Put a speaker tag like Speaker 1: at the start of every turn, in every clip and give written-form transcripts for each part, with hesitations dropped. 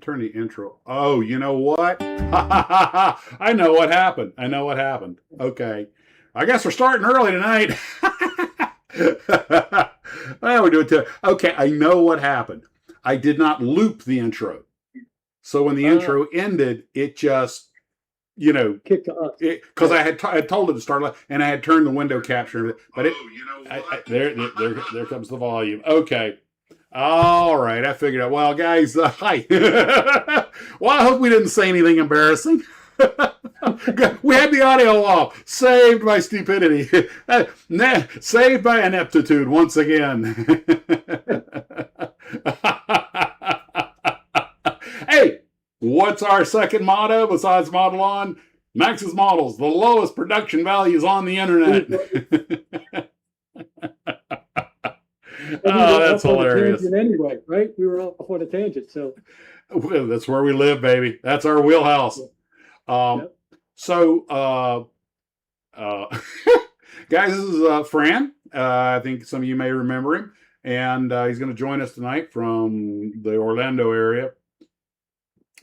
Speaker 1: Turn the intro. Oh, you know what? I know what happened. I know what happened. Okay. I guess we're starting early tonight. Well, we're doing too. Okay, I know what happened. I did not loop the intro. So when the intro ended, it just,
Speaker 2: kicked to us.
Speaker 1: Because I had told it to start, and I had turned the window capture, but there comes the volume. Okay. All right, I figured out. Well, guys, hi. Well, I hope we didn't say anything embarrassing. We had the audio off. Saved by stupidity. Saved by ineptitude once again. Hey, what's our second motto besides Model On? Max's Models, the lowest production values on the internet. Oh, that's hilarious.
Speaker 2: Anyway, right? We were off on a tangent, so
Speaker 1: that's where we live, baby. That's our wheelhouse.
Speaker 2: Yep.
Speaker 1: So, guys, this is Fran. I think some of you may remember him, and he's going to join us tonight from the Orlando area.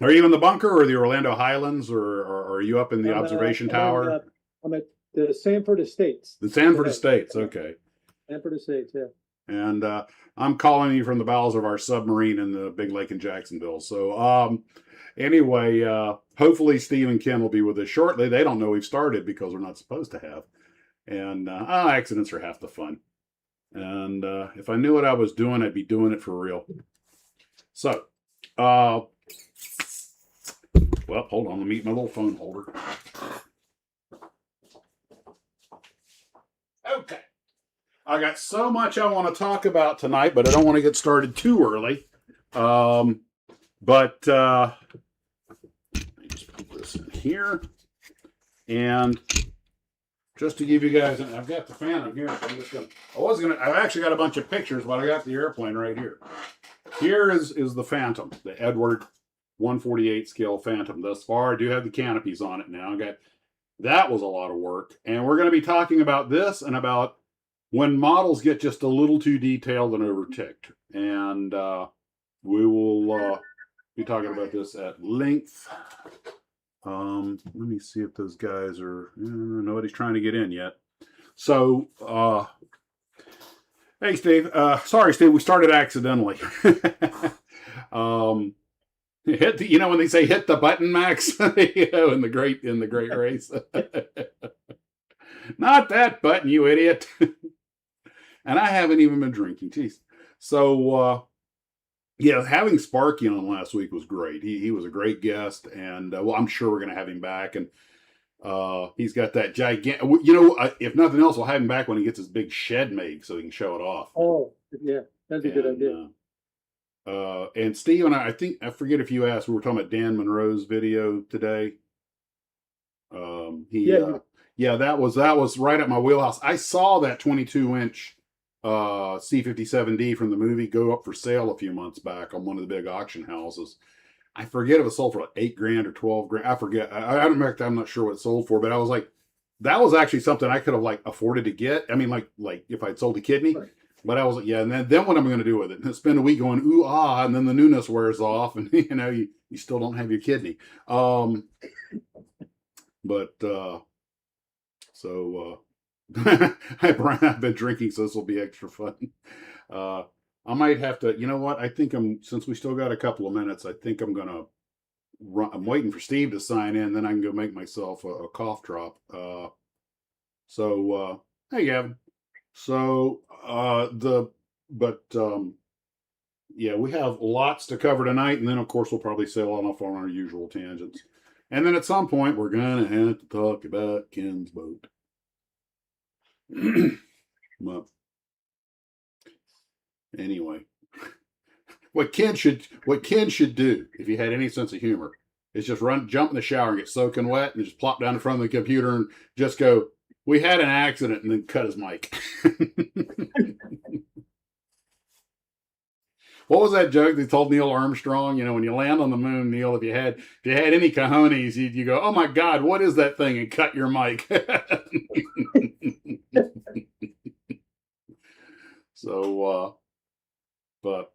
Speaker 1: Are you in the bunker or the Orlando Highlands, or are you up in the observation tower?
Speaker 2: I'm at the Sanford Estates.
Speaker 1: The Sanford Estates, okay.
Speaker 2: Sanford Estates, yeah.
Speaker 1: And I'm calling you from the bowels of our submarine in the big lake in Jacksonville. So anyway, hopefully Steve and Ken will be with us shortly. They don't know we've started because we're not supposed to have. And accidents are half the fun. And if I knew what I was doing, I'd be doing it for real. So, well, hold on. Let me eat my little phone holder. Okay. I got so much I want to talk about tonight, but I don't want to get started too early. But let me just put this in here. And just to give you guys, I've got the Phantom here. I've actually got a bunch of pictures, but I got the airplane right here. Here is the Phantom, the Edward 148 scale Phantom. Thus far, I do have the canopies on it now. That was a lot of work. And we're going to be talking about this and about when models get just a little too detailed and overticked. And we will be talking about this at length. Let me see if those guys are... nobody's trying to get in yet. So, hey, Steve. Sorry, Steve, we started accidentally. When they say hit the button, Max, in the great race. Not that button, you idiot. And I haven't even been drinking. Jeez. So, having Sparky on last week was great. He was a great guest, and I'm sure we're going to have him back. And he's got that gigantic. If nothing else, we'll have him back when he gets his big shed made, so he can show it off.
Speaker 2: Oh, yeah, that'd be a good
Speaker 1: idea. And Steve and I forget if you asked. We were talking about Dan Monroe's video today. That was right at my wheelhouse. I saw that 22-inch. C-57D from the movie go up for sale a few months back on one of the big auction houses. I forget if it was sold for like $8,000 or $12,000. I forget. I'm not sure what it sold for, but I was like, that was actually something I could have like afforded to get. I mean, like if I'd sold a kidney. Right. But I was like, yeah, and then what am I going to do with it? And spend a week going ooh ah, and then the newness wears off, and you still don't have your kidney. I've been drinking, so this will be extra fun. I might have to, you know what? I think since we still got a couple of minutes, I think I'm going to run. I'm waiting for Steve to sign in, then I can go make myself a cough drop. Hey, Gavin. So, we have lots to cover tonight, and then, of course, we'll probably sail on off on our usual tangents. And then at some point, we're going to have to talk about Ken's boat. Well, anyway, what Ken should do if he had any sense of humor is just jump in the shower and get soaking wet and just plop down in front of the computer and just go, "We had an accident," and then cut his mic. What was that joke they told Neil Armstrong? When you land on the moon, Neil, if you had any cojones, you go, "Oh my God, what is that thing?" and cut your mic. So, but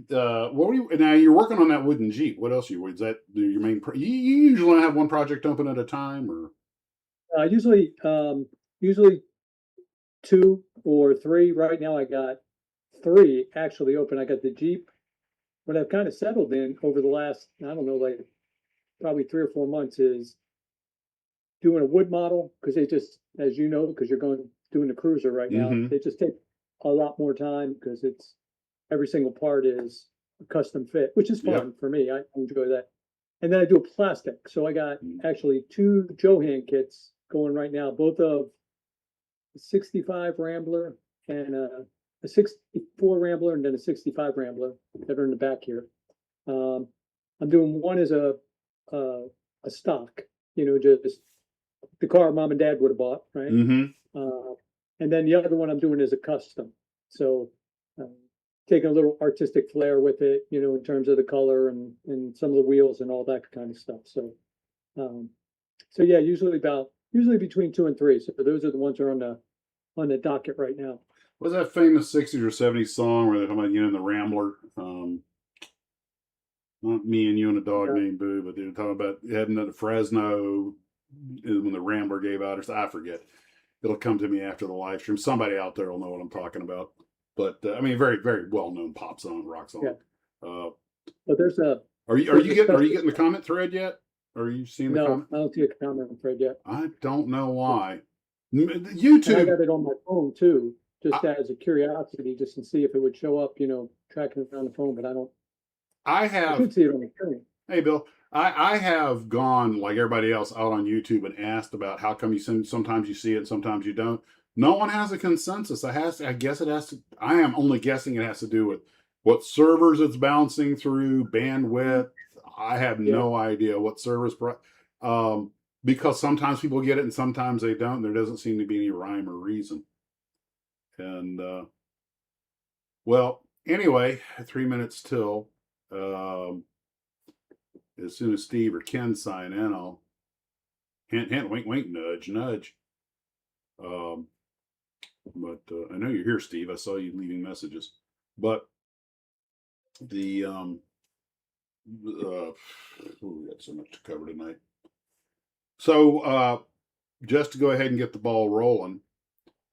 Speaker 1: what were you now? You're working on that wooden Jeep. What else is that your main? You usually have one project open at a time, or
Speaker 2: Usually 2 or 3. Right now I got 3 actually open. I got the Jeep. What I've kind of settled in over the last, I don't know, like probably 3 or 4 months is doing a wood model because they just, as you know, because you're doing the cruiser right now,
Speaker 1: Mhm.
Speaker 2: they just take a lot more time because it's every single part is a custom fit, which is
Speaker 1: Yep.
Speaker 2: fun for me. I enjoy that. And then I do a plastic. So I got
Speaker 1: Mhm.
Speaker 2: actually 2 Johan kits going right now, both of a 65 Rambler and a 64 Rambler and then a 65 Rambler that are in the back here. I'm doing one as a stock, just the car mom and dad would have bought, right?
Speaker 1: Mhm.
Speaker 2: And then the other one I'm doing is a custom. So uh, taking a little artistic flair with it, in terms of the color and some of the wheels and all that kind of stuff. Um, so yeah, usually between 2 and 3. So those are the ones that are on the docket right now.
Speaker 1: Was that famous '60s or '70s song where they're talking about in the Rambler? Not me and you and a dog
Speaker 2: Yeah.
Speaker 1: named Boo, but they were talking about heading to Fresno when the Rambler gave out, or I forget. It'll come to me after the live stream. Somebody out there will know what I'm talking about. But I mean, very very well known pop song, rock song.
Speaker 2: Yeah.
Speaker 1: Uh,
Speaker 2: But
Speaker 1: are you
Speaker 2: there's a
Speaker 1: getting the comment thread yet? Are you seeing the
Speaker 2: no,
Speaker 1: comment?
Speaker 2: I don't see a comment thread yet.
Speaker 1: I don't know why.
Speaker 2: And I
Speaker 1: YouTube.
Speaker 2: got it on my phone too, just
Speaker 1: I,
Speaker 2: as a curiosity, just to see if it would show up, tracking it on the phone, but
Speaker 1: I
Speaker 2: I
Speaker 1: have.
Speaker 2: should see it on the screen.
Speaker 1: Hey, Bill. I have gone like everybody else out on YouTube and asked about how come you sometimes you see it, sometimes you don't. No one has a consensus. I guess it has to. I am only guessing it has to do with what servers it's bouncing through, bandwidth. I have
Speaker 2: Yeah.
Speaker 1: no idea what servers. Because sometimes people get it and sometimes they don't. There doesn't seem to be any rhyme or reason. And well, anyway, 3 minutes till. As soon as Steve or Ken sign in, I'll hint, hint, wink, wink, nudge, nudge. Um, but I know you're here, Steve. I saw you leaving messages. But the we got so much to cover tonight. So just to go ahead and get the ball rolling,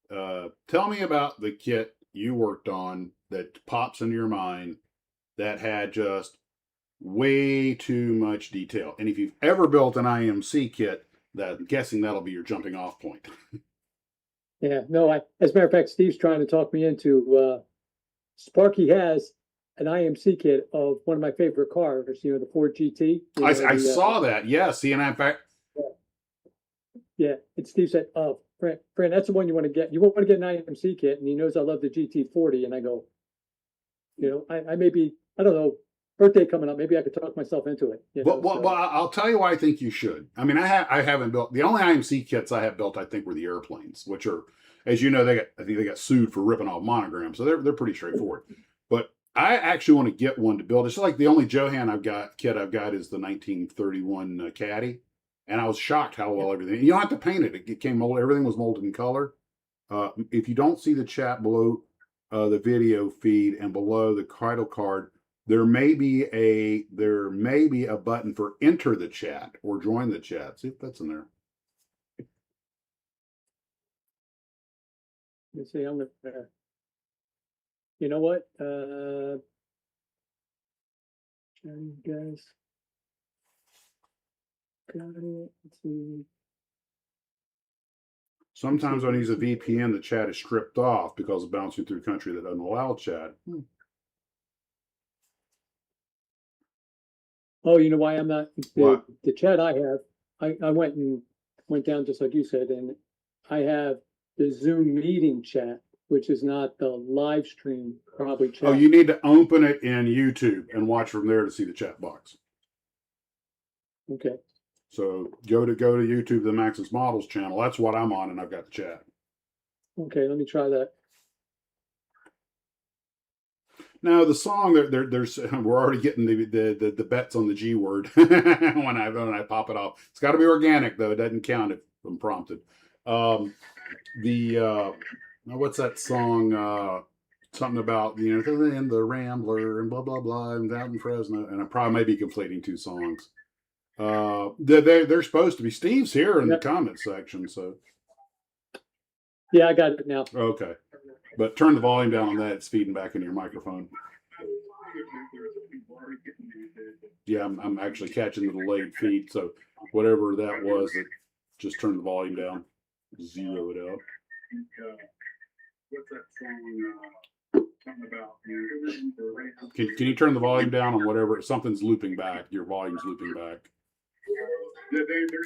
Speaker 1: tell me about the kit you worked on that pops into your mind that had just way too much detail. And if you've ever built an IMC kit, that I'm guessing that'll be your jumping off point.
Speaker 2: Yeah, no, as a matter of fact, Steve's trying to talk me into Sparky has an IMC kit of one of my favorite cars, the Ford GT.
Speaker 1: I saw that. Yeah. See, and in fact,
Speaker 2: yeah. And Steve said, "Oh, Fran, that's the one you want to get. You want to get an IMC kit." And he knows I love the GT40. And I go, I may be, I don't know, birthday coming up. Maybe I could talk myself into it.
Speaker 1: well, I'll tell you why I think you should. I mean, I haven't built the only IMC kits I have built. I think were the airplanes, which are, as you know, I think they got sued for ripping off monograms, so they're pretty straightforward. But I actually want to get one to build. It's like the only Johan kit I've got is the 1931 Caddy, and I was shocked how well everything. You don't have to paint it; it came molded. Everything was molded in color. If you don't see the chat below the video feed and below the title card, there may be a button for enter the chat or join the chat. See if that's in there.
Speaker 2: Let's see, I'm gonna. You know what? You guys got it. Let's see.
Speaker 1: Sometimes when I use a VPN, the chat is stripped off because of bouncing through a country that doesn't allow chat.
Speaker 2: Oh, you know why I'm not
Speaker 1: What?
Speaker 2: the chat I have? I went down just like you said, and I have the Zoom meeting chat, which is not the live stream probably chat.
Speaker 1: Oh, you need to open it in YouTube and watch from there to see the chat box.
Speaker 2: Okay.
Speaker 1: So go to YouTube, the Maxis Models channel. That's what I'm on, and I've got the chat.
Speaker 2: Okay, let me try that.
Speaker 1: Now the song there's we're already getting the bets on the G word when I pop it off. It's got to be organic though. It doesn't count if I'm prompted. What's that song? something about, you know, and the Rambler and blah, blah, blah, and out in Fresno. And I probably may be completing 2 songs. They're supposed to be. Steve's here in the comment section, so.
Speaker 2: Yeah, I got it now.
Speaker 1: Okay. But turn the volume down on that. It's feeding back into your microphone. Yeah, I'm actually catching the delayed feed, so whatever that was, it just turned the volume down, zero it out. Can you turn the volume down on whatever, something's looping back, your volume's looping back. They're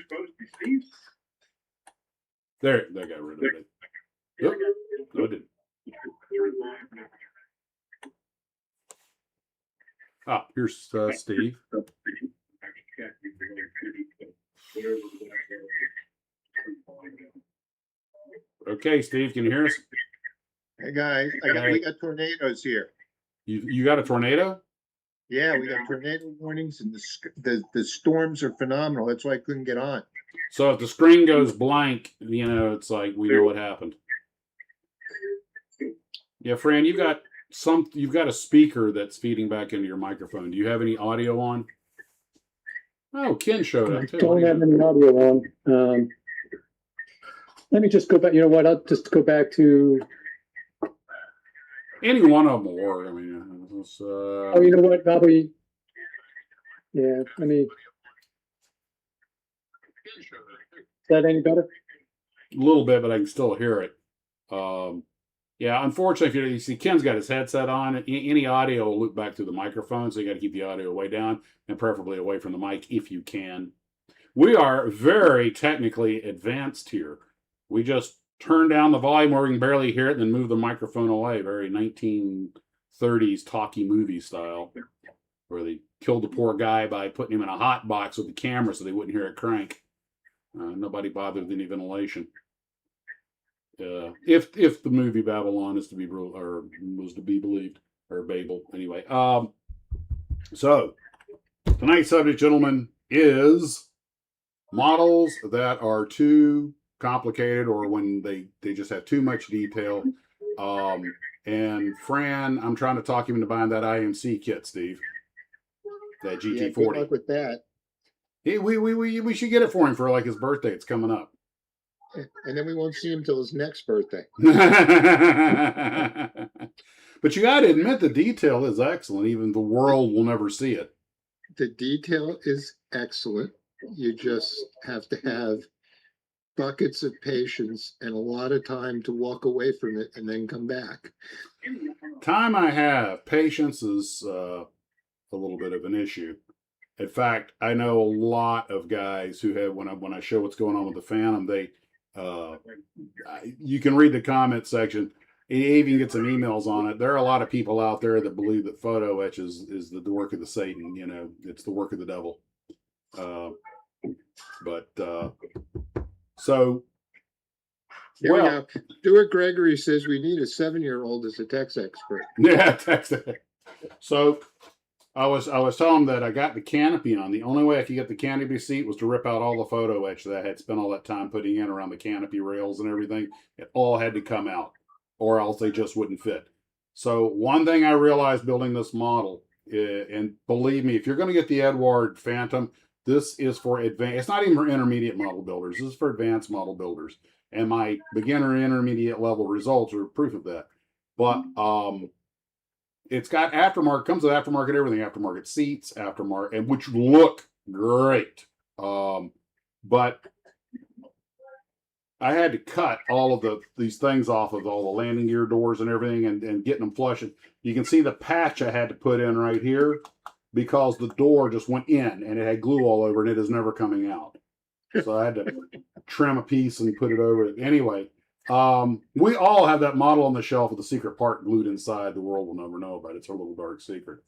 Speaker 1: supposed to be Steve. There, that got rid of it. Yep. No, it didn't. Ah, here's Steve. Okay, Steve, can you hear us?
Speaker 3: Hey guys, we got tornadoes here.
Speaker 1: You got a tornado?
Speaker 3: Yeah, we got tornado warnings, and the storms are phenomenal. That's why I couldn't get on.
Speaker 1: So if the screen goes blank, you know, it's like we know what happened. Yeah, Fran, you've got a speaker that's feeding back into your microphone. Do you have any audio on? Oh, Ken showed up too.
Speaker 2: I don't have any audio on. Let me just go back. You know what? I'll just go back to.
Speaker 1: Any one of them will work. I mean,
Speaker 2: oh, you know what? Probably. Yeah, I mean. Is that any better?
Speaker 1: A little bit, but I can still hear it. Yeah, unfortunately, if you see Ken's got his headset on, any audio will loop back through the microphone, so you got to keep the audio way down and preferably away from the mic if you can. We are very technically advanced here. We just turn down the volume where we can barely hear it and then move the microphone away, very 1930s talkie movie style, where they killed the poor guy by putting him in a hot box with the camera so they wouldn't hear it crank. Nobody bothered with any ventilation. If the movie Babylon is to be was to be believed, or Babel anyway. So tonight's subject, gentlemen, is models that are too complicated or when they just have too much detail. And Fran, I'm trying to talk him into buying that IMC kit, Steve. That GT40.
Speaker 3: Yeah, good luck with that.
Speaker 1: We should get it for him for like his birthday. It's coming up.
Speaker 3: And then we won't see him till his next birthday.
Speaker 1: But you got to admit the detail is excellent. Even the world will never see it.
Speaker 3: The detail is excellent. You just have to have buckets of patience and a lot of time to walk away from it and then come back.
Speaker 1: Time I have. Patience is a little bit of an issue. In fact, I know a lot of guys who have, when I show what's going on with the Phantom, you can read the comment section. He even get some emails on it. There are a lot of people out there that believe that photo etch is the work of the Satan. You know, it's the work of the devil. So.
Speaker 3: Here we go. Stuart Gregory says we need a 7-year-old as a text expert.
Speaker 1: Yeah, text. So I was telling him that I got the canopy on. The only way I could get the canopy seat was to rip out all the photo etch that I had spent all that time putting in around the canopy rails and everything. It all had to come out, or else they just wouldn't fit. So one thing I realized building this model, and believe me, if you're going to get the Edward Phantom, this is for advanced. It's not even for intermediate model builders. This is for advanced model builders. And my beginner and intermediate level results are proof of that. But it's got aftermarket, comes with aftermarket everything, aftermarket seats, aftermarket, and which look great. But I had to cut all of these things off of all the landing gear doors and everything and getting them flush. You can see the patch I had to put in right here because the door just went in and it had glue all over and it is never coming out. So I had to trim a piece and put it over it. Anyway, we all have that model on the shelf with the secret part glued inside. The world will never know about it. It's a little dark secret.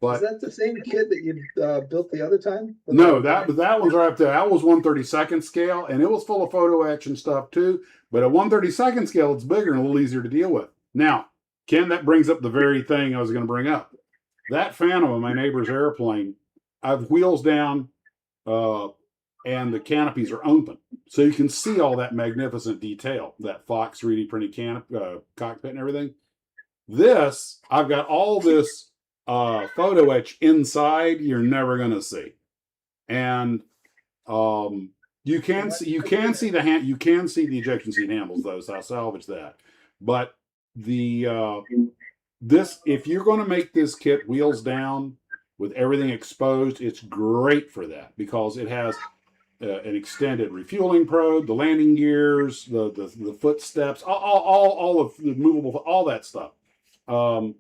Speaker 1: But
Speaker 4: is that the same kit that you built the other time?
Speaker 1: No, that one's right up there. That was 1/32 scale, and it was full of photo etch and stuff too. But at 1/32 scale, it's bigger and a little easier to deal with. Now, Ken, that brings up the very thing I was going to bring up. That Phantom of my neighbor's airplane, I've wheels down, and the canopies are open, so you can see all that magnificent detail, that Fox 3D printed cockpit and everything. This, I've got all this photo etch inside you're never going to see. And you can see the ejection seat handles though, so I'll salvage that. But the this, if you're going to make this kit wheels down with everything exposed, it's great for that because it has an extended refueling probe, the landing gears, the footsteps, all of the movable, all that stuff.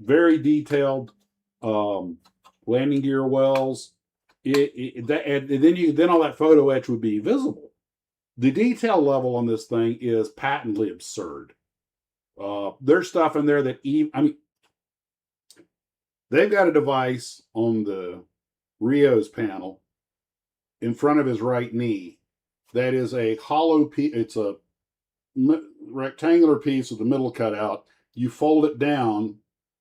Speaker 1: Very detailed landing gear wells. And then all that photo etch would be visible. The detail level on this thing is patently absurd. There's stuff in there that they've got a device on the Rio's panel in front of his right knee that is a hollow piece. It's a rectangular piece with the middle cut out. You fold it down,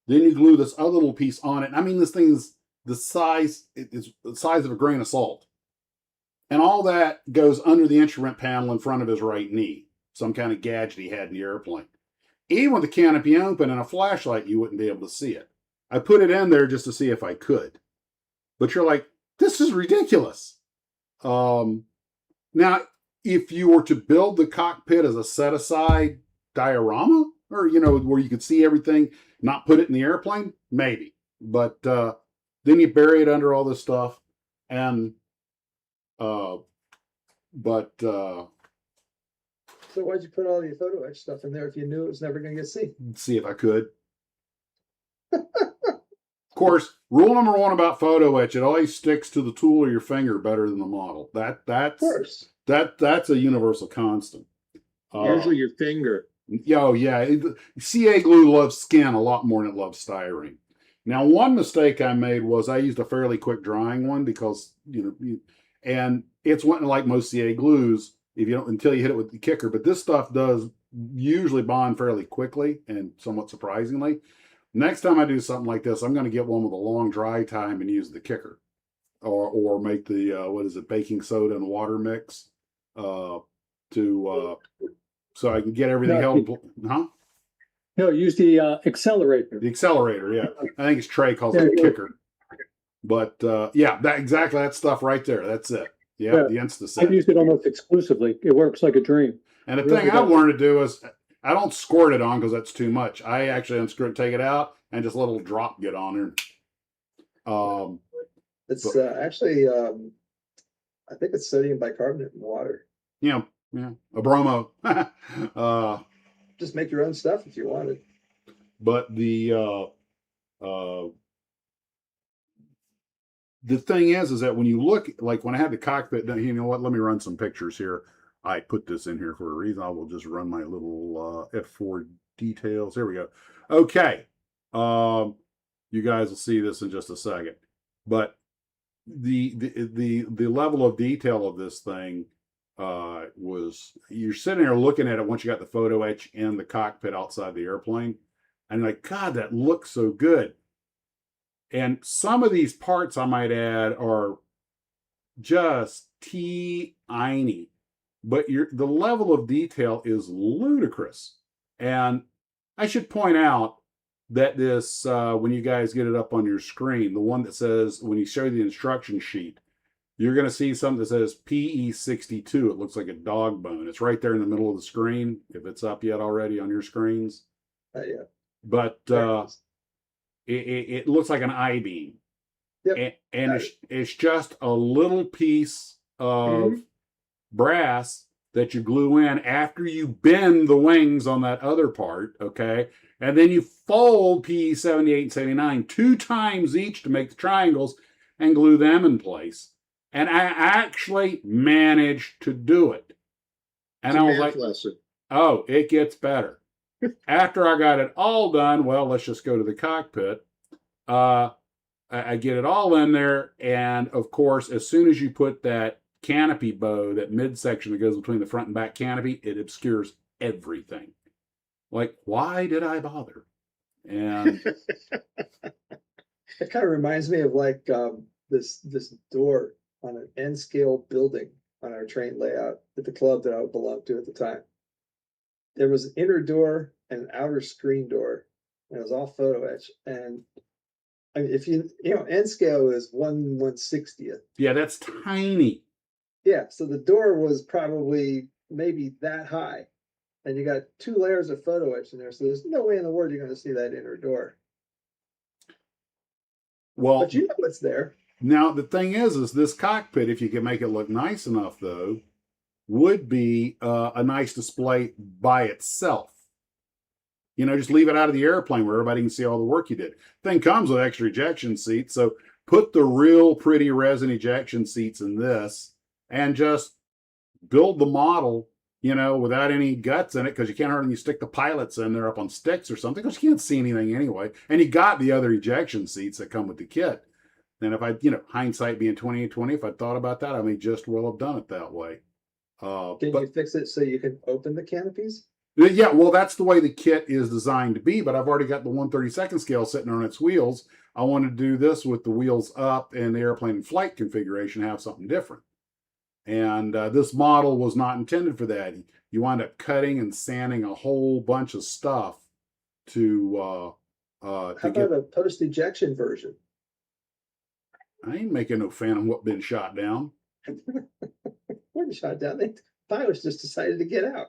Speaker 1: then you glue this other little piece on it. I mean, this thing is the size, it's the size of a grain of salt. And all that goes under the instrument panel in front of his right knee. Some kind of gadget he had in the airplane. Even with the canopy open and a flashlight, you wouldn't be able to see it. I put it in there just to see if I could. But you're like, this is ridiculous. Now, if you were to build the cockpit as a set-aside diorama, or, where you could see everything, not put it in the airplane, maybe. But then you bury it under all this stuff. And,
Speaker 4: So why'd you put all the photo etch stuff in there if you knew it was never going to get seen?
Speaker 1: see if I could. Of course, rule number one about photo etch: it always sticks to the tool or your finger better than the model. That's
Speaker 4: Of course.
Speaker 1: that's a universal constant.
Speaker 3: Usually your finger.
Speaker 1: Oh yeah, CA glue loves skin a lot more than it loves styrene. Now, one mistake I made was I used a fairly quick drying one because and it's one like most CA glues until you hit it with the kicker. But this stuff does usually bond fairly quickly and somewhat surprisingly. Next time I do something like this, I'm going to get one with a long dry time and use the kicker, or make the baking soda and water mix, so I can get everything held. Huh?
Speaker 2: No, use the accelerator.
Speaker 1: The accelerator, yeah. I think it's Trey calls it the kicker. But that stuff right there. That's it. Yeah, the InstaSet.
Speaker 2: I've used it almost exclusively. It works like a dream.
Speaker 1: And the thing I've learned to do is I don't squirt it on because that's too much. I actually unscrew it, take it out, and just let a little drop get on there.
Speaker 4: It's actually, I think it's sodium bicarbonate in water.
Speaker 1: Yeah, a bromo.
Speaker 4: Just make your own stuff if you wanted.
Speaker 1: But the thing is that when you look, like when I had the cockpit, you know what? Let me run some pictures here. I put this in here for a reason. I will just run my little F4 details. There we go. Okay. You guys will see this in just a second. But the level of detail of this thing was, you're sitting there looking at it once you got the photo etch in the cockpit outside the airplane, and you're like, God, that looks so good. And some of these parts, I might add, are just teeny. But the level of detail is ludicrous. And I should point out that this, when you guys get it up on your screen, the one that says, when you show the instruction sheet, you're going to see something that says PE62. It looks like a dog bone. It's right there in the middle of the screen, if it's up yet already on your screens.
Speaker 4: Yeah.
Speaker 1: But it looks like an I-beam.
Speaker 4: Yep.
Speaker 1: And it's just a little piece of brass that you glue in after you bend the wings on that other part, okay? And then you fold PE 78 and 79 2 times each to make the triangles and glue them in place. And I actually managed to do it. And I was like, oh, it gets better. After I got it all done, well, let's just go to the cockpit. I get it all in there. And of course, as soon as you put that canopy bow, that midsection that goes between the front and back canopy, it obscures everything. Like, why did I bother? And
Speaker 4: it kind of reminds me of like this door on an N scale building on our train layout at the club that I belonged to at the time. There was an inner door and an outer screen door, and it was all photo etch. And I mean, if N scale is 1/160th.
Speaker 1: Yeah, that's tiny.
Speaker 4: Yeah, so the door was probably maybe that high. And you got 2 layers of photo etch in there, so there's no way in the world you're going to see that inner door.
Speaker 1: Well,
Speaker 4: But you know it's there.
Speaker 1: now the thing is this cockpit, if you can make it look nice enough, though, would be a nice display by itself. You know, just leave it out of the airplane where everybody can see all the work you did. Thing comes with extra ejection seats, so put the real pretty resin ejection seats in this and just build the model, you know, without any guts in it, because you can't hardly stick the pilots in there up on sticks or something, because you can't see anything anyway. And you got the other ejection seats that come with the kit. And if I, you know, hindsight being 20/20, if I'd thought about that, I may just well have done it that way.
Speaker 4: Can
Speaker 1: But
Speaker 4: you fix it so you can open the canopies?
Speaker 1: yeah, well, that's the way the kit is designed to be, but I've already got the 1/32 scale sitting on its wheels. I want to do this with the wheels up and the airplane in flight configuration, have something different. And this model was not intended for that. You wind up cutting and sanding a whole bunch of stuff to
Speaker 4: How
Speaker 1: get.
Speaker 4: about a post ejection version?
Speaker 1: I ain't making no Phantom what been shot down.
Speaker 4: Wasn't shot down. The pilots just decided to get out.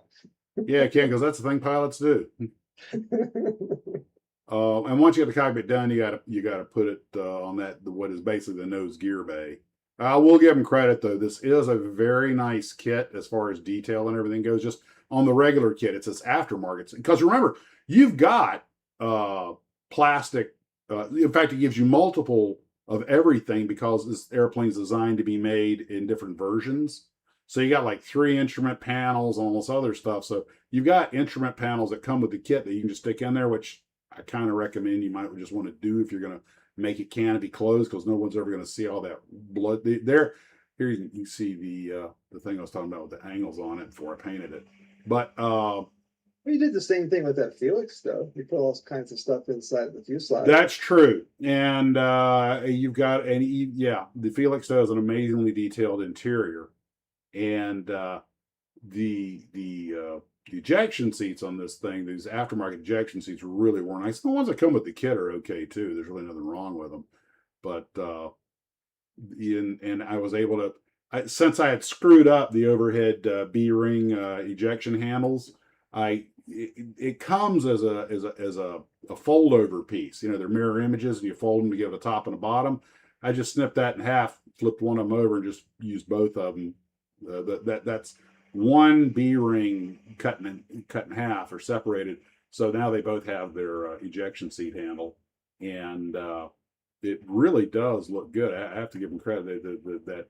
Speaker 1: Yeah, I can, because that's the thing pilots do. And once you get the cockpit done, you gotta put it on that what is basically the nose gear bay. I will give them credit though. This is a very nice kit as far as detail and everything goes. Just on the regular kit, it's this aftermarket. Because remember, you've got plastic. In fact, it gives you multiple of everything because this airplane's designed to be made in different versions. So you got like 3 instrument panels, all this other stuff. So you've got instrument panels that come with the kit that you can just stick in there, which I kind of recommend you might just want to do if you're going to make it canopy closed, because no one's ever going to see all that blood. There, here you can see the thing I was talking about with the angles on it before I painted it. But
Speaker 4: We did the same thing with that Felix, though. You put all kinds of stuff inside the fuselage.
Speaker 1: that's true, and you've got the Felix does an amazingly detailed interior, and the ejection seats on this thing, these aftermarket ejection seats, really were nice. The ones that come with the kit are okay too. There's really nothing wrong with them. But and I was able to, since I had screwed up the overhead B-ring ejection handles, it comes as a fold over piece. You know, they're mirror images, and you fold them to get a top and a bottom. I just snipped that in half, flipped one of them over, and just used both of them. That's one B-ring cut in half or separated. So now they both have their ejection seat handle, and it really does look good. I have to give them credit that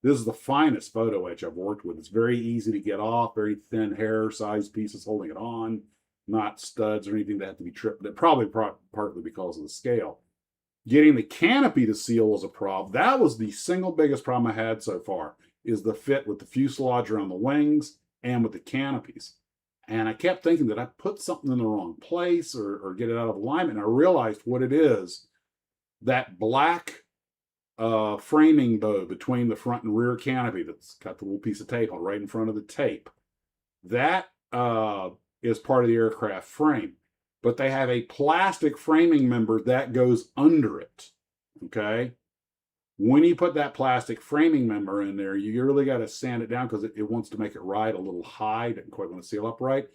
Speaker 1: this is the finest photo etch I've worked with. It's very easy to get off, very thin hair size pieces holding it on, not studs or anything that have to be tripped. Probably partly because of the scale. Getting the canopy to seal was a problem. That was the single biggest problem I had so far, is the fit with the fuselage around the wings and with the canopies. And I kept thinking that I put something in the wrong place or get it out of alignment. And I realized what it is. That black framing bow between the front and rear canopy that's got the little piece of tape on right in front of the tape. That is part of the aircraft frame. But they have a plastic framing member that goes under it. Okay? When you put that plastic framing member in there, you really got to sand it down because it wants to make it ride a little high. Doesn't quite want to seal up right.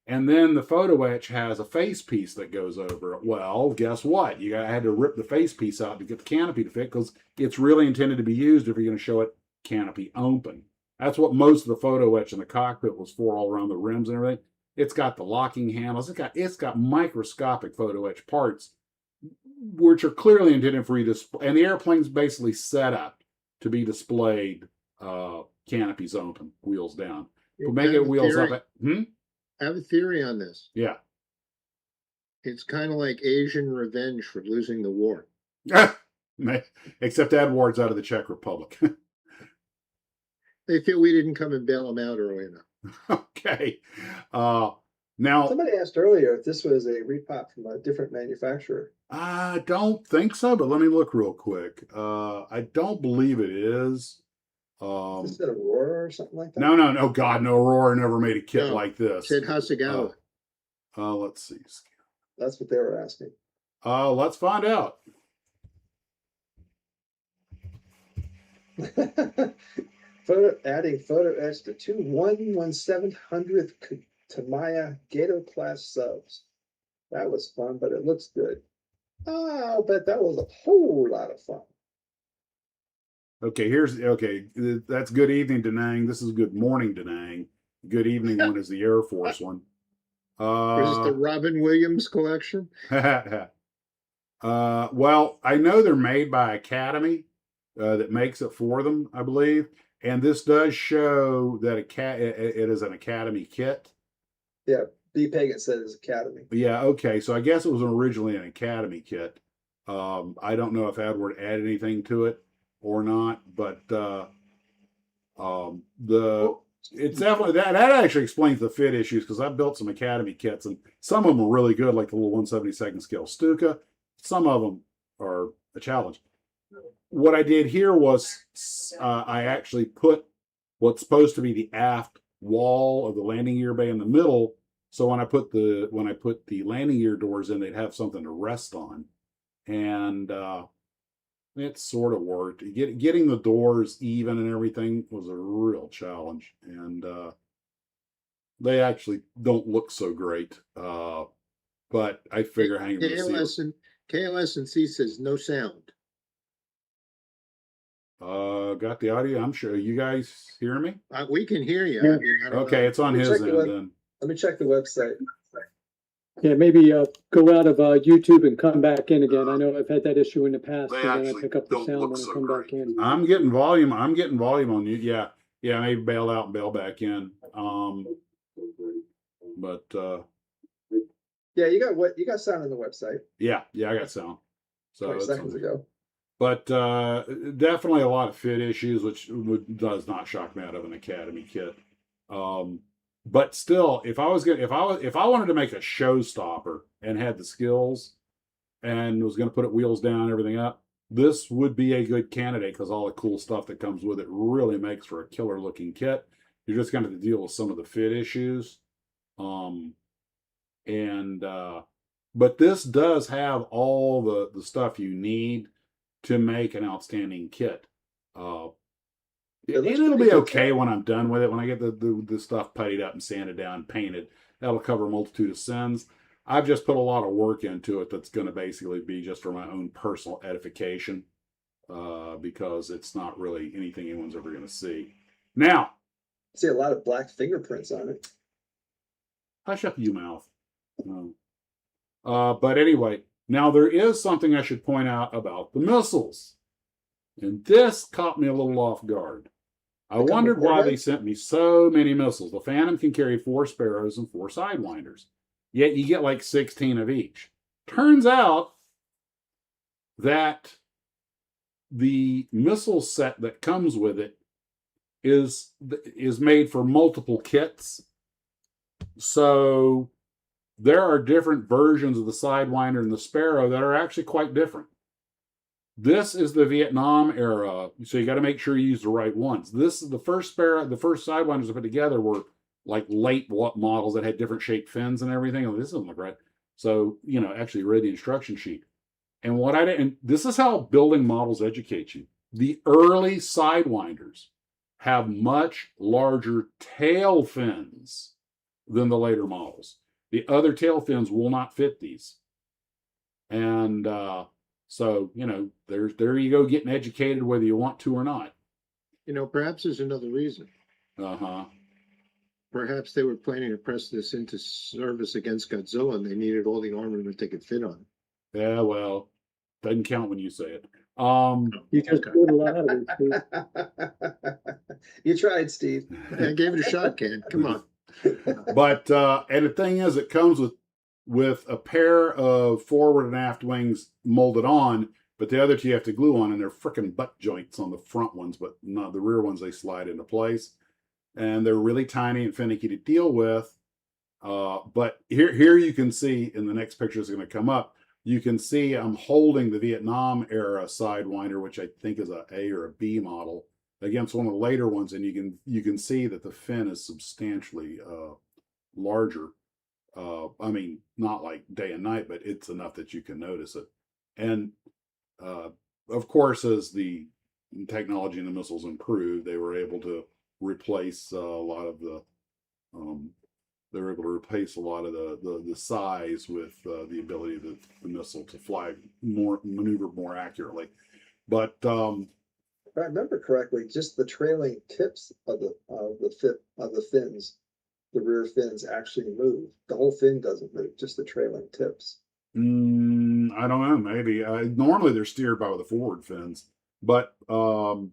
Speaker 1: And then the photo etch has a face piece that goes over it. Well, guess what? I had to rip the face piece out to get the canopy to fit, because it's really intended to be used if you're going to show it canopy open. That's what most of the photo etch in the cockpit was for, all around the rims and everything. It's got the locking handles. It's got microscopic photo etch parts, which are clearly intended for you to display. And the airplane's basically set up to be displayed canopies open, wheels down. We'll make it wheels up.
Speaker 3: I have a theory on this.
Speaker 1: Yeah.
Speaker 3: It's kind of like Asian revenge for losing the war.
Speaker 1: Except Edward's out of the Czech Republic.
Speaker 3: They feel we didn't come and bail them out early enough.
Speaker 1: Okay. Now,
Speaker 4: Somebody asked earlier if this was a repop from a different manufacturer.
Speaker 1: I don't think so, but let me look real quick. I don't believe it is.
Speaker 4: Is it Aurora or something like that?
Speaker 1: No. God, no. Aurora never made a kit
Speaker 3: No,
Speaker 1: like this.
Speaker 3: Said Hasegawa.
Speaker 1: Let's see.
Speaker 4: That's what they were asking.
Speaker 1: Let's find out.
Speaker 4: Adding photo etch to two 1/1700th Tamaya Gato class subs. That was fun, but it looks good. I'll bet that was a whole lot of fun.
Speaker 1: Okay, that's good evening, Danang. This is good morning, Danang. Good evening one is the Air Force one.
Speaker 3: Is this the Robin Williams collection?
Speaker 1: Well, I know they're made by Academy that makes it for them, I believe. And this does show that it is an Academy kit.
Speaker 4: Yeah, B. Pagan said it's Academy.
Speaker 1: Yeah, okay. So I guess it was originally an Academy kit. I don't know if Edward added anything to it or not, but it's definitely that actually explains the fit issues because I've built some Academy kits and some of them are really good, like the little 1/72 scale Stuka. Some of them are a challenge. What I did here was I actually put what's supposed to be the aft wall of the landing gear bay in the middle. So when I put the landing gear doors in, they'd have something to rest on, and it sort of worked. Getting the doors even and everything was a real challenge, and they actually don't look so great. But I figure hanging them
Speaker 3: KLS and C says no sound.
Speaker 1: Got the audio. I'm sure you guys hear me.
Speaker 3: We can hear you.
Speaker 2: Yeah.
Speaker 3: I mean, I don't
Speaker 1: Okay,
Speaker 3: know.
Speaker 1: it's on
Speaker 4: Let me
Speaker 1: his
Speaker 4: check
Speaker 1: end
Speaker 4: the
Speaker 1: then.
Speaker 4: Let me check the website.
Speaker 2: Yeah, maybe go out of YouTube and come back in again. I know I've had that issue in the past.
Speaker 1: They
Speaker 2: And then I
Speaker 1: actually
Speaker 2: pick up the
Speaker 1: don't
Speaker 2: sound
Speaker 1: look
Speaker 2: when I
Speaker 1: so
Speaker 2: come
Speaker 1: great.
Speaker 2: back in.
Speaker 1: I'm getting volume on you. Yeah, maybe bail out and bail back in. But
Speaker 4: Yeah, you got sound on the website.
Speaker 1: yeah, I got sound. So
Speaker 4: 20
Speaker 1: it's
Speaker 4: seconds ago.
Speaker 1: But definitely a lot of fit issues, which does not shock me out of an Academy kit. But still, if I wanted to make a showstopper and had the skills and was going to put it wheels down, everything up, this would be a good candidate because all the cool stuff that comes with it really makes for a killer looking kit. You're just going to have to deal with some of the fit issues. But this does have all the stuff you need to make an outstanding kit. It'll be okay when I'm done with it. When I get the stuff puttied up and sanded down and painted, that'll cover a multitude of sins. I've just put a lot of work into it that's going to basically be just for my own personal edification because it's not really anything anyone's ever going to see. Now,
Speaker 4: I see a lot of black fingerprints on it.
Speaker 1: hush up, you mouth. But anyway, now there is something I should point out about the missiles. And this caught me a little off guard. I wondered why they sent me so many missiles. The Phantom can carry 4 Sparrows and 4 Sidewinders. Yet you get like 16 of each. Turns out that the missile set that comes with it is made for multiple kits. So there are different versions of the Sidewinder and the Sparrow that are actually quite different. This is the Vietnam era, so you got to make sure you use the right ones. This is the first Sparrow, the first Sidewinders I put together were like late models that had different shaped fins and everything. Oh, this doesn't look right. So, actually read the instruction sheet. And this is how building models educate you. The early Sidewinders have much larger tail fins than the later models. The other tail fins will not fit these. And so, there you go, getting educated whether you want to or not.
Speaker 3: Perhaps there's another reason.
Speaker 1: Uh-huh.
Speaker 3: Perhaps they were planning to press this into service against Godzilla and they needed all the armament they could fit on.
Speaker 1: Yeah, well, doesn't count when you say it.
Speaker 2: You just pulled a lot of it, Steve.
Speaker 4: You tried, Steve.
Speaker 3: I gave it a shot, Ken. Come on.
Speaker 1: But and the thing is, it comes with a pair of forward and aft wings molded on, but the other two you have to glue on, and they're freaking butt joints on the front ones, but not the rear ones. They slide into place, and they're really tiny and finicky to deal with. But here you can see in the next picture is going to come up. You can see I'm holding the Vietnam era Sidewinder, which I think is a A or a B model, against one of the later ones, and you can see that the fin is substantially larger. I mean, not like day and night, but it's enough that you can notice it. And of course, as the technology and the missiles improved, they were able to replace a lot of the. They were able to replace a lot of the size with the ability of the missile to fly more, maneuver more accurately. But
Speaker 4: If I remember correctly, just the trailing tips of the fins, the rear fins actually move. The whole fin doesn't move, just the trailing tips.
Speaker 1: I don't know. Maybe normally they're steered by the forward fins, but I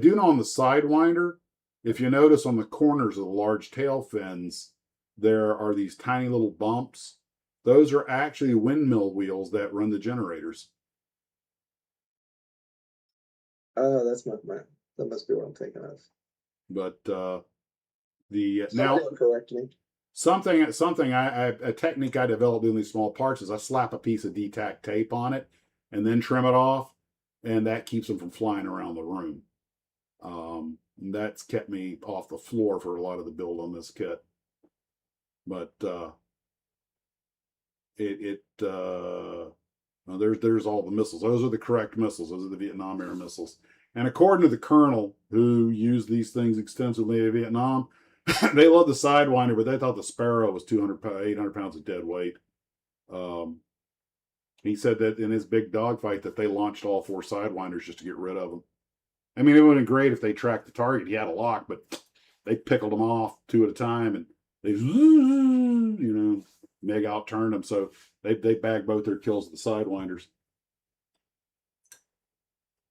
Speaker 1: do know on the Sidewinder, if you notice on the corners of the large tail fins, there are these tiny little bumps. Those are actually windmill wheels that run the generators.
Speaker 4: Oh, that must be what I'm thinking of.
Speaker 1: But the
Speaker 4: Somebody
Speaker 1: now
Speaker 4: will correct me.
Speaker 1: something a technique I developed doing these small parts is I slap a piece of D-tack tape on it and then trim it off, and that keeps them from flying around the room. That's kept me off the floor for a lot of the build on this kit. But well, there's all the missiles. Those are the correct missiles. Those are the Vietnam era missiles. And according to the colonel who used these things extensively in Vietnam, they loved the Sidewinder, but they thought the Sparrow was 800 pounds of dead weight. He said that in his big dogfight that they launched all 4 Sidewinders just to get rid of them. I mean, it would have been great if they tracked the target. He had a lock, but they pickled them off 2 at a time, and they, Meg outturned them. So they bagged both their kills with the Sidewinders.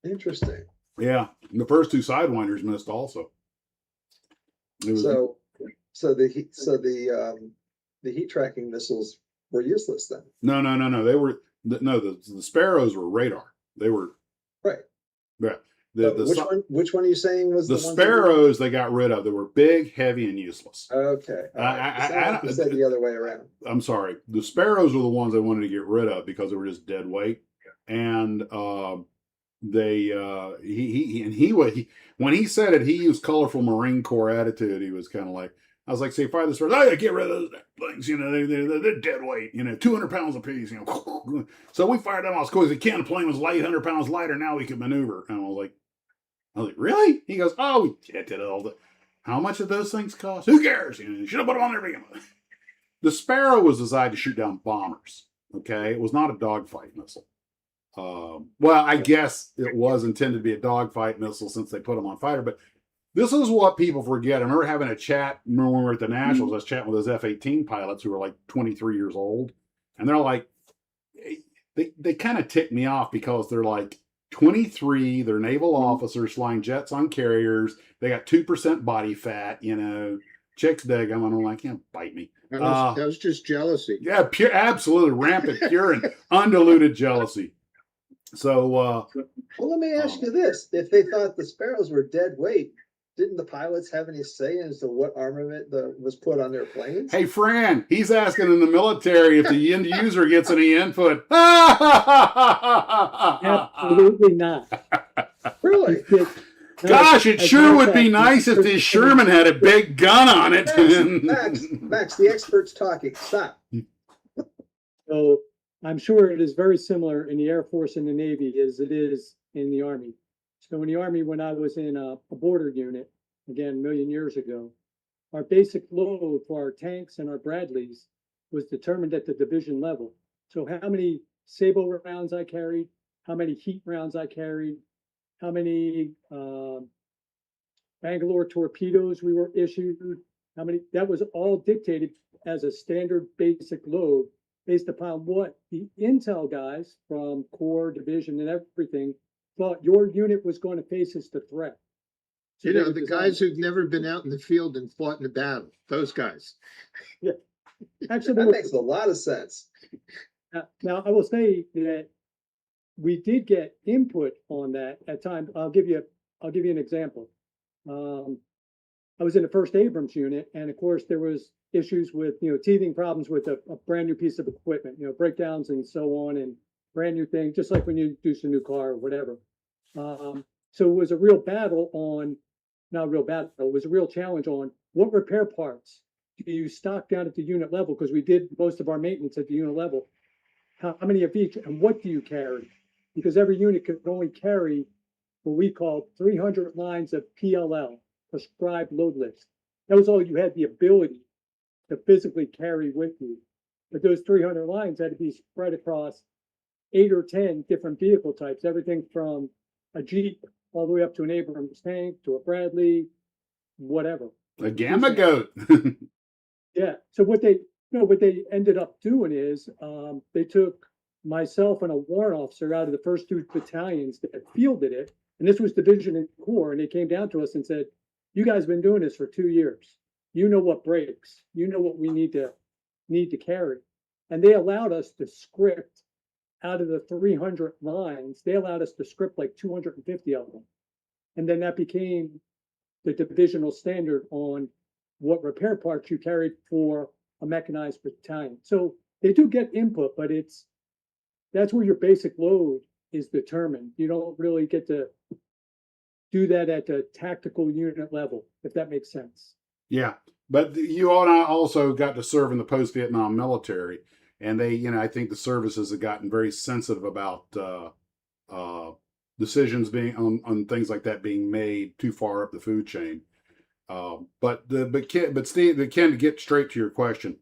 Speaker 4: Interesting.
Speaker 1: Yeah, and the first 2 Sidewinders missed also. It was,
Speaker 4: So the heat tracking missiles were useless then.
Speaker 1: no. They were the Sparrows were radar. They were
Speaker 4: right.
Speaker 1: Right.
Speaker 4: Which one are you saying was
Speaker 1: the Sparrows? They got rid of. They were big, heavy, and useless.
Speaker 4: Okay. I said the other way around.
Speaker 1: I'm sorry. The Sparrows were the ones they wanted to get rid of because they were just dead weight, and when he said it, he used colorful Marine Corps attitude. He was kind of like, I was like, say, fire the Sparrows. Oh, yeah, get rid of those things. They're dead weight. 200 pounds apiece. So we fired them off as quick as we can. The plane was light, 100 pounds lighter. Now we can maneuver. And I was like, really? He goes, oh, we did it all. How much did those things cost? Who cares? You should have put them on there to begin with. The Sparrow was designed to shoot down bombers. Okay, it was not a dogfight missile. Well, I guess it was intended to be a dogfight missile since they put them on fighter. But this is what people forget. I remember having a chat. Remember when we were at the Nationals, I was chatting with those F-18 pilots who were like 23 years old, and they're like, they kind of tick me off because they're like 23. They're naval officers flying jets on carriers. They got 2% body fat. Chicks dig them, and I'm like, yeah, bite me.
Speaker 3: That was just jealousy.
Speaker 1: Yeah, pure, absolutely rampant, pure, and undiluted jealousy. So,
Speaker 4: well, let me ask you this: if they thought the Sparrows were dead weight, didn't the pilots have any say as to what armament was put on their planes?
Speaker 1: Hey, Fran, he's asking in the military if the end user gets any input.
Speaker 2: Absolutely not.
Speaker 4: Really?
Speaker 1: Gosh, it sure would be nice if this Sherman had a big gun on it.
Speaker 4: Max, the expert's talking. Stop.
Speaker 2: So I'm sure it is very similar in the Air Force and the Navy as it is in the Army. So in the Army, when I was in a border unit, again, a million years ago, our basic load for our tanks and our Bradleys was determined at the division level. So how many Sable rounds I carried, how many heat rounds I carried, how many Bangalore torpedoes we were issued, that was all dictated as a standard basic load based upon what the intel guys from Corps, Division, and everything thought your unit was going to face as the threat.
Speaker 3: So the guys who've never been out in the field and fought in a battle, those guys.
Speaker 2: Yeah. Actually,
Speaker 4: that makes a lot of sense.
Speaker 2: Now, I will say that we did get input on that at times. I'll give you an example. I was in the 1st Abrams unit, and of course there was issues with teething problems with a brand new piece of equipment, breakdowns and so on, and brand new thing, just like when you introduce a new car or whatever. So it was a real battle on, not a real battle, it was a real challenge on what repair parts do you stock down at the unit level? Because we did most of our maintenance at the unit level. How many of each, and what do you carry? Because every unit can only carry what we call 300 lines of PLL, prescribed load list. That was all you had the ability to physically carry with you. But those 300 lines had to be spread across 8 or 10 different vehicle types, everything from a Jeep all the way up to an Abrams tank to a Bradley, whatever.
Speaker 1: A Gamma Goat.
Speaker 2: Yeah. So what they ended up doing is they took myself and a warrant officer out of the first 2 battalions that fielded it, and this was Division and Corps, and they came down to us and said, "You guys have been doing this for 2 years. You know what breaks. You know what we need to carry," and they allowed us to script out of the 300 lines. They allowed us to script like 250 of them, and then that became the divisional standard on what repair parts you carried for a mechanized battalion. So they do get input, but that's where your basic load is determined. You don't really get to do that at the tactical unit level, if that makes sense.
Speaker 1: Yeah, but you all also got to serve in the post-Vietnam military, and they, I think the services have gotten very sensitive about decisions being on things like that being made too far up the food chain. But Steve, Ken, to get straight to your question,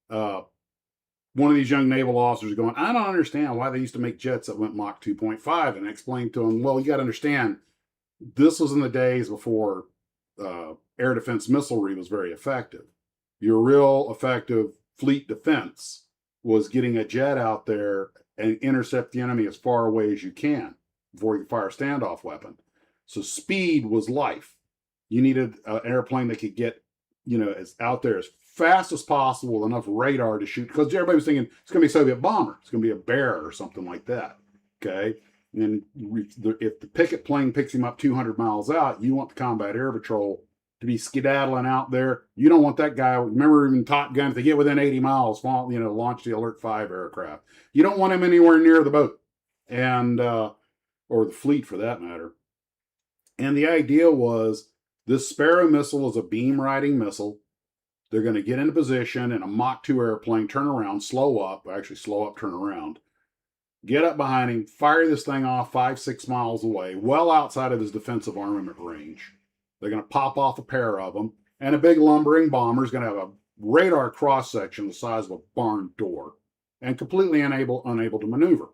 Speaker 1: one of these young naval officers going, I don't understand why they used to make jets that went Mach 2.5, and I explained to him, well, you got to understand, this was in the days before air defense missilery was very effective. Your real effective fleet defense was getting a jet out there and intercept the enemy as far away as you can before you can fire a standoff weapon. So speed was life. You needed an airplane that could get, as out there as fast as possible with enough radar to shoot, because everybody was thinking it's going to be a Soviet bomber. It's going to be a Bear or something like that. Okay. And if the picket plane picks him up 200 miles out, you want the combat air patrol to be skedaddling out there. You don't want that guy. Remember, even Top Gun, if they get within 80 miles, launch the Alert 5 aircraft. You don't want him anywhere near the boat, and or the fleet for that matter. And the idea was this Sparrow missile is a beam riding missile. They're going to get into position in a Mach 2 airplane, turn around, slow up, turn around, get up behind him, fire this thing off 5-6 miles away, well outside of his defensive armament range. They're going to pop off a pair of them, and a big lumbering bomber is going to have a radar cross section the size of a barn door and completely unable to maneuver.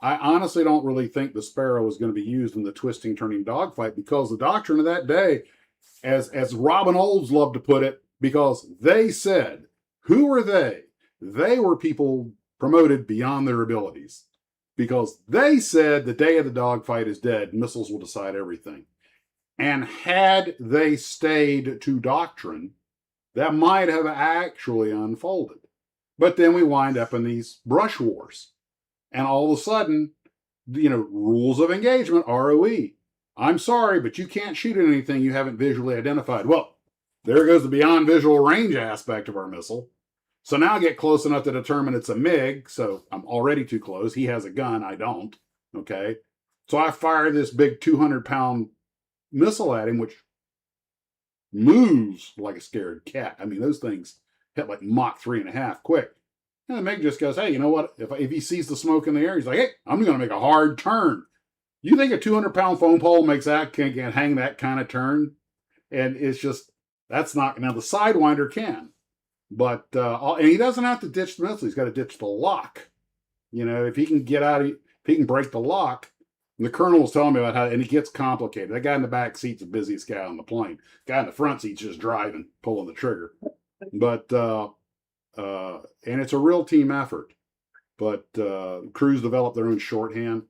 Speaker 1: I honestly don't really think the Sparrow is going to be used in the twisting, turning dogfight, because the doctrine of that day, as Robin Olds loved to put it, because they said, who were they? They were people promoted beyond their abilities, because they said the day of the dogfight is dead, missiles will decide everything. And had they stayed to doctrine, that might have actually unfolded. But then we wind up in these brush wars. And all of a sudden, rules of engagement, ROE. I'm sorry, but you can't shoot at anything you haven't visually identified. Well, there goes the beyond visual range aspect of our missile. So now I get close enough to determine it's a MiG, so I'm already too close. He has a gun, I don't. Okay. So I fire this big 200-pound missile at him, which moves like a scared cat. I mean, those things hit like Mach 3.5 quick. And the MiG just goes, hey, you know what? If he sees the smoke in the air, he's like, hey, I'm going to make a hard turn. You think a 200-pound foam pole can hang that kind of turn? And it's just, that's not, now the Sidewinder can. But, and he doesn't have to ditch the missile. He's got to ditch the lock. If he can if he can break the lock. And the colonel was telling me about how, and it gets complicated. That guy in the back seat's the busiest guy on the plane. The guy in the front seat's just driving, pulling the trigger. But, and it's a real team effort. But crews develop their own shorthand.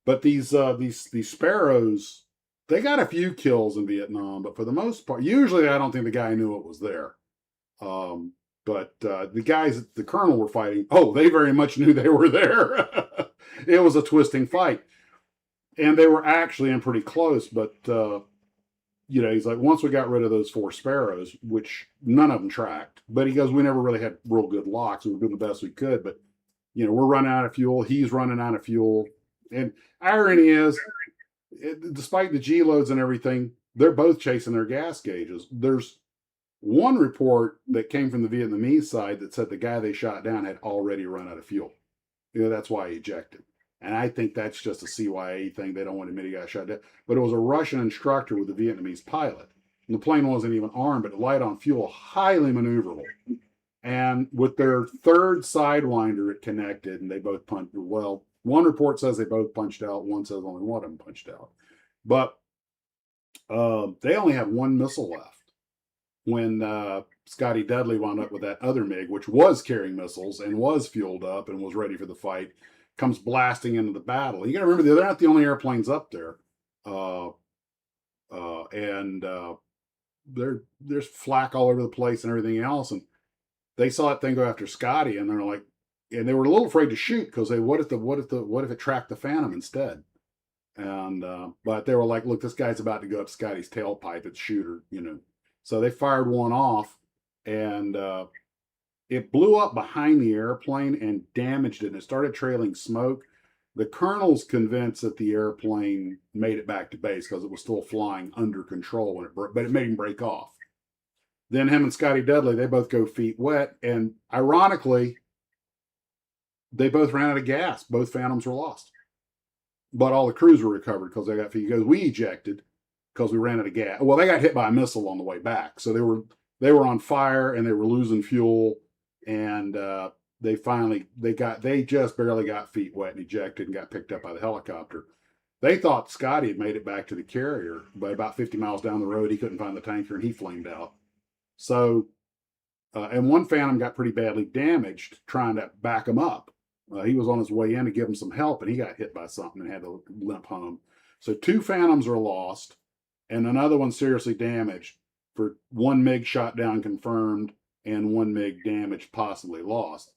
Speaker 1: But these Sparrows, they got a few kills in Vietnam, but for the most part, usually I don't think the guy knew it was there. But the guys that the colonel were fighting, they very much knew they were there. It was a twisting fight. And they were actually in pretty close, but he's like, once we got rid of those 4 Sparrows, which none of them tracked, but he goes, we never really had real good locks. We were doing the best we could, but we're running out of fuel. He's running out of fuel. And irony is, despite the G loads and everything, they're both chasing their gas gauges. There's one report that came from the Vietnamese side that said the guy they shot down had already run out of fuel. That's why he ejected. And I think that's just a CYA thing. They don't want to admit he got shot down. But it was a Russian instructor with a Vietnamese pilot. And the plane wasn't even armed, but light on fuel, highly maneuverable. And with their third Sidewinder, it connected, and they both punched. Well, one report says they both punched out. One says only one of them punched out. But they only had one missile left when Scotty Dudley wound up with that other MiG, which was carrying missiles and was fueled up and was ready for the fight, comes blasting into the battle. You got to remember, they're not the only airplanes up there. There's flak all over the place and everything else. And they saw that thing go after Scotty, and they're like, and they were a little afraid to shoot because what if it tracked the Phantom instead? And but they were like, look, this guy's about to go up Scotty's tailpipe. It's shooter, So they fired one off, and it blew up behind the airplane and damaged it. And it started trailing smoke. The colonel's convinced that the airplane made it back to base because it was still flying under control when but it made him break off. Then him and Scotty Dudley, they both go feet wet, and ironically, they both ran out of gas. Both Phantoms were lost, but all the crews were recovered because they got feet. Because we ejected because we ran out of gas. Well, they got hit by a missile on the way back, so they were on fire and they were losing fuel, and they just barely got feet wet and ejected and got picked up by the helicopter. They thought Scotty had made it back to the carrier, but about 50 miles down the road, he couldn't find the tanker and he flamed out. So, and one Phantom got pretty badly damaged trying to back him up. He was on his way in to give him some help, and he got hit by something and had to limp home. So 2 Phantoms are lost, and another one seriously damaged. For 1 MiG shot down confirmed, and 1 MiG damaged, possibly lost.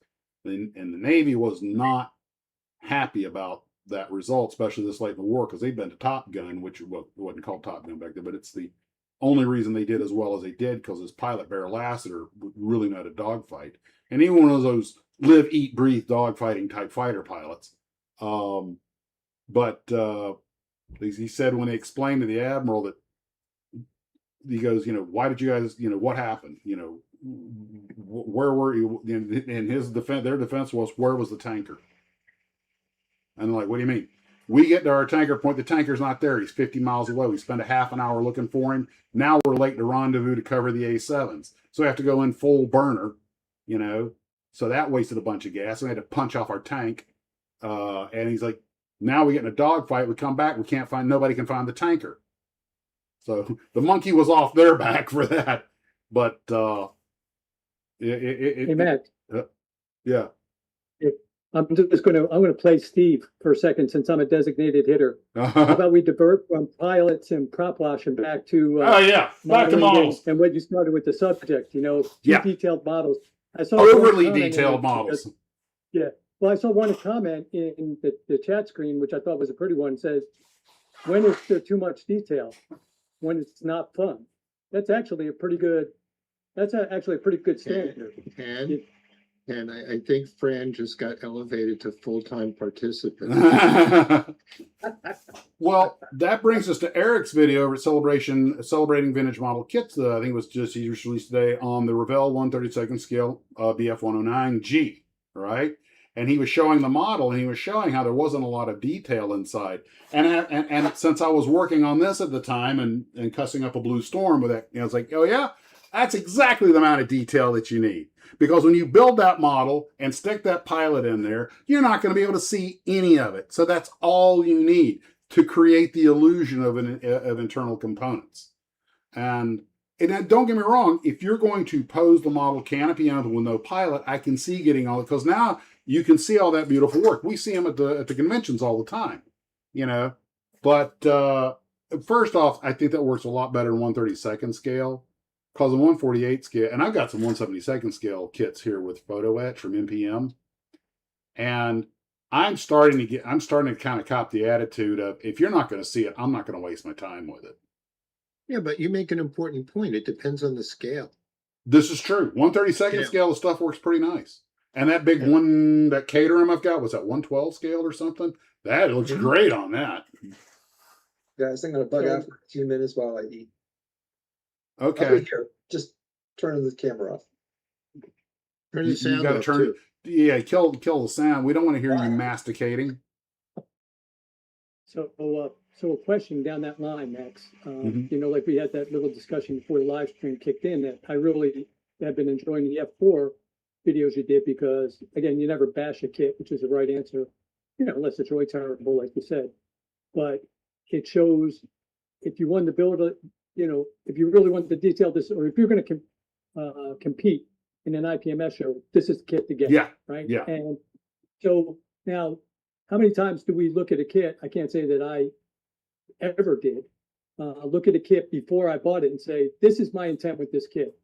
Speaker 1: And the Navy was not happy about that result, especially this late in the war, because they'd been to Top Gun, which wasn't called Top Gun back then, but it's the only reason they did as well as they did, because this pilot, Bear Lassiter, really knew how to dogfight. And even one of those live, eat, breathe dogfighting type fighter pilots. But he said when he explained to the admiral that, he goes, why did you guys, what happened? Where were you? And his defense, their defense was, where was the tanker? And they're like, what do you mean? We get to our tanker point, the tanker's not there. He's 50 miles away. We spend a half an hour looking for him. Now we're late to rendezvous to cover the A7s. So we have to go in full burner, So that wasted a bunch of gas. We had to punch off our tank. And he's like, now we get in a dogfight. We come back. Nobody can find the tanker. So the monkey was off their back for that. But
Speaker 2: Hey, Matt.
Speaker 1: Yeah.
Speaker 2: I'm going to play Steve for a second, since I'm a designated hitter. How about we divert from pilots and prop wash and back to
Speaker 1: back to models
Speaker 2: and what you started with the subject. Two detailed models. I saw
Speaker 1: overly detailed models.
Speaker 2: Yeah. Well, I saw one comment in the chat screen, which I thought was a pretty one. Says, when is there too much detail? When it's not fun. That's actually a pretty good standard.
Speaker 3: And I think Fran just got elevated to full-time participant.
Speaker 1: Well, that brings us to Eric's video over at Celebrating Vintage Model Kits. I think it was just released today on the Revell 132nd scale BF 109G, right? And he was showing the model, and he was showing how there wasn't a lot of detail inside. And since I was working on this at the time and cussing up a blue storm with it, I was like, oh yeah, that's exactly the amount of detail that you need. Because when you build that model and stick that pilot in there, you're not going to be able to see any of it. So that's all you need to create the illusion of internal components. And don't get me wrong, if you're going to pose the model canopy on with no pilot, I can see getting all it, because now you can see all that beautiful work. We see them at the conventions all the time, But first off, I think that works a lot better in 132nd scale. Because in 148 scale, and I've got some 172nd scale kits here with photo etch from MPM, and I'm starting to kind of cop the attitude of, if you're not going to see it, I'm not going to waste my time with it.
Speaker 3: Yeah, but you make an important point. It depends on the scale.
Speaker 1: This is true. 132nd scale, the stuff works pretty nice. And that big one, that Caterham I've got, was that 112 scale or something? That looks great on that.
Speaker 4: Guys, I'm going to bug out for a few minutes while I eat.
Speaker 1: Okay.
Speaker 4: I'll be here. Just turning the camera off.
Speaker 3: Turn
Speaker 1: You
Speaker 3: the sound
Speaker 1: gotta
Speaker 3: off
Speaker 1: turn
Speaker 3: too.
Speaker 1: Yeah, kill the sound. We don't want to hear you masticating.
Speaker 2: So a question down that line, Max.
Speaker 1: Mhm.
Speaker 2: You know, like we had that little discussion before the live stream kicked in, that I really have been enjoying the F4 videos you did, because again, you never bash a kit, which is the right answer, you know, unless it's really terrible, like you said. But it shows if you wanted to build a, you know, if you really want to detail this, or if you're going to compete in an IPMS show, this is the kit to get.
Speaker 1: Yeah,
Speaker 2: Right.
Speaker 1: yeah.
Speaker 2: And so now, how many times do we look at a kit? I can't say that I ever did. Look at a kit before I bought it and say, this is my intent with this kit.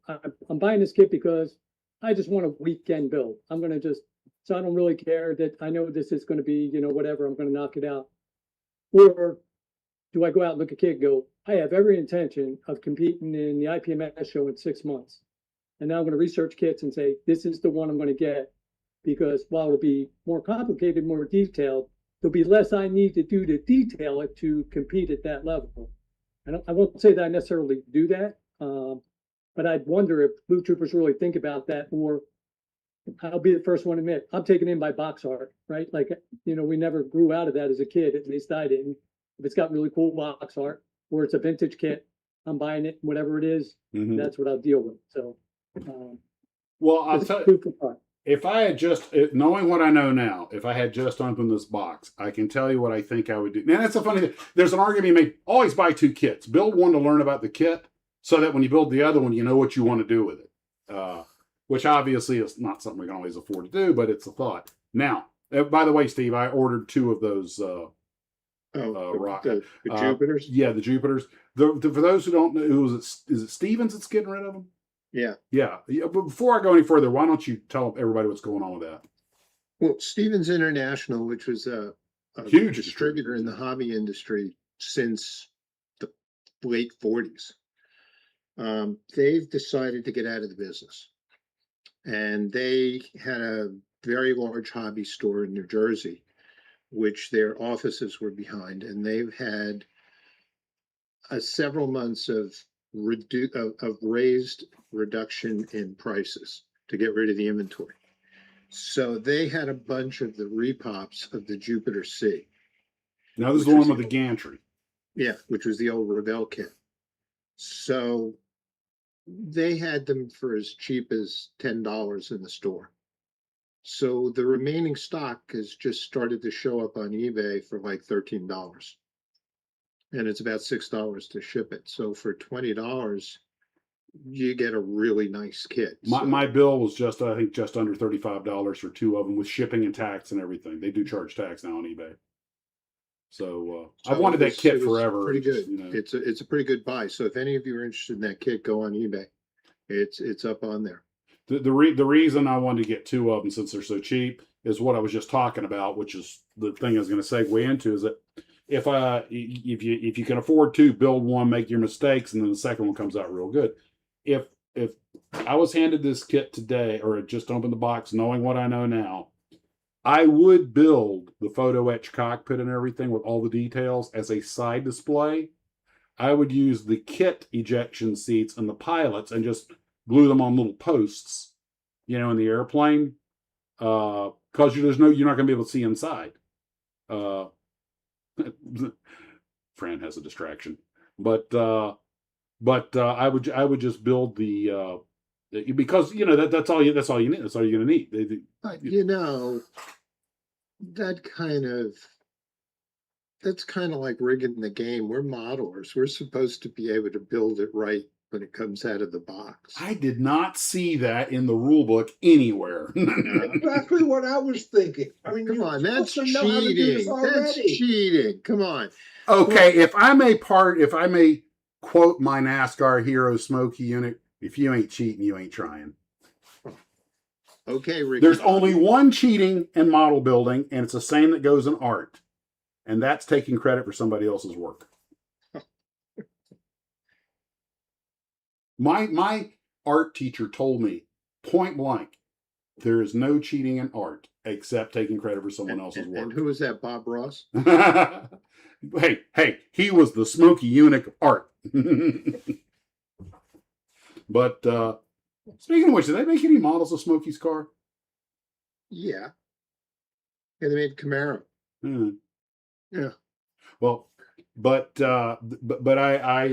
Speaker 2: I'm buying this kit because I just want a weekend build. I'm going to just, so I don't really care that I know this is going to be, you know, whatever, I'm going to knock it out. Or do I go out and look at a kit and go, I have every intention of competing in the IPMS show in 6 months. And now I'm going to research kits and say, this is the one I'm going to get, because while it'll be more complicated, more detailed, there'll be less I need to do to detail it to compete at that level. I won't say that I necessarily do that, but I'd wonder if Blue Troopers really think about that, or I'll be the first one to admit, I'm taken in by box art, right? Like, you know, we never grew out of that as a kid, at least I didn't. If it's got really cool box art, or it's a vintage kit, I'm buying it, whatever it is,
Speaker 1: Mhm.
Speaker 2: that's what I'll deal with. So,
Speaker 1: Well, I'll
Speaker 2: it's
Speaker 1: tell you,
Speaker 2: food for thought.
Speaker 1: if I had just, knowing what I know now, if I had just opened this box, I can tell you what I think I would do. Now, that's a funny thing. There's an argument made, always buy 2 kits. Build one to learn about the kit, so that when you build the other one, you know what you want to do with it. Which obviously is not something we can always afford to do, but it's a thought. Now, by the way, Steve, I ordered 2 of those rock.
Speaker 3: The Jupiters.
Speaker 1: Yeah, the Jupiters. For those who don't know, is it Stevens that's getting rid of them?
Speaker 3: Yeah.
Speaker 1: Yeah. But before I go any further, why don't you tell everybody what's going on with that?
Speaker 3: Well, Stevens International, which was a
Speaker 1: Huge
Speaker 3: distributor in the hobby industry since the late 40s, they've decided to get out of the business. And they had a very large hobby store in New Jersey, which their offices were behind, and they've had several months of raised reduction in prices to get rid of the inventory. So they had a bunch of the repops of the Jupiter C.
Speaker 1: Now, this is
Speaker 3: Which
Speaker 1: the
Speaker 3: was
Speaker 1: one with the gantry.
Speaker 3: Yeah, which was the old Revell kit. So they had them for as cheap as $10 in the store. So the remaining stock has just started to show up on eBay for like $13. And it's about $6 to ship it. So for $20, you get a really nice kit.
Speaker 1: My bill was just, I think, just under $35 for 2 of them with shipping and tax and everything. They do charge tax now on eBay. So I've wanted that kit forever.
Speaker 3: Pretty good.
Speaker 1: You know.
Speaker 3: It's a pretty good buy. So if any of you are interested in that kit, go on eBay. It's up on there.
Speaker 1: The reason I wanted to get 2 of them, since they're so cheap, is what I was just talking about, which is the thing I was going to segue into, is that if you can afford 2, build one, make your mistakes, and then the second one comes out real good. If I was handed this kit today, or had just opened the box, knowing what I know now, I would build the photo etch cockpit and everything with all the details as a side display. I would use the kit ejection seats and the pilots and just glue them on little posts, you know, in the airplane, because you're not going to be able to see inside. Fran has a distraction, but I would just build the because you know that's all you need. That's all you're going to need.
Speaker 3: But you know, that's kind of like rigging the game. We're modelers. We're supposed to be able to build it right when it comes out of the box.
Speaker 1: I did not see that in the rule book anywhere.
Speaker 4: Exactly what I was thinking. I mean,
Speaker 3: Come on, that's
Speaker 4: supposed to know how to do this
Speaker 3: cheating. That's
Speaker 4: already.
Speaker 3: cheating. Come on.
Speaker 1: Okay, if I may quote my NASCAR hero Smokey Unit, if you ain't cheating, you ain't trying.
Speaker 3: Okay, Ricky.
Speaker 1: There's only one cheating in model building, and it's the same that goes in art. And that's taking credit for somebody else's work. My art teacher told me point blank, there is no cheating in art except taking credit for someone else's work.
Speaker 3: And who was that, Bob Ross?
Speaker 1: Hey, he was the Smokey Eunuch of art. But Speaking of which, did they make any models of Smokey's car?
Speaker 3: Yeah. Yeah, they made Camaro.
Speaker 1: Hmm.
Speaker 3: Yeah.
Speaker 1: Well, but I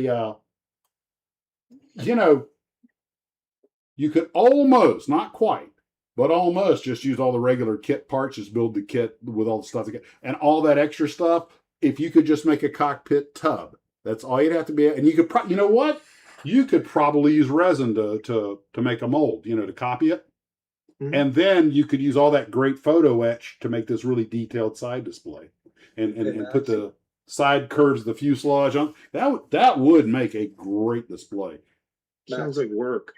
Speaker 1: you know, you could almost, not quite, but almost just use all the regular kit parts, just build the kit with all the stuff and all that extra stuff. If you could just make a cockpit tub, that's all you'd have to be. And you could, you know what? You could probably use resin to make a mold, to copy it.
Speaker 3: Mhm.
Speaker 1: And then you could use all that great photo etch to make this really detailed side display, and put the side curves of the fuselage on. That would make a great display.
Speaker 3: Sounds like work.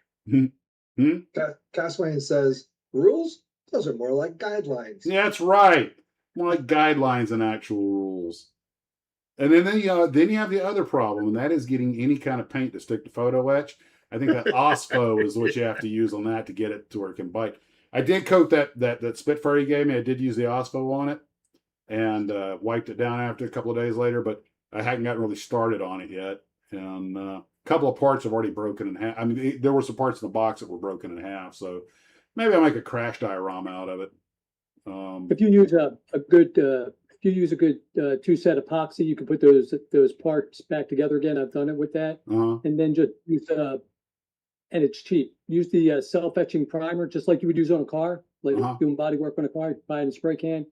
Speaker 4: Caswayne says, rules? Those are more like guidelines.
Speaker 1: Yeah, that's right. More like guidelines and actual rules. And then you have the other problem, and that is getting any kind of paint to stick to photo etch. I think that OSPO is what you have to use on that to get it to where it can bite. I did coat that Spitfire you gave me. I did use the OSPO on it and wiped it down after a couple of days later, but I hadn't gotten really started on it yet. And a couple of parts have already broken in half. I mean, there were some parts in the box that were broken in half, so maybe I'll make a crash diorama out of it.
Speaker 2: If you use a good two set epoxy, you can put those parts back together again. I've done it with that, and then just use and it's cheap. Use the self-etching primer, just like you would use on a car, like doing body work on a car. Buy it in a spray can,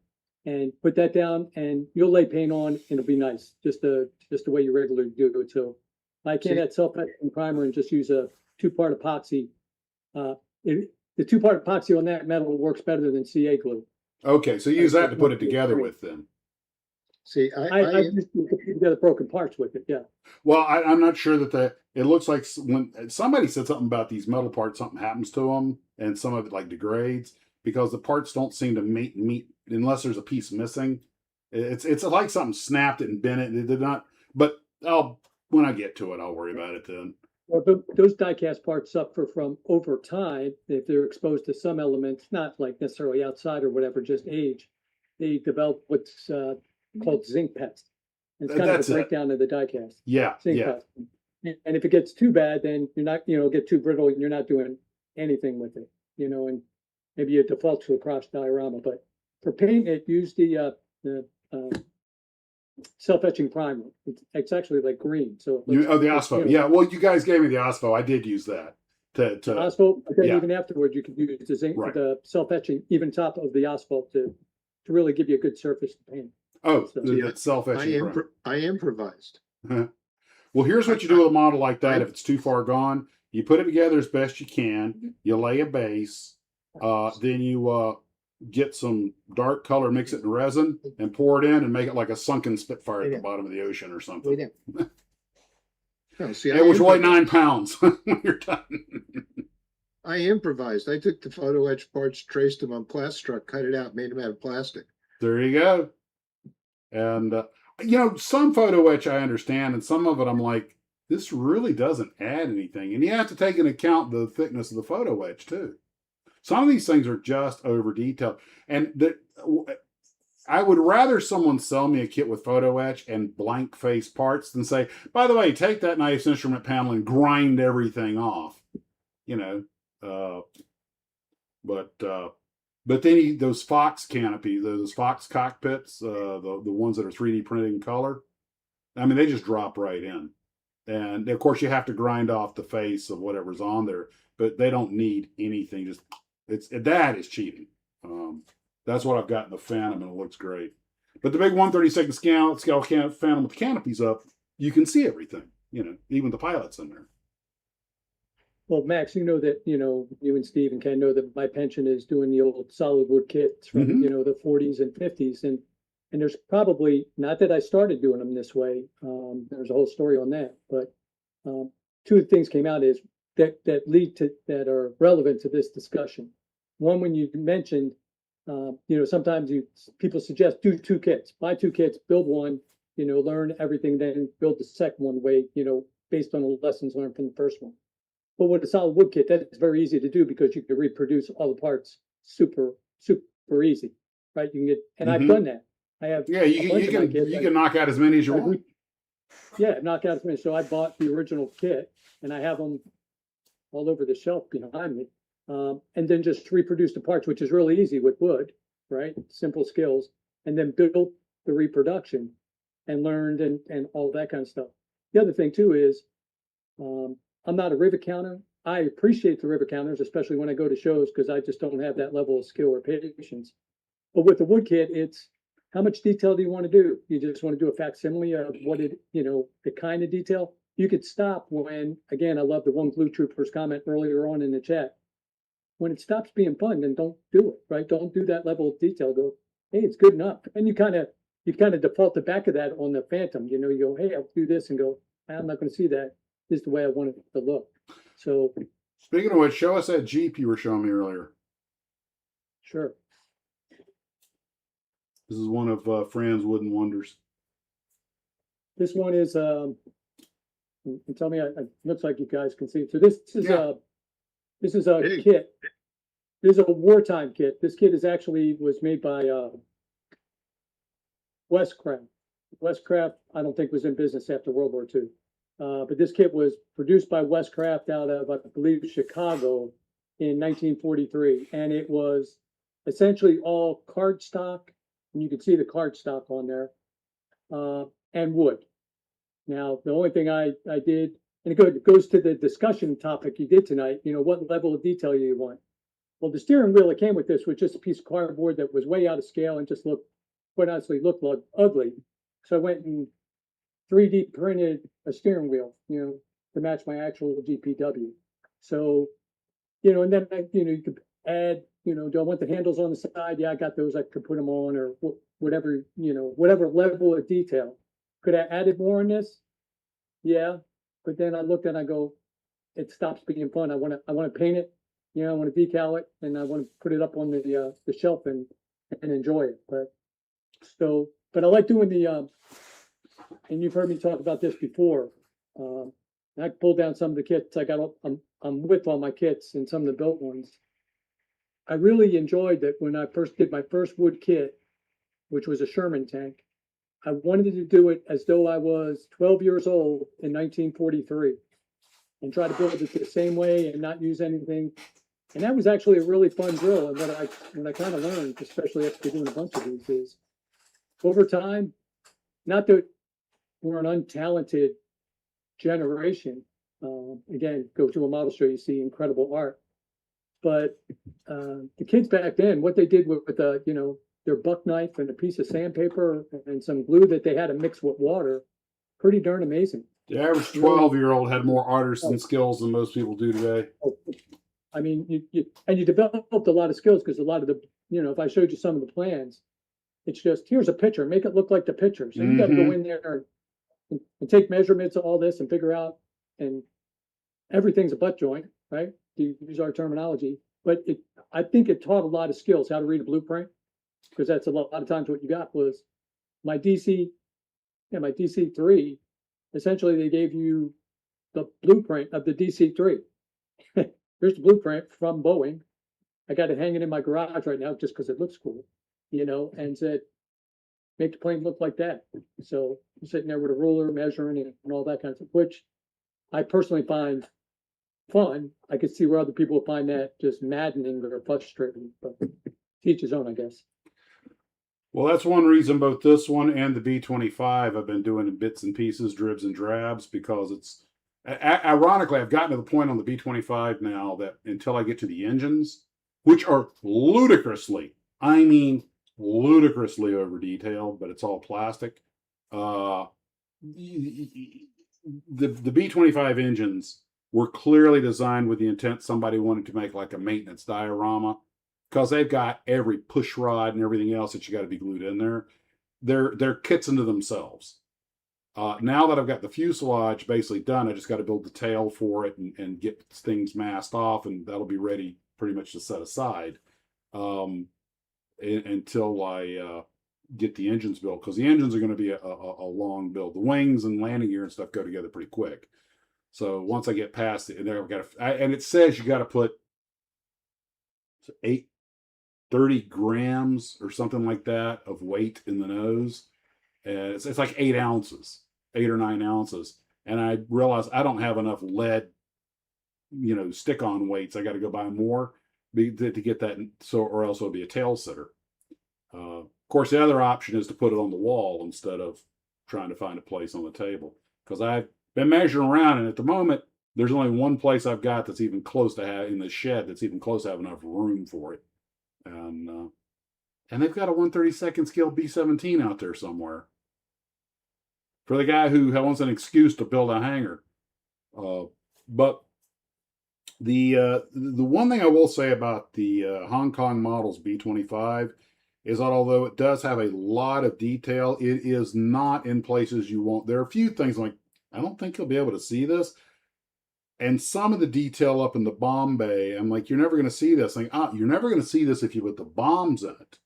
Speaker 2: and put that down, and you'll lay paint on, and it'll be nice, just the way you regularly do it. So I can't add self-etching primer and just use a 2-part epoxy. The 2-part epoxy on that metal works better than CA glue.
Speaker 1: Okay, so use that to put it together with then.
Speaker 3: See,
Speaker 2: I used to put together broken parts with it. Yeah.
Speaker 1: Well, I'm not sure that it looks like when somebody said something about these metal parts, something happens to them, and some of it like degrades because the parts don't seem to meet unless there's a piece missing. It's like something snapped it and bent it. It did not. But when I get to it, I'll worry about it then.
Speaker 2: Well, those die-cast parts suffer from over time if they're exposed to some elements, not like necessarily outside or whatever, just age. They develop what's called zinc pest. It's kind of a breakdown of the die-cast.
Speaker 1: Yeah,
Speaker 2: zinc pest. And if it gets too bad, then you're not, get too brittle, and you're not doing anything with it, and maybe you default to a crash diorama. But for paint, it use the self-etching primer. It's actually like green. So
Speaker 1: the OSPO. Yeah, well, you guys gave me the OSPO. I did use that to
Speaker 2: OSPO. But then even afterwards, you could use the zinc, the self-etching, even top of the asphalt to really give you a good surface to paint.
Speaker 1: Oh, so, the self-etching.
Speaker 3: I improvised.
Speaker 1: Well, here's what you do with a model like that. If it's too far gone, you put it together as best you can. You lay a base. Then you get some dark color, mix it in resin, and pour it in, and make it like a sunken Spitfire at the bottom of the ocean or something.
Speaker 3: No, see,
Speaker 1: it was really 9 pounds when you're done.
Speaker 3: I improvised. I took the photo etch parts, traced them on Plastruck, cut it out, made them out of plastic.
Speaker 1: There you go. And some photo etch I understand, and some of it I'm like, this really doesn't add anything. And you have to take into account the thickness of the photo etch too. Some of these things are just over detailed. And I would rather someone sell me a kit with photo etch and blank face parts than say, by the way, take that nice instrument panel and grind everything off. But then those Fox canopies, those Fox cockpits, the ones that are 3D printed in color, I mean, they just drop right in. And of course, you have to grind off the face of whatever's on there, but they don't need anything. That is cheating. That's what I've got in the Phantom, and it looks great. But the big 1/32 scale Phantom with the canopies up, you can see everything. Even the pilot's in there.
Speaker 2: Well, Max, that, you and Steve and Ken know that my penchant is doing the old solid wood kits from, the 40s and 50s. And there's probably, not that I started doing them this way. There's a whole story on that. But two things came out is that are relevant to this discussion. One, when you mentioned, sometimes people suggest do 2 kits, buy 2 kits, build one, learn everything, then build the second one based on the lessons learned from the first one. But with a solid wood kit, that's very easy to do because you can reproduce all the parts super easy, right? You can get, and I've done that. I have.
Speaker 1: Yeah, you can knock out as many as you want.
Speaker 2: Yeah, knock out as many. So I bought the original kit, and I have them all over the shelf behind me. And then just reproduced the parts, which is really easy with wood, right? Simple skills, and then built the reproduction and learned and all that kind of stuff. The other thing too is I'm not a rivet counter. I appreciate the rivet counters, especially when I go to shows, because I just don't have that level of skill or patience. But with the wood kit, it's how much detail do you want to do? You just want to do a facsimile of what it, the kind of detail. You could stop when, again, I love the one Glue Troopers comment earlier on in the chat. When it stops being fun, then don't do it, right? Don't do that level of detail. Go, hey, it's good enough. And you kind of default the back of that on the Phantom. You go, hey, I'll do this, and go, I'm not going to see that. This is the way I want it to look. So,
Speaker 1: Speaking of which, show us that Jeep you were showing me earlier.
Speaker 2: sure.
Speaker 1: This is one of Fran's Wooden Wonders.
Speaker 2: This one is, and tell me, it looks like you guys can see it. So this is a
Speaker 3: Big.
Speaker 2: kit. This is a wartime kit. This kit was made by Westcraft. Westcraft, I don't think was in business after World War II. But this kit was produced by Westcraft out of, I believe, Chicago in 1943. And it was essentially all cardstock, and you can see the cardstock on there, and wood. Now, the only thing I did, and it goes to the discussion topic you did tonight, what level of detail you want. Well, the steering wheel that came with this was just a piece of cardboard that was way out of scale and just quite honestly, looked like ugly. So I went and 3D printed a steering wheel, to match my actual GPW. So, and then, you could add, do I want the handles on the side? Yeah, I got those. I could put them on, or whatever, whatever level of detail. Could I added more on this? Yeah. But then I looked and I go, it stops being fun. I want to paint it, I want to decal it, and I want to put it up on the shelf and enjoy it. But I like doing the, and you've heard me talk about this before. I pulled down some of the kits I got. I'm with all my kits and some of the built ones. I really enjoyed that when I first did my first wood kit, which was a Sherman tank. I wanted to do it as though I was 12 years old in 1943 and try to build it the same way and not use anything. And that was actually a really fun drill. And what I kind of learned, especially after doing a bunch of these, is over time, not that we're an untalented generation. Again, go to a model show, you see incredible art. But the kids back then, what they did with their buck knife and a piece of sandpaper and some glue that they had to mix with water, pretty darn amazing.
Speaker 1: The average 12-year-old had more artisan skills than most people do today.
Speaker 2: I mean, you developed a lot of skills, because a lot of the, if I showed you some of the plans, it's just, here's a picture, make it look like the picture. So you got to go in there and take measurements of all this and figure out, and everything's a butt joint, right? To use our terminology. But I think it taught a lot of skills, how to read a blueprint, because that's a lot of times what you got was my DC-3. Essentially, they gave you the blueprint of the DC-3. Here's the blueprint from Boeing. I got it hanging in my garage right now just because it looks cool, and said, make the plane look like that. So you're sitting there with a ruler measuring and all that kind of stuff, which I personally find fun. I could see where other people find that just maddening or frustrating, but teach his own, I guess.
Speaker 1: Well, that's one reason both this one and the B-25 I've been doing in bits and pieces, dribs and drabs, because it's, ironically, I've gotten to the point on the B-25 now that until I get to the engines, which are ludicrously over detailed, but it's all plastic. The B-25 engines were clearly designed with the intent somebody wanted to make like a maintenance diorama, because they've got every push rod and everything else that you got to be glued in there. They're kits into themselves. Now that I've got the fuselage basically done, I just got to build the tail for it and get things masked off, and that'll be ready pretty much to set aside until I get the engines built, because the engines are going to be a long build. The wings and landing gear and stuff go together pretty quick. So once I get past it, and I've got and it says you got to put 30 grams or something like that of weight in the nose. And it's like 8 ounces, 8 or 9 ounces. And I realized I don't have enough lead stick-on weights. I got to go buy more to get that, so or else it'll be a tail sitter. Of course, the other option is to put it on the wall instead of trying to find a place on the table. Because I've been measuring around, and at the moment, there's only one place I've got that's even close to have in the shed that's even close to have enough room for it, and they've got a 1/32 scale B17 out there somewhere for the guy who wants an excuse to build a hangar. But the one thing I will say about the Hong Kong models B25 is that although it does have a lot of detail, it is not in places you want. There are a few things like, I don't think you'll be able to see this. And some of the detail up in the bomb bay, I'm like, you're never going to see this. Like, you're never going to see this if you put the bombs in it.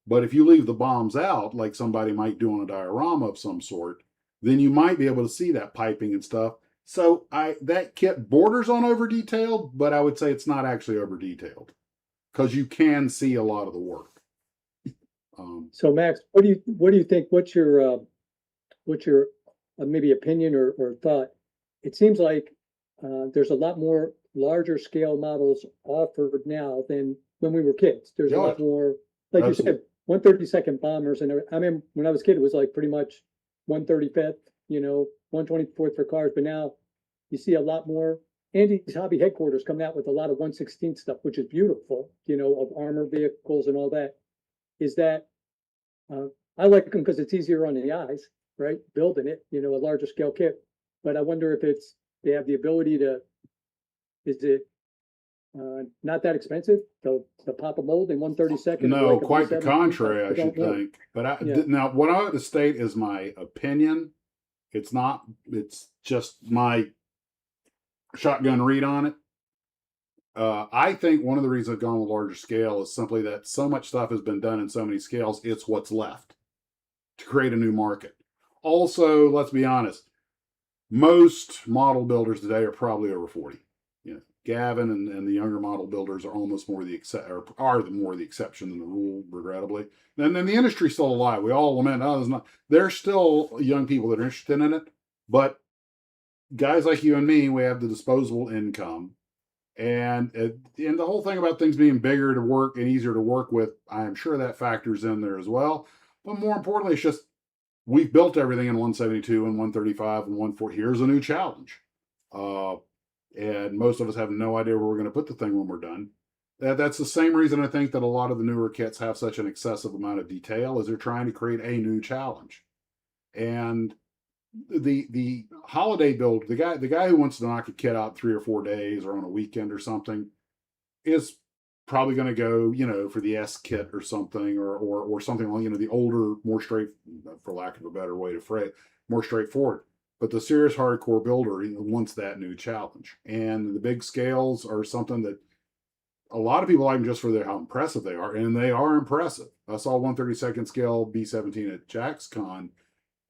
Speaker 1: But if you leave the bombs out, like somebody might do on a diorama of some sort, then you might be able to see that piping and stuff. So that kit borders on over detailed, but I would say it's not actually over detailed because you can see a lot of the work.
Speaker 2: So Max, what do you think? What's your maybe opinion or thought? It seems like there's a lot more larger scale models offered now than when we were kids. There's a lot more, like Absolutely. You said, 1/32 bombers, and I mean, when I was a kid, it was like pretty much 1/35th, 1/24th for cars. But now you see a lot more. Andy's Hobby Headquarters coming out with a lot of 1/16 stuff, which is beautiful, of armor vehicles and all that. Is that I like them because it's easier on the eyes, right? Building it, a larger scale kit. But I wonder if they have the ability to, is it not that expensive to pop a mold in 1/32?
Speaker 1: No,
Speaker 2: like
Speaker 1: quite the contrary, I should think. But now what I would state is my opinion. It's not, it's just my shotgun read on it. I think one of the reasons I've gone with larger scale is simply that so much stuff has been done in so many scales, it's what's left to create a new market. Also, let's be honest, most model builders today are probably over 40. Gavin and the younger model builders are almost more the exception than the rule, regrettably. And then the industry's still alive. We all lament, there's still young people that are interested in it, but guys like you and me, we have the disposable income. And the whole thing about things being bigger to work and easier to work with, I'm sure that factors in there as well. But more importantly, it's just we've built everything in 172 and 135 and 140. Here's a new challenge. And most of us have no idea where we're going to put the thing when we're done. That's the same reason I think that a lot of the newer kits have such an excessive amount of detail, is they're trying to create a new challenge. And the holiday build, the guy who wants to knock a kit out 3 or 4 days or on a weekend or something is probably going to go, for the S kit or something, or something like, the older, more straight, for lack of a better way to phrase, more straightforward. But the serious hardcore builder wants that new challenge. And the big scales are something that a lot of people like them just for how impressive they are. And they are impressive. I saw 1/32 scale B17 at JaxCon,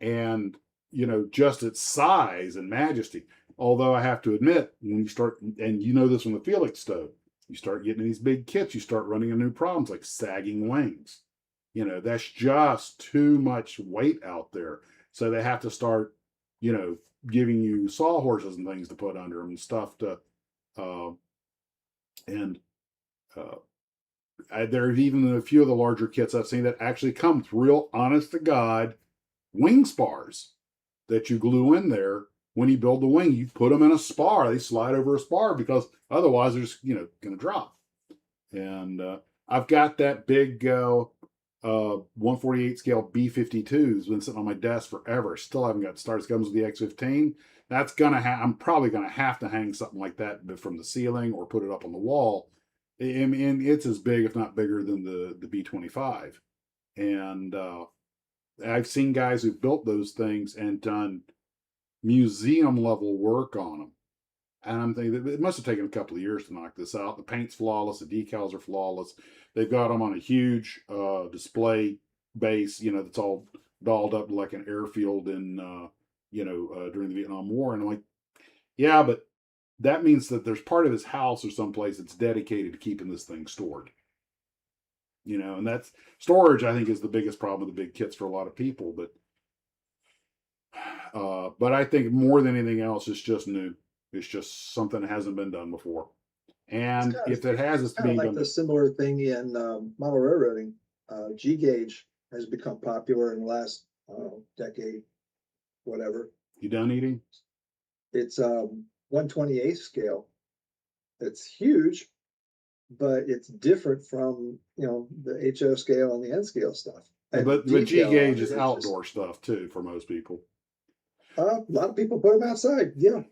Speaker 1: and, just its size and majesty. Although I have to admit, when you start, and this from the Felix stove, you start getting these big kits, you start running into new problems like sagging wings. That's just too much weight out there. So they have to start, giving you sawhorses and things to put under them and stuff to, there's even a few of the larger kits I've seen that actually come with real honest to God wing spars that you glue in there. When you build the wing, you put them in a spar. They slide over a spar because otherwise they're just, going to drop. And I've got that big 1/48 scale B52's been sitting on my desk forever. Still haven't got started. It comes with the X15. That's I'm probably gonna have to hang something like that from the ceiling or put it up on the wall. And it's as big, if not bigger, than the B25. And I've seen guys who've built those things and done museum level work on them. And I'm thinking it must have taken a couple of years to knock this out. The paint's flawless. The decals are flawless. They've got them on a huge display base, that's all dolled up like an airfield in, during the Vietnam War. And I'm like, yeah, but that means that there's part of his house or someplace that's dedicated to keeping this thing stored. And that's storage, I think, is the biggest problem with the big kits for a lot of people. But I think more than anything else, it's just new. It's just something that hasn't been done before. And
Speaker 4: kinda-
Speaker 1: if it has, it's
Speaker 4: Kind of
Speaker 1: being
Speaker 4: like
Speaker 1: done.
Speaker 4: the similar thing in model railroading. G gauge has become popular in the last decade, whatever.
Speaker 1: You done eating?
Speaker 4: It's 1/28 scale. It's huge, but it's different from the HO scale and the N scale stuff. And
Speaker 1: But G
Speaker 4: detail on
Speaker 1: gauge
Speaker 4: it
Speaker 1: is
Speaker 4: just-
Speaker 1: outdoor stuff too for most people.
Speaker 4: A lot of people put them outside. Yeah,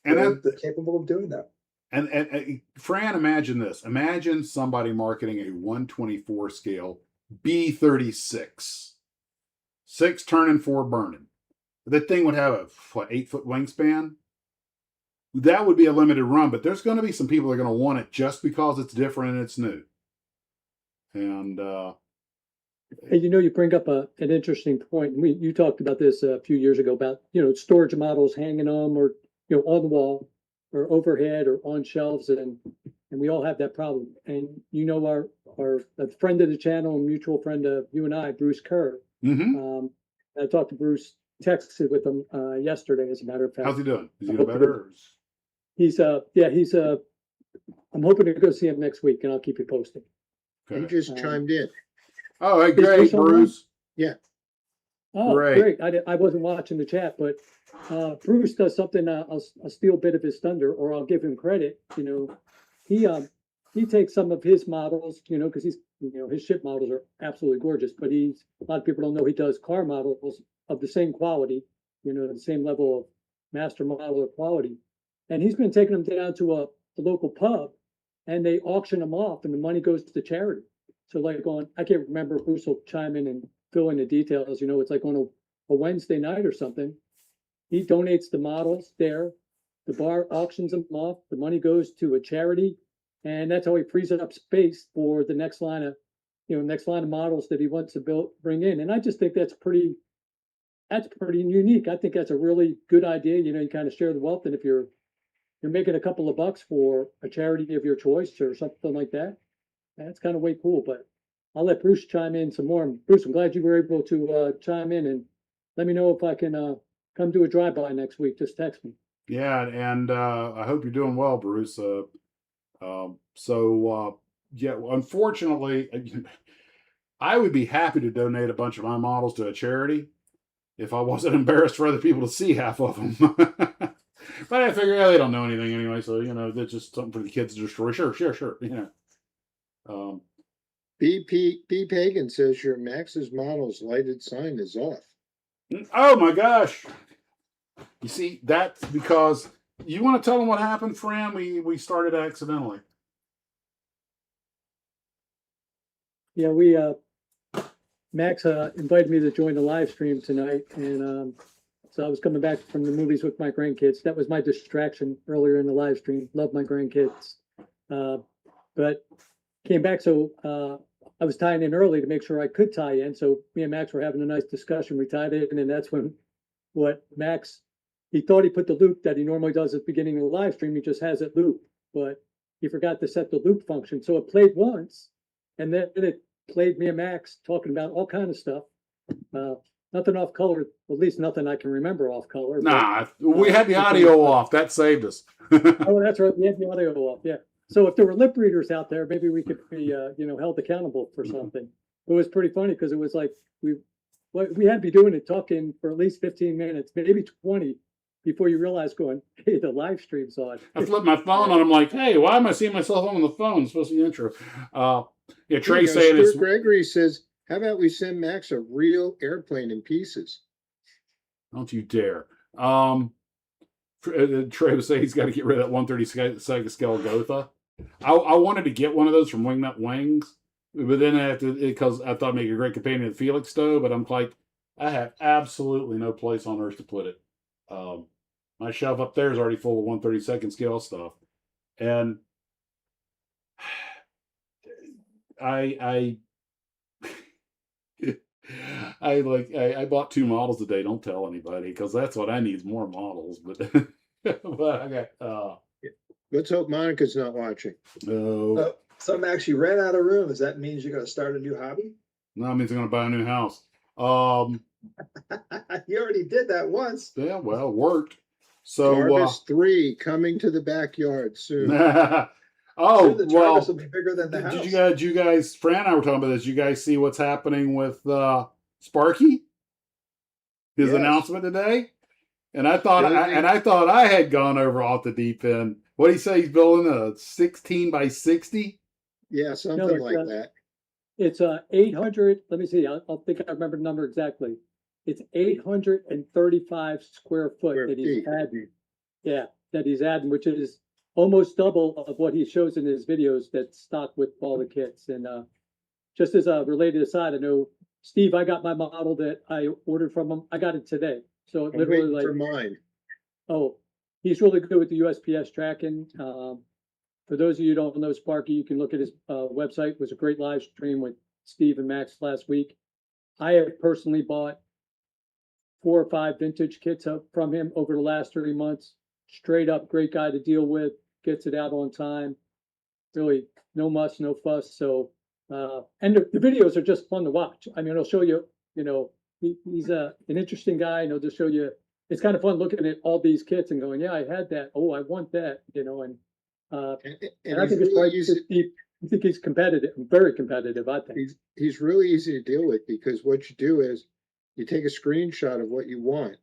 Speaker 1: And
Speaker 4: they're capable of doing that.
Speaker 1: and Fran, imagine this. Imagine somebody marketing a 124 scale B36, 6 turning, 4 burning. That thing would have a 8-foot wingspan. That would be a limited run, but there's going to be some people that are going to want it just because it's different and it's new. And
Speaker 2: Hey, you bring up an interesting point. You talked about this a few years ago about, storage models hanging them or, on the wall or overhead or on shelves. And we all have that problem. And, our a friend of the channel, a mutual friend of you and I, Bruce Kerr.
Speaker 1: mhm.
Speaker 2: I talked to Bruce, texted with him yesterday, as a matter of fact.
Speaker 1: How's he doing? Is he
Speaker 2: I
Speaker 1: doing
Speaker 2: hope
Speaker 1: better? Or
Speaker 2: he's I'm hoping to go see him next week, and I'll keep you posted.
Speaker 3: He just chimed in.
Speaker 1: Oh, hey,
Speaker 2: Is
Speaker 1: great,
Speaker 2: Bruce on?
Speaker 1: Bruce.
Speaker 2: Oh,
Speaker 1: Great.
Speaker 2: great. I wasn't watching the chat, but Bruce does something, I'll steal a bit of his thunder, or I'll give him credit, he takes some of his models, because his ship models are absolutely gorgeous, but a lot of people don't know he does car models of the same quality, the same level of master model of quality. And he's been taking them down to a local pub, and they auction them off, and the money goes to charity. So like I can't remember, Bruce will chime in and fill in the details, it's like on a Wednesday night or something. He donates the models there, the bar auctions them off, the money goes to a charity, and that's how he frees up space for the next line of models that he wants to bring in. And I just think that's pretty unique. I think that's a really good idea. You kind of share the wealth, and if you're making a couple of bucks for a charity of your choice or something like that, that's kind of way cool. But I'll let Bruce chime in some more. Bruce, I'm glad you were able to chime in, and let me know if I can come do a drive-by next week. Just text me.
Speaker 1: Yeah, and I hope you're doing well, Bruce. Yeah, unfortunately, I would be happy to donate a bunch of my models to a charity if I wasn't embarrassed for other people to see half of them. But I figure, they don't know anything anyway, so that's just something for the kids to destroy. Sure.
Speaker 3: B Pagan says your Max's model's lighted sign is off.
Speaker 1: Oh my gosh! You see, that's because you want to tell them what happened, Fran. We started accidentally.
Speaker 2: Yeah, Max invited me to join the live stream tonight, and so I was coming back from the movies with my grandkids. That was my distraction earlier in the live stream. Love my grandkids, but came back, so I was tying in early to make sure I could tie in. So me and Max were having a nice discussion. We tied in, and that's when he thought he put the loop that he normally does at the beginning of the live stream. He just has it loop, but he forgot to set the loop function. So it played once, and then it played me and Max talking about all kind of stuff. Nothing off color, at least nothing I can remember off color.
Speaker 1: Nah, we had the audio off. That saved us.
Speaker 2: Oh, that's right. We had the audio off. Yeah. So if there were lip readers out there, maybe we could be, held accountable for something. It was pretty funny because it was like we had to be doing it, talking for at least 15 minutes, maybe 20, before you realize going, hey, the live stream's on.
Speaker 1: I flipped my phone on. I'm like, hey, why am I seeing myself on the phone? It's supposed to be the intro. Yeah, Trey saying
Speaker 3: Stuart
Speaker 1: it's.
Speaker 3: Gregory says, how about we send Max a real airplane in pieces?
Speaker 1: Don't you dare. Trey was saying he's got to get rid of that 132nd scale Gotha. I wanted to get one of those from Wingnut Wings, but then because I thought it'd make a great companion to the Felix stove, but I'm like, I have absolutely no place on earth to put it. My shelf up there is already full of 132nd scale stuff. And I bought 2 models today. Don't tell anybody, because that's what I need is more models. But but I got
Speaker 3: Let's hope Monica's not watching.
Speaker 1: no.
Speaker 4: So Max, you ran out of room. Does that mean you're going to start a new hobby?
Speaker 1: No, it means I'm gonna buy a new house.
Speaker 4: You already did that once.
Speaker 1: Yeah, well, it worked. So,
Speaker 3: Jarvis 3 coming to the backyard soon.
Speaker 1: oh,
Speaker 4: Soon the
Speaker 1: well,
Speaker 4: Jarvis will be bigger than the house.
Speaker 1: did you guys, Fran and I were talking about this. You guys see what's happening with Sparky? His
Speaker 4: Yes.
Speaker 1: announcement today? And I thought,
Speaker 3: Building-
Speaker 1: I thought I had gone over off the deep end. What do you say? He's building a 16 by 60?
Speaker 3: Yeah, something
Speaker 2: No, it's,
Speaker 3: like that.
Speaker 2: It's 800, let me see, I'll think I remember the number exactly. It's 835 square foot
Speaker 3: Square
Speaker 2: that he's
Speaker 3: feet.
Speaker 2: adding. Yeah, that he's adding, which is almost double of what he shows in his videos that's stock with all the kits. And just as a related aside, I know, Steve, I got my model that I ordered from him. I got it today. So it
Speaker 3: I'm
Speaker 2: literally
Speaker 3: waiting
Speaker 2: like,
Speaker 3: for mine.
Speaker 2: oh, he's really good with the USPS tracking. For those of you who don't know Sparky, you can look at his website. It was a great live stream with Steve and Max last week. I have personally bought 4 or 5 vintage kits up from him over the last 3 months. Straight up great guy to deal with, gets it out on time. Really no muss, no fuss. So and the videos are just fun to watch. I mean, it'll show you, he's an interesting guy, and he'll just show you. It's kind of fun looking at all these kits and going, yeah, I had that. Oh, I want that, and
Speaker 3: And
Speaker 2: I
Speaker 3: he's
Speaker 2: think it's
Speaker 3: really
Speaker 2: quite,
Speaker 3: easy,
Speaker 2: I think he's competitive, very competitive, I think.
Speaker 3: he's really easy to deal with, because what you do is you take a screenshot of what you want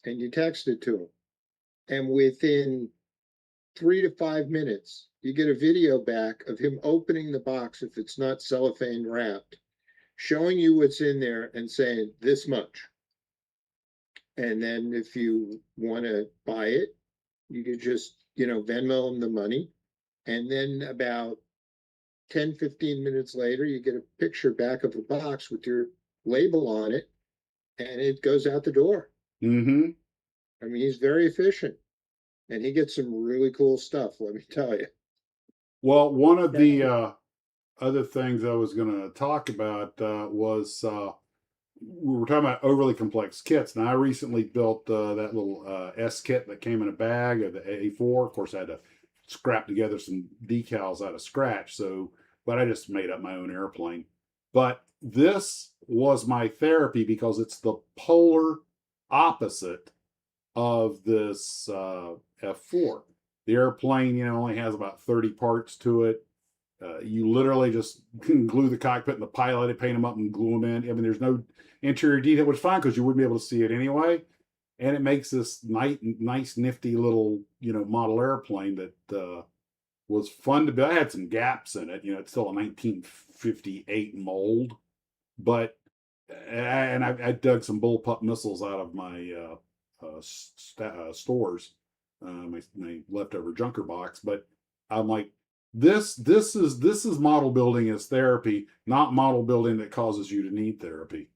Speaker 3: and you text it to him. And within 3 to 5 minutes, you get a video back of him opening the box, if it's not cellophane wrapped, showing you what's in there and saying this much. And then if you want to buy it, you could just, Venmo him the money. And then about 10, 15 minutes later, you get a picture back of the box with your label on it, and it goes out the door.
Speaker 1: Mm-hmm.
Speaker 3: I mean, he's very efficient, and he gets some really cool stuff, let me tell you.
Speaker 1: Well, one of the other things I was going to talk about was we were talking about overly complex kits. Now, I recently built that little S kit that came in a bag of the A4. Of course, I had to scrap together some decals out of scratch. But I just made up my own airplane. But this was my therapy because it's the polar opposite of this F4. The airplane, only has about 30 parts to it. You literally just glue the cockpit and the pilot, paint them up and glue them in. I mean, there's no interior detail, which is fine because you wouldn't be able to see it anyway. And it makes this nice, nifty little, model airplane that was fun to build. I had some gaps in it. It's still a 1958 mold, but I dug some bullpup missiles out of my stores, my leftover junker box. But I'm like, this is model building as therapy, not model building that causes you to need therapy.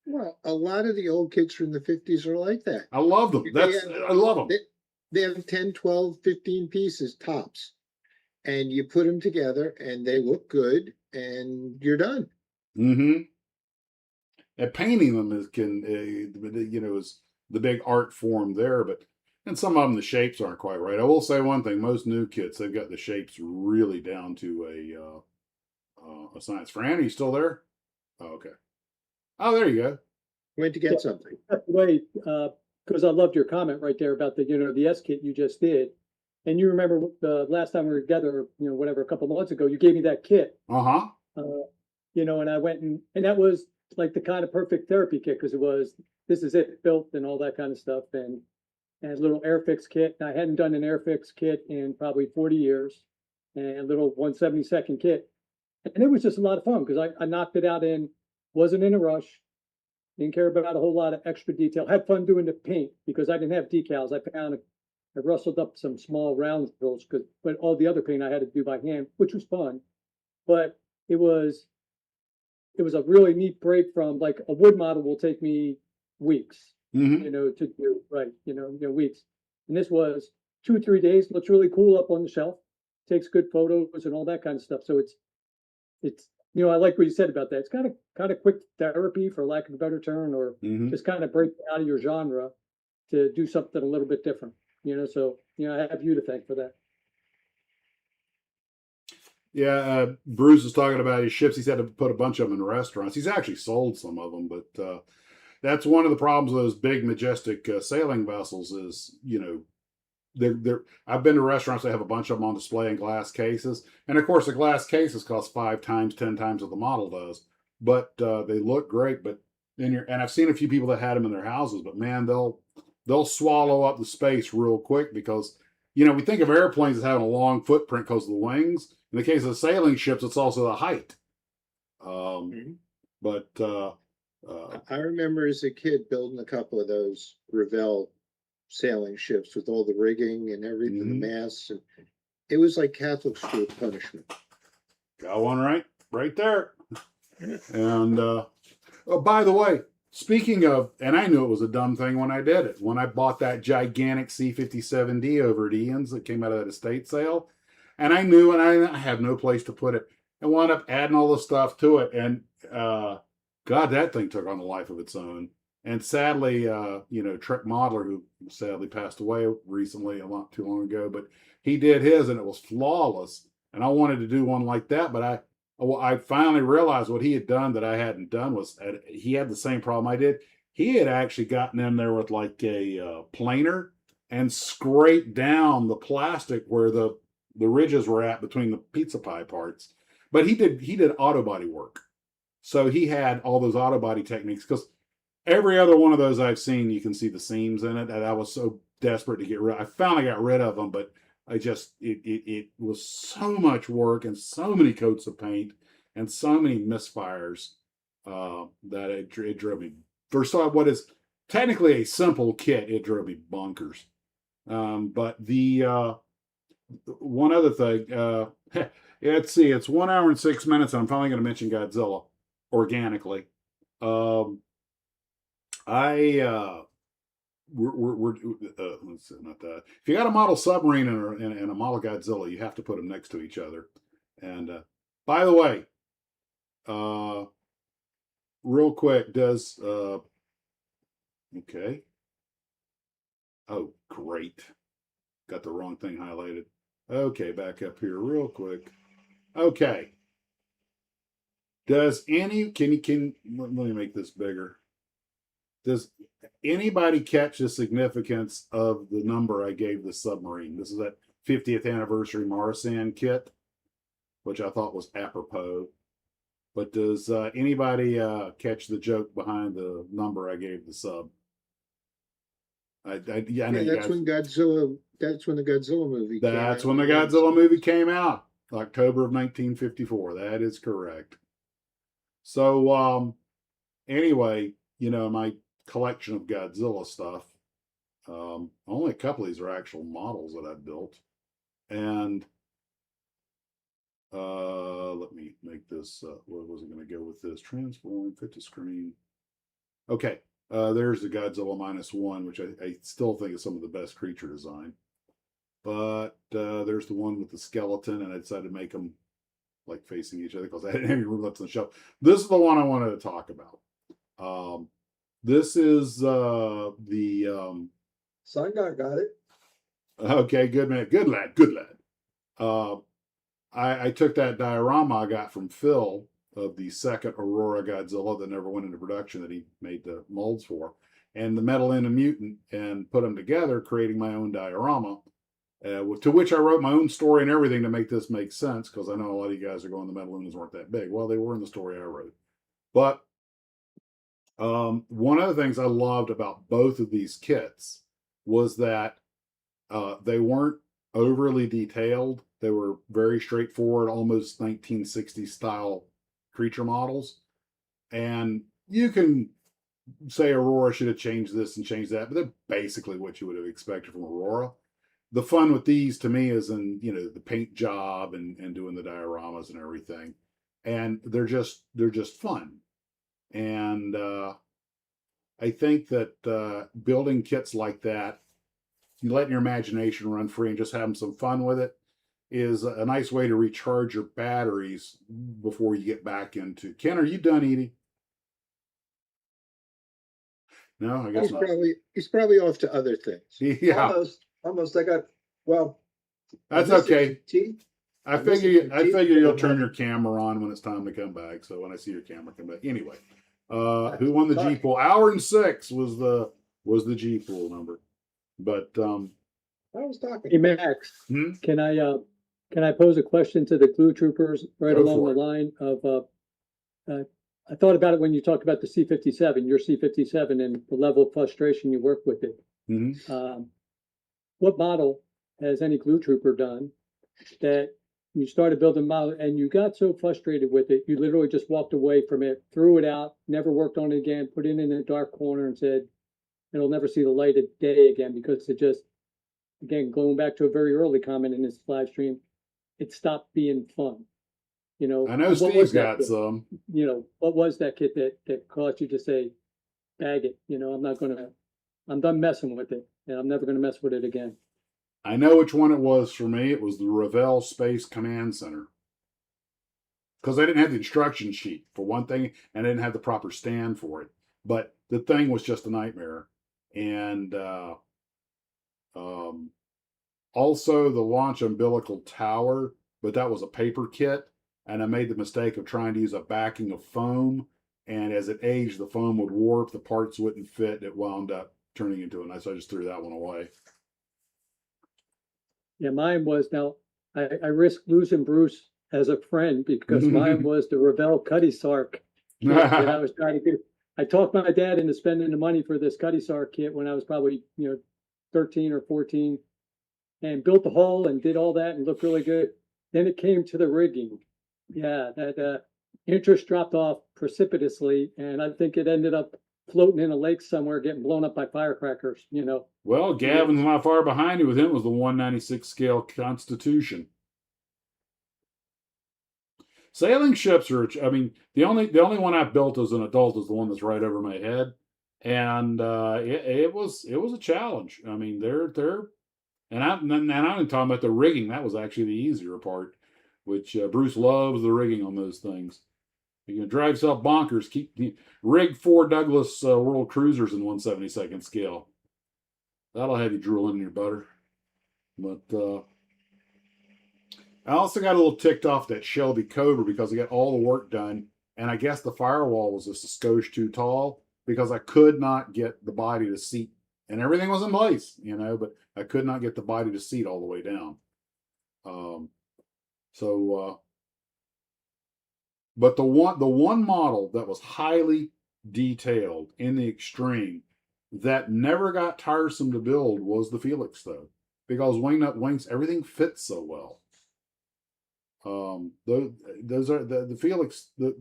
Speaker 3: Well, a lot of the old kids from the 50s are like that.
Speaker 1: I love them. I love them.
Speaker 3: They have 10, 12, 15 pieces tops, and you put them together and they look good and you're done.
Speaker 1: Mm-hmm. And painting them is the big art form there, and some of them, the shapes aren't quite right. I will say one thing: most new kits, they've got the shapes really down to a science. Fran, are you still there? Oh, okay. Oh, there you go.
Speaker 3: Went to get something.
Speaker 2: Wait, because I loved your comment right there about the S kit you just did. And you remember the last time we were together, whatever, a couple months ago, you gave me that kit.
Speaker 1: Uh-huh.
Speaker 2: And I went and that was like the kind of perfect therapy kit, because this is it, built and all that kind of stuff. And a little Airfix kit. And I hadn't done an Airfix kit in probably 40 years, and a little 1/72nd kit. And it was just a lot of fun because I knocked it out wasn't in a rush, didn't care about a whole lot of extra detail, had fun doing the paint because I didn't have decals. I rustled up some small roundels, but all the other paint I had to do by hand, which was fun. But it was a really neat break from, like, a wood model will take me weeks,
Speaker 1: Mm-hmm.
Speaker 2: to do right, weeks. And this was 2 or 3 days, looks really cool up on the shelf, takes good photos and all that kind of stuff. So it's I like what you said about that. It's kind of quick therapy, for lack of a better term, or
Speaker 1: Mm-hmm.
Speaker 2: just kind of break out of your genre to do something a little bit different. So I have you to thank for that.
Speaker 1: Yeah, Bruce was talking about his ships. He's had to put a bunch of them in restaurants. He's actually sold some of them, but that's one of the problems with those big majestic sailing vessels is, they're I've been to restaurants that have a bunch of them on display in glass cases, and of course the glass cases cost 5 times, 10 times what the model does, but they look great. But and I've seen a few people that had them in their houses, but man, they'll swallow up the space real quick because we think of airplanes as having a long footprint because of the wings. In the case of sailing ships, it's also the height. But
Speaker 3: I remember as a kid building a couple of those Revell sailing ships with all the rigging and everything,
Speaker 1: Mhm.
Speaker 3: the masts. And it was like Catholic school punishment.
Speaker 1: got one right there. And oh, by the way, speaking of, and I knew it was a dumb thing when I did it. When I bought that gigantic C-57D over at Ian's that came out of that estate sale, and I knew, and I had no place to put it, and wound up adding all the stuff to it. And God, that thing took on a life of its own. And sadly, Trek Modeler, who sadly passed away recently, a lot too long ago, but he did his, and it was flawless. And I wanted to do one like that, but I finally realized what he had done that I hadn't done was he had the same problem I did. He had actually gotten in there with like a planer and scraped down the plastic where the ridges were at between the pizza pie parts. But he did auto body work, so he had all those auto body techniques. Because every other one of those I've seen, you can see the seams in it, and I was so desperate to get rid. I finally got rid of them, but it was so much work and so many coats of paint and so many misfires that it drove me. For what is technically a simple kit, it drove me bonkers. But the one other thing, let's see, it's 1 hour and 6 minutes, and I'm finally going to mention Godzilla organically. Let's see, not that. If you got a model submarine and a model Godzilla, you have to put them next to each other. And by the way, real quick, does okay? Oh, great! Got the wrong thing highlighted. Okay, back up here real quick. Okay. Does any can let me make this bigger? Does anybody catch the significance of the number I gave the submarine? This is that 50th anniversary Marisan kit, which I thought was apropos. But does anybody catch the joke behind the number I gave the sub? I know
Speaker 3: that's when Godzilla. That's when the Godzilla movie.
Speaker 1: That's when the Godzilla movie came out, October of 1954. That is correct. So anyway, my collection of Godzilla stuff. Only a couple of these are actual models that I've built. And let me make this, where was I going to go with this? Transform, fit to screen. Okay, there's the Godzilla -1, which I still think is some of the best creature design. But there's the one with the skeleton, and I decided to make them like facing each other because I didn't have any room left on the shelf. This is the one I wanted to talk about. This is the
Speaker 4: Sun God got it.
Speaker 1: okay, good man, good lad. I took that diorama I got from Phil of the second Aurora Godzilla that never went into production that he made the molds for, and the Metal In a Mutant, and put them together, creating my own diorama. To which I wrote my own story and everything to make this make sense, because I know a lot of you guys are going, the Metal Lunas weren't that big. Well, they were in the story I wrote. But one of the things I loved about both of these kits was that they weren't overly detailed. They were very straightforward, almost 1960s style creature models. And you can say Aurora should have changed this and changed that, but they're basically what you would have expected from Aurora. The fun with these to me is in, the paint job and doing the dioramas and everything. And they're just fun. And I think that building kits like that, you letting your imagination run free and just having some fun with it, is a nice way to recharge your batteries before you get back into. Ken, are you done eating? No, I guess not.
Speaker 3: He's probably off to other things.
Speaker 1: Yeah,
Speaker 4: Almost. I got, well.
Speaker 1: that's
Speaker 4: this is
Speaker 1: okay.
Speaker 4: tea.
Speaker 1: I figure you'll turn your camera on when it's time to come back. So when I see your camera come back, anyway. Who won the G pool? Hour and 6 was the G pool number. But
Speaker 4: I was talking.
Speaker 2: Hey, Max,
Speaker 1: Hmm?
Speaker 2: can I pose a question to the Glue Troopers right
Speaker 1: Go
Speaker 2: along
Speaker 1: for
Speaker 2: the
Speaker 1: it.
Speaker 2: line of, I thought about it when you talked about the C-57, your C-57 and the level of frustration you work with it.
Speaker 1: Mhm.
Speaker 2: What model has any Glue Trooper done that you started building a model and you got so frustrated with it, you literally just walked away from it, threw it out, never worked on it again, put it in a dark corner and said, it'll never see the light of day again because it just, again, going back to a very early comment in this live stream, it stopped being fun. You know,
Speaker 1: I know
Speaker 2: what
Speaker 1: Steve's
Speaker 2: was that
Speaker 1: got
Speaker 2: kit?
Speaker 1: some.
Speaker 2: You know, what was that kit that caused you to say, bag it, you know, I'm done messing with it and I'm never gonna mess with it again.
Speaker 1: I know which one it was for me. It was the Revell Space Command Center. Because I didn't have the instruction sheet, for one thing, and I didn't have the proper stand for it. But the thing was just a nightmare. And also the launch umbilical tower, but that was a paper kit. And I made the mistake of trying to use a backing of foam. And as it aged, the foam would warp, the parts wouldn't fit. It wound up turning into a so I just threw that one away.
Speaker 2: Yeah, mine was now, I risked losing Bruce as a friend because mine was the Revell Cuddy Sark kit that I was trying to do. I talked my dad into spending the money for this Cuddy Sark kit when I was probably, 13 or 14 and built the hull and did all that and looked really good. Then it came to the rigging. Yeah, that interest dropped off precipitously and I think it ended up floating in a lake somewhere getting blown up by firecrackers,
Speaker 1: Well, Gavin's not far behind you. With him was the 196 scale Constitution. Sailing ships are, I mean, the only one I've built as an adult is the one that's right over my head, and it was a challenge. I mean, and I'm talking about the rigging. That was actually the easier part, which Bruce loves the rigging on those things. You can drive yourself bonkers. Rig 4 Douglas World Cruisers in 1/72 scale. That'll have you drooling in your butter. But I also got a little ticked off that Shelby Cobra because I got all the work done, and I guess the firewall was just a skosh too tall because I could not get the body to seat, and everything was in place, but I could not get the body to seat all the way down. But the one model that was highly detailed in the extreme that never got tiresome to build was the Felix, though, because wingnut wings, everything fits so well. Those are the Felix, the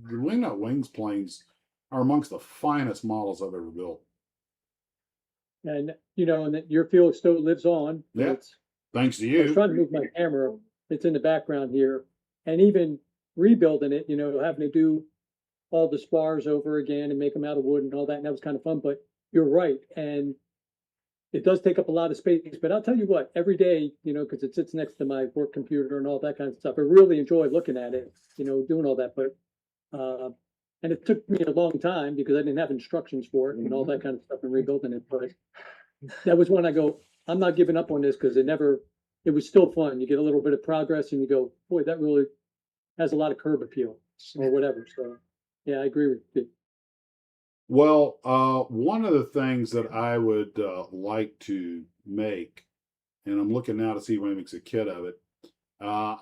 Speaker 1: wingnut wings planes are amongst the finest models I've ever built.
Speaker 2: And and that your Felix still lives on.
Speaker 1: Yeah, thanks to
Speaker 2: I was
Speaker 1: you.
Speaker 2: trying to move my camera. It's in the background here, and even rebuilding it, having to do all the spars over again and make them out of wood and all that, and that was kind of fun. But you're right, and it does take up a lot of space. But I'll tell you what, every day, because it sits next to my work computer and all that kind of stuff, I really enjoy looking at it, doing all that. But and it took me a long time because I didn't have instructions for it and all that kind of stuff and rebuilding it. But that was when I go, I'm not giving up on this because it was still fun. You get a little bit of progress and you go, boy, that really has a lot of curb appeal or whatever. So yeah, I agree with you.
Speaker 1: Well, one of the things that I would like to make, and I'm looking now to see if anybody makes a kit of it. I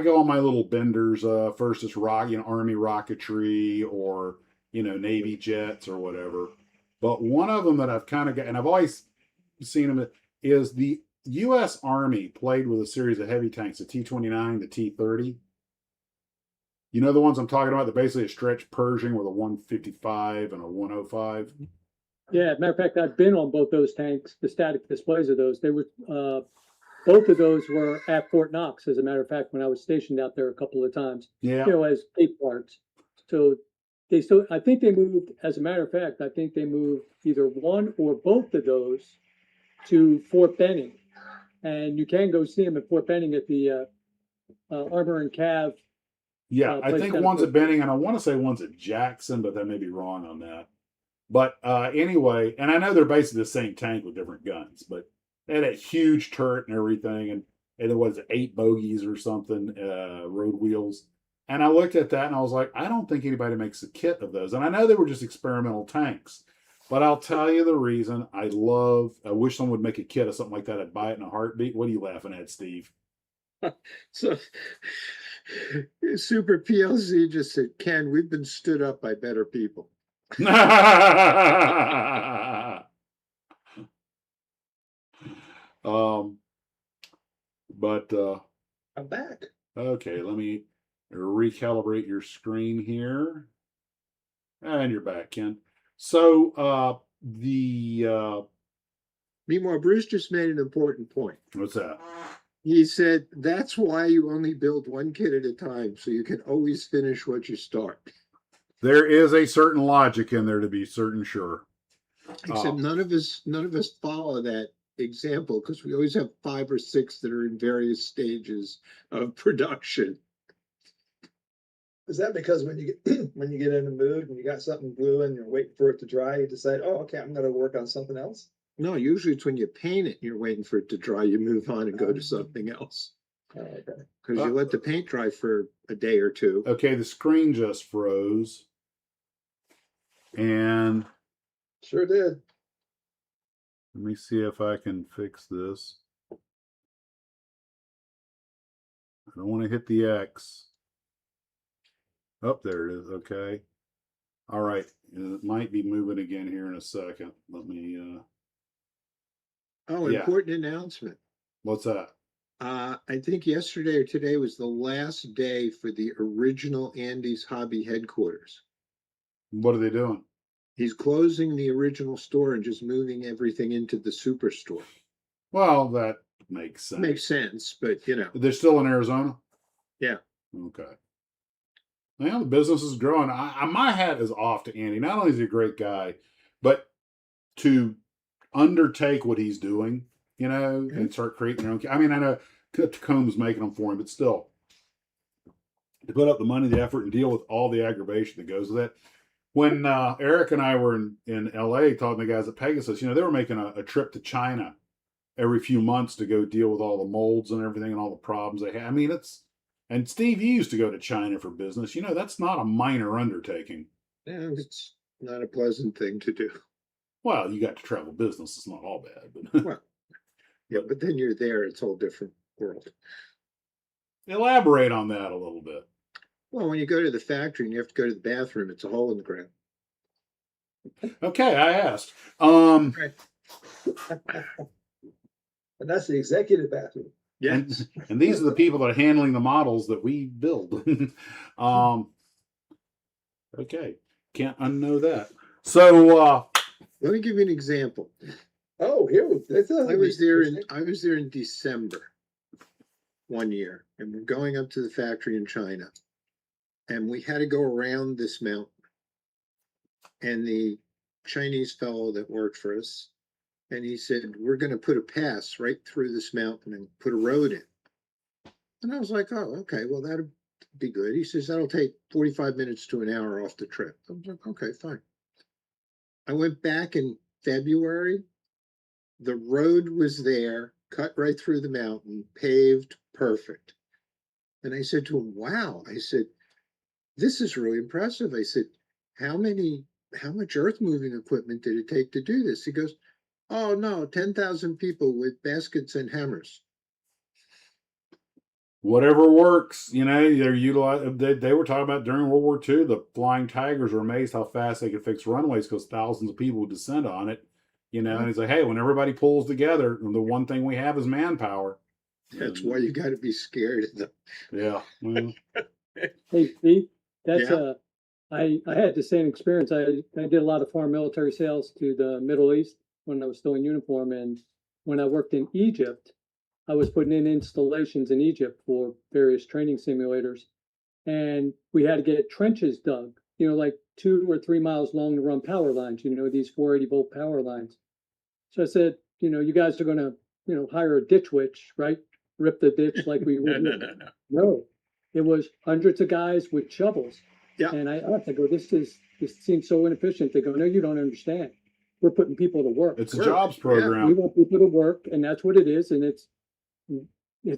Speaker 1: go on my little benders. First it's Army rocketry or Navy jets or whatever. But one of them that I've kind of got, and I've always seen them, is the U.S. Army played with a series of heavy tanks, the T-29, the T-30. You know the ones I'm talking about? They're basically a stretched Pershing with a 155 and a 105.
Speaker 2: Yeah, matter of fact, I've been on both those tanks, the static displays of those. They were both of those were at Fort Knox, as a matter of fact, when I was stationed out there a couple of times.
Speaker 1: Yeah.
Speaker 2: As tape parts. So I think they moved, as a matter of fact, I think they moved either one or both of those to Fort Benning. And you can go see them at Fort Benning at the Armor and Cav.
Speaker 1: Yeah, I think one's at Benning, and I want to say one's at Jackson, but that may be wrong on that. But anyway, and I know they're basically the same tank with different guns, but they had a huge turret and everything, and it was 8 bogies or something, road wheels. And I looked at that and I was like, I don't think anybody makes a kit of those. And I know they were just experimental tanks. But I'll tell you the reason I wish someone would make a kit of something like that. I'd buy it in a heartbeat. What are you laughing at, Steve?
Speaker 3: So Super PLC just said, Ken, we've been stood up by better people.
Speaker 1: But
Speaker 4: I'm back.
Speaker 1: okay, let me recalibrate your screen here. And you're back, Ken. So
Speaker 3: Meanwhile, Bruce just made an important point.
Speaker 1: what's that?
Speaker 3: He said, that's why you only build one kit at a time, so you can always finish what you start.
Speaker 1: There is a certain logic in there, to be certain sure.
Speaker 3: Except none of us follow that example, because we always have 5 or 6 that are in various stages of production.
Speaker 4: Is that because when you get when you get in the mood and you got something blue and you're waiting for it to dry, you decide, oh, okay, I'm gonna work on something else?
Speaker 3: No, usually it's when you paint it, you're waiting for it to dry, you move on and go to something else.
Speaker 4: Oh, okay.
Speaker 3: Because you let the paint dry for a day or two.
Speaker 1: Okay, the screen just froze. And
Speaker 4: Sure did.
Speaker 1: let me see if I can fix this. I don't want to hit the X. Oh, there it is. Okay. All right. It might be moving again here in a second. Let me,
Speaker 3: Oh,
Speaker 1: Yeah.
Speaker 3: important announcement.
Speaker 1: what's that?
Speaker 3: I think yesterday or today was the last day for the original Andy's Hobby headquarters.
Speaker 1: What are they doing?
Speaker 3: He's closing the original store and just moving everything into the superstore.
Speaker 1: Well, that makes sense.
Speaker 3: Makes sense, but you know.
Speaker 1: They're still in Arizona?
Speaker 3: Yeah.
Speaker 1: Okay. Well, the business is growing. My hat is off to Andy. Not only is he a great guy, but to undertake what he's doing, and start creating their own. I mean, I know Tacoma's making them for him, but still, to put up the money, the effort, and deal with all the aggravation that goes with it. When Eric and I were in LA talking to the guys at Pegasus, they were making a trip to China every few months to go deal with all the molds and everything and all the problems they had. I mean, and Steve, you used to go to China for business. That's not a minor undertaking.
Speaker 3: Yeah, it's not a pleasant thing to do.
Speaker 1: Well, you got to travel business. It's not all bad. But
Speaker 3: Well, yeah, but then you're there, it's a whole different world.
Speaker 1: Elaborate on that a little bit.
Speaker 3: Well, when you go to the factory and you have to go to the bathroom, it's a hole in the ground.
Speaker 1: Okay, I asked.
Speaker 3: Right.
Speaker 4: And that's the executive bathroom.
Speaker 3: Yes.
Speaker 1: And these are the people that are handling the models that we build. Okay, can't unknow that. So
Speaker 3: Let me give you an example.
Speaker 4: Oh, here
Speaker 3: I was there in December one year, and we're going up to the factory in China, and we had to go around this mountain. And the Chinese fellow that worked for us, and he said, we're going to put a pass right through this mountain and put a road in. And I was like, oh, okay, well, that'd be good. He says, that'll take 45 minutes to an hour off the trip. I was like, okay, fine. I went back in February. The road was there, cut right through the mountain, paved, perfect. And I said to him, wow. I said, this is really impressive. I said, how much earth moving equipment did it take to do this? He goes, oh no, 10,000 people with baskets and hammers.
Speaker 1: whatever works, they're utilized. They were talking about during World War II, the Flying Tigers were amazed how fast they could fix runways because thousands of people would descend on it. And he's like, hey, when everybody pulls together, the one thing we have is manpower.
Speaker 3: That's why you got to be scared of them.
Speaker 1: Yeah. Well,
Speaker 2: Hey, Steve, that's
Speaker 3: Yeah.
Speaker 2: I had the same experience. I did a lot of foreign military sales to the Middle East when I was still in uniform, and when I worked in Egypt, I was putting in installations in Egypt for various training simulators, and we had to get trenches dug, like 2 or 3 miles long to run power lines, these 480-volt power lines. So I said, you guys are going to, hire a ditch witch, right? Rip the ditch like we would. No, it was hundreds of guys with shovels.
Speaker 3: Yeah.
Speaker 2: And I asked, I go, this seems so inefficient. They go, no, you don't understand. We're putting people to work.
Speaker 1: it's a jobs
Speaker 2: We
Speaker 1: program.
Speaker 2: want people to work, and that's what it is. And it's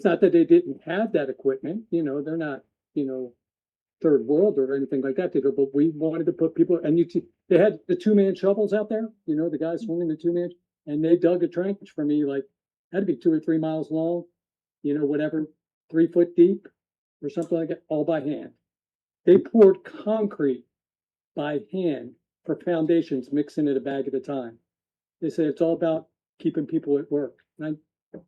Speaker 2: not that they didn't have that equipment. They're not, third world or anything like that, but we wanted to put people, and they had the 2-man shovels out there, the guys swinging the 2-man, and they dug a trench for me, like, had to be 2 or 3 miles long, whatever, 3 foot deep or something like that, all by hand. They poured concrete by hand for foundations, mixing it a bag at a time. They said it's all about keeping people at work. And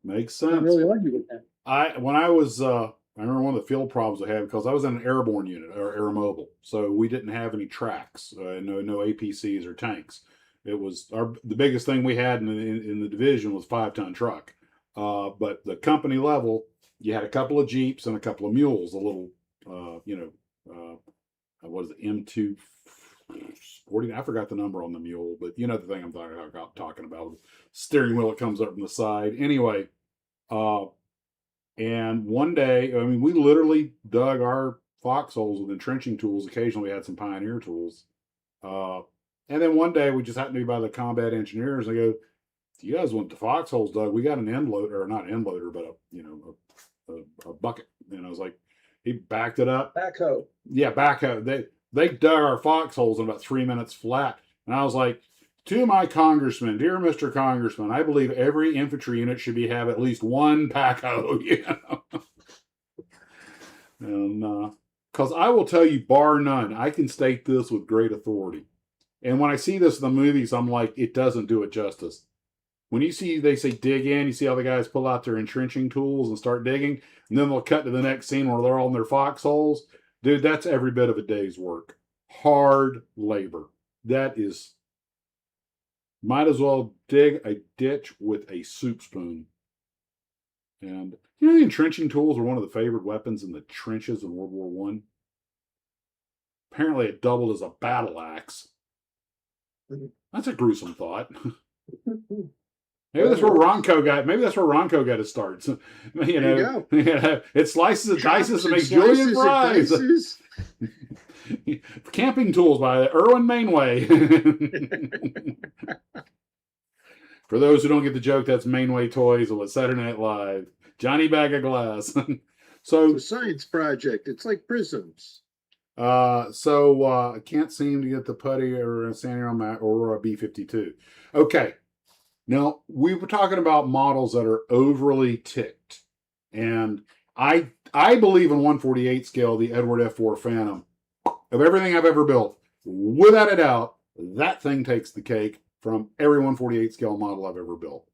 Speaker 1: Makes
Speaker 2: I
Speaker 1: sense.
Speaker 2: really argue with that.
Speaker 1: When I was I remember one of the field problems I had because I was in an airborne unit or aeromobile, so we didn't have any tracks, no APCs or tanks. It was the biggest thing we had in the division was 5-ton truck. But the company level, you had a couple of Jeeps and a couple of mules, a little what is it, M240? I forgot the number on the mule, but you know the thing I'm talking about. Steering wheel that comes up from the side. Anyway, and one day, I mean, we literally dug our foxholes with entrenching tools. Occasionally, we had some Pioneer tools. And then one day, we just happened to be by the combat engineers. And I go, "You guys want the foxholes dug? We got an end loader, or not end loader, but a bucket." And I was like, he backed it up.
Speaker 4: Backhoe.
Speaker 1: Yeah, backhoe. They dug our foxholes in about 3 minutes flat. And I was like, to my congressman, dear Mr. Congressman, I believe every infantry unit should have at least one backhoe, And because I will tell you, bar none, I can state this with great authority. And when I see this in the movies, I'm like, it doesn't do it justice. When they say dig in, you see how the guys pull out their entrenching tools and start digging, and then they'll cut to the next scene where they're all in their foxholes. Dude, that's every bit of a day's work. Hard labor. That is, might as well dig a ditch with a soup spoon. And the entrenching tools were one of the favorite weapons in the trenches in World War I. Apparently it doubled as a battle axe. That's a gruesome thought. Maybe that's where Ronco got his starts.
Speaker 3: There you go.
Speaker 1: It slices and dices and makes Julian fries. Camping tools by Irwin Mainway. For those who don't get the joke, that's Mainway Toys with Saturday Night Live. Johnny Bag of Glass.
Speaker 3: It's a science project. It's like prisms.
Speaker 1: I can't seem to get the putty or standing on my Aurora B-52. Okay. Now, we were talking about models that are overly ticked. And I believe in 148 scale, the Edward F4 Phantom, of everything I've ever built, without a doubt, that thing takes the cake from every 148 scale model I've ever built.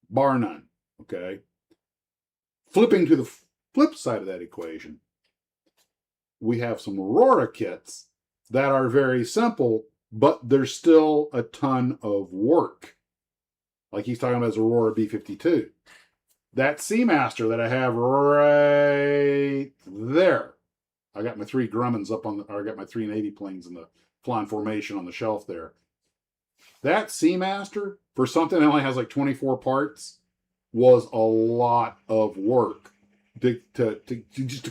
Speaker 1: Bar none. Okay. Flipping to the flip side of that equation, we have some Aurora kits that are very simple, but there's still a ton of work. Like he's talking about his Aurora B-52. That Seamaster that I have right there. I got my 3 Grummins I got my 3 Navy planes in the flying formation on the shelf there. That Seamaster, for something that only has like 24 parts, was a lot of work to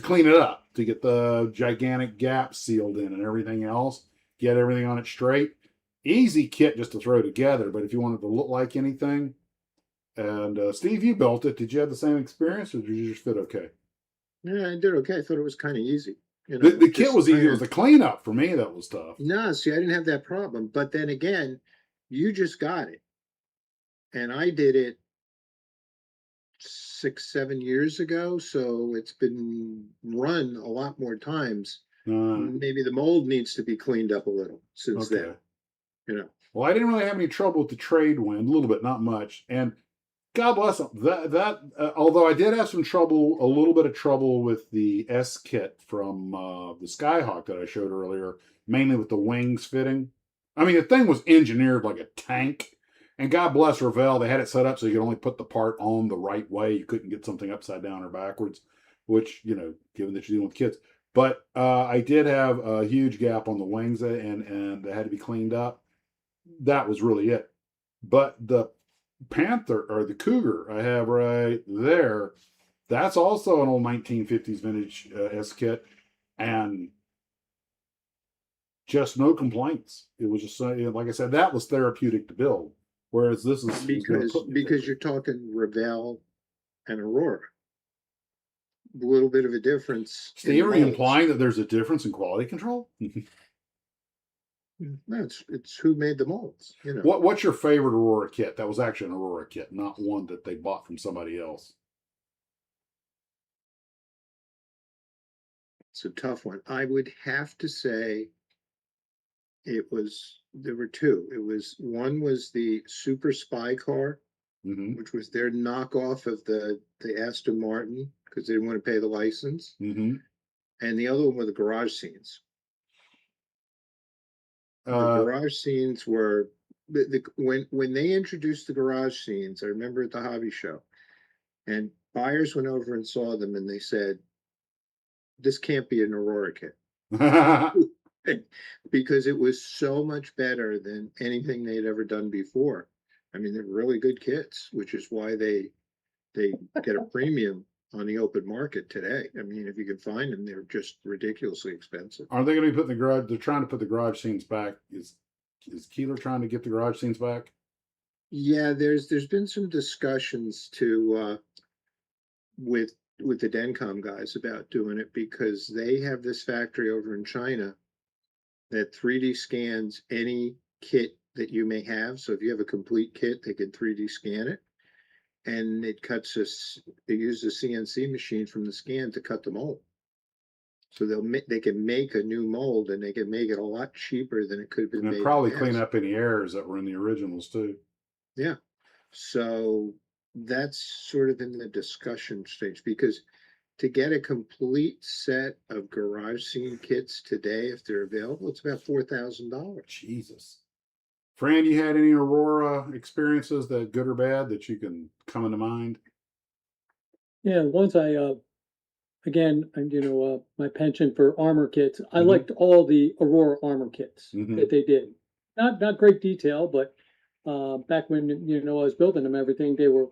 Speaker 1: clean it up, to get the gigantic gaps sealed in and everything else, get everything on it straight. Easy kit just to throw together, but if you wanted to look like anything, and Steve, you built it. Did you have the same experience, or did you just fit okay?
Speaker 3: Yeah, I did okay. I thought it was kind of easy.
Speaker 1: The kit was easy. It was the cleanup for me that was tough.
Speaker 3: No, see, I didn't have that problem. But then again, you just got it. And I did it 6-7 years ago. So it's been run a lot more times. Maybe the mold needs to be cleaned up a little since then. Well,
Speaker 1: I didn't really have any trouble with the trade wind, a little bit, not much. And God bless them. Although I did have a little bit of trouble with the S kit from the Skyhawk that I showed earlier, mainly with the wings fitting. I mean, the thing was engineered like a tank. And God bless Revell, they had it set up so you could only put the part on the right way. You couldn't get something upside down or backwards, which, given that you're dealing with kids. But I did have a huge gap on the wings and they had to be cleaned up. That was really it. But the Panther or the Cougar I have right there, that's also an old 1950s vintage S kit, and just no complaints. It was just like I said, that was therapeutic to build. Whereas this is
Speaker 3: because you're talking Revell and Aurora. little bit of a difference. in
Speaker 1: Steve, are you
Speaker 3: molds.
Speaker 1: implying that there's a difference in quality control?
Speaker 3: No, it's who made the molds, you know.
Speaker 1: What's your favorite Aurora kit? That was actually an Aurora kit, not one that they bought from somebody else.
Speaker 3: It's a tough one. I would have to say there were two. One was the Super Spy car,
Speaker 1: Mm-hmm.
Speaker 3: which was their knockoff of the Aston Martin because they didn't want to pay the license.
Speaker 1: Mm-hmm.
Speaker 3: And the other one were the garage scenes. The garage scenes were when they introduced the garage scenes, I remember at the hobby show, and buyers went over and saw them and they said, this can't be an Aurora kit. Because it was so much better than anything they'd ever done before. I mean, they're really good kits, which is why they get a premium on the open market today. I mean, if you can find them, they're just ridiculously expensive.
Speaker 1: Are they going to be putting the garage? They're trying to put the garage scenes back. Is Keeler trying to get the garage scenes back?
Speaker 3: Yeah, there's been some discussions with the Dencom guys about doing it because they have this factory over in China that 3D scans any kit that you may have. So if you have a complete kit, they can 3D scan it. And it cuts us, they use the CNC machine from the scan to cut the mold. So they can make a new mold and they can make it a lot cheaper than it could have been
Speaker 1: And
Speaker 3: made.
Speaker 1: probably
Speaker 3: in
Speaker 1: clean
Speaker 3: past.
Speaker 1: up any errors that were in the originals too.
Speaker 3: Yeah. So that's sort of in the discussion stage because to get a complete set of garage scene kits today, if they're available, it's about $4,000.
Speaker 1: Jesus. Fran, you had any Aurora experiences, that good or bad, that you can come into mind?
Speaker 2: Yeah, once again, and my penchant for armor kits. I
Speaker 1: Mhm.
Speaker 2: liked all the Aurora armor kits
Speaker 1: Mhm.
Speaker 2: that they did. Not great detail, but back when I was building them, everything they were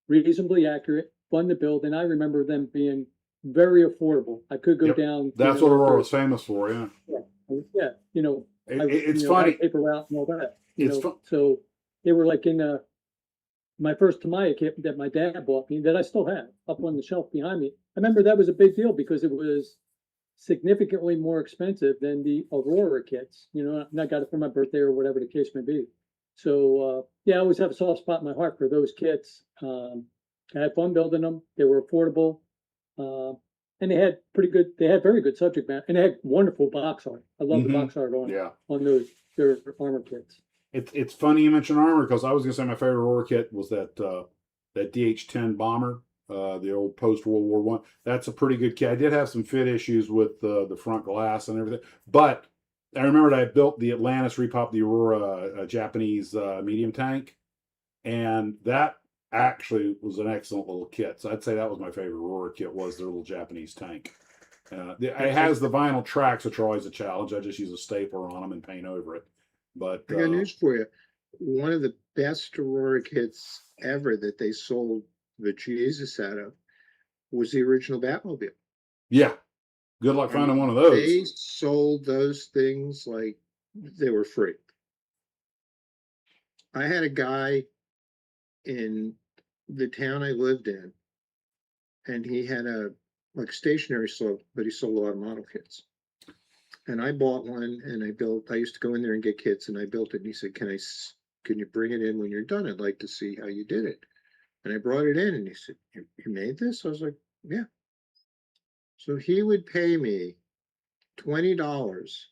Speaker 2: reasonably accurate, fun to build, and I remember them being very affordable. I could go
Speaker 1: Yep.
Speaker 2: down.
Speaker 1: That's what Aurora was famous for, yeah.
Speaker 2: Yeah,
Speaker 1: It's
Speaker 2: had
Speaker 1: funny.
Speaker 2: paper route and all that.
Speaker 1: It's fun.
Speaker 2: So they were like in my first Tamiya kit that my dad bought me that I still have up on the shelf behind me. I remember that was a big deal because it was significantly more expensive than the Aurora kits. And I got it for my birthday or whatever the case may be. So yeah, I always have a soft spot in my heart for those kits. I had fun building them. They were affordable. And they had very good subject matter, and they had wonderful box art. I love the box art on their armor kits.
Speaker 1: It's funny you mention armor because I was gonna say my favorite Aurora kit was that DH-10 bomber, the old post World War One. That's a pretty good kit. I did have some fit issues with the front glass and everything, but I remembered I built the Atlantis repop the Aurora Japanese medium tank, and that actually was an excellent little kit. So I'd say that was my favorite Aurora kit, was their little Japanese tank. It has the vinyl tracks, which are always a challenge. I just use a stapler on them and paint over it. But
Speaker 3: I got news for you. One of the best Aurora kits ever that they sold the Jesus out of was the original Batmobile.
Speaker 1: yeah, good luck finding one of those.
Speaker 3: They sold those things like they were free. I had a guy in the town I lived in, and he had a stationary store, but he sold a lot of model kits. And I bought one and I used to go in there and get kits and I built it. And he said, can you bring it in when you're done? I'd like to see how you did it. And I brought it in and he said, you made this? I was like, yeah. So he would pay me $20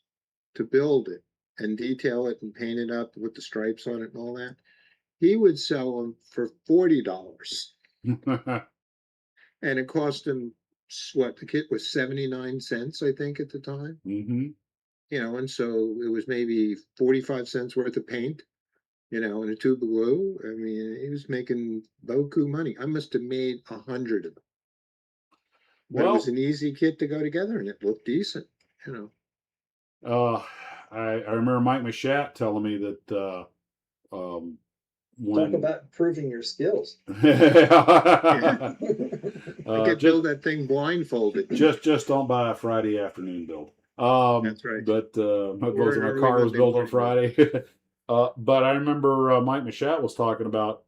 Speaker 3: to build it and detail it and paint it up with the stripes on it and all that. He would sell them for $40. And it cost him what, the kit was 79 cents, I think, at the time.
Speaker 1: Mm-hmm.
Speaker 3: And so it was maybe 45 cents worth of paint, and a tube of glue. I mean, he was making beaucoup money. I must have made 100 of them. But it was an easy kit to go together, and it looked decent,
Speaker 1: I remember Mike Machat telling me that
Speaker 4: Talk about improving your skills.
Speaker 3: I could build that thing blindfolded.
Speaker 1: Just don't buy a Friday afternoon build.
Speaker 3: That's right.
Speaker 1: But my car was built on Friday. But I remember Mike Machat was talking about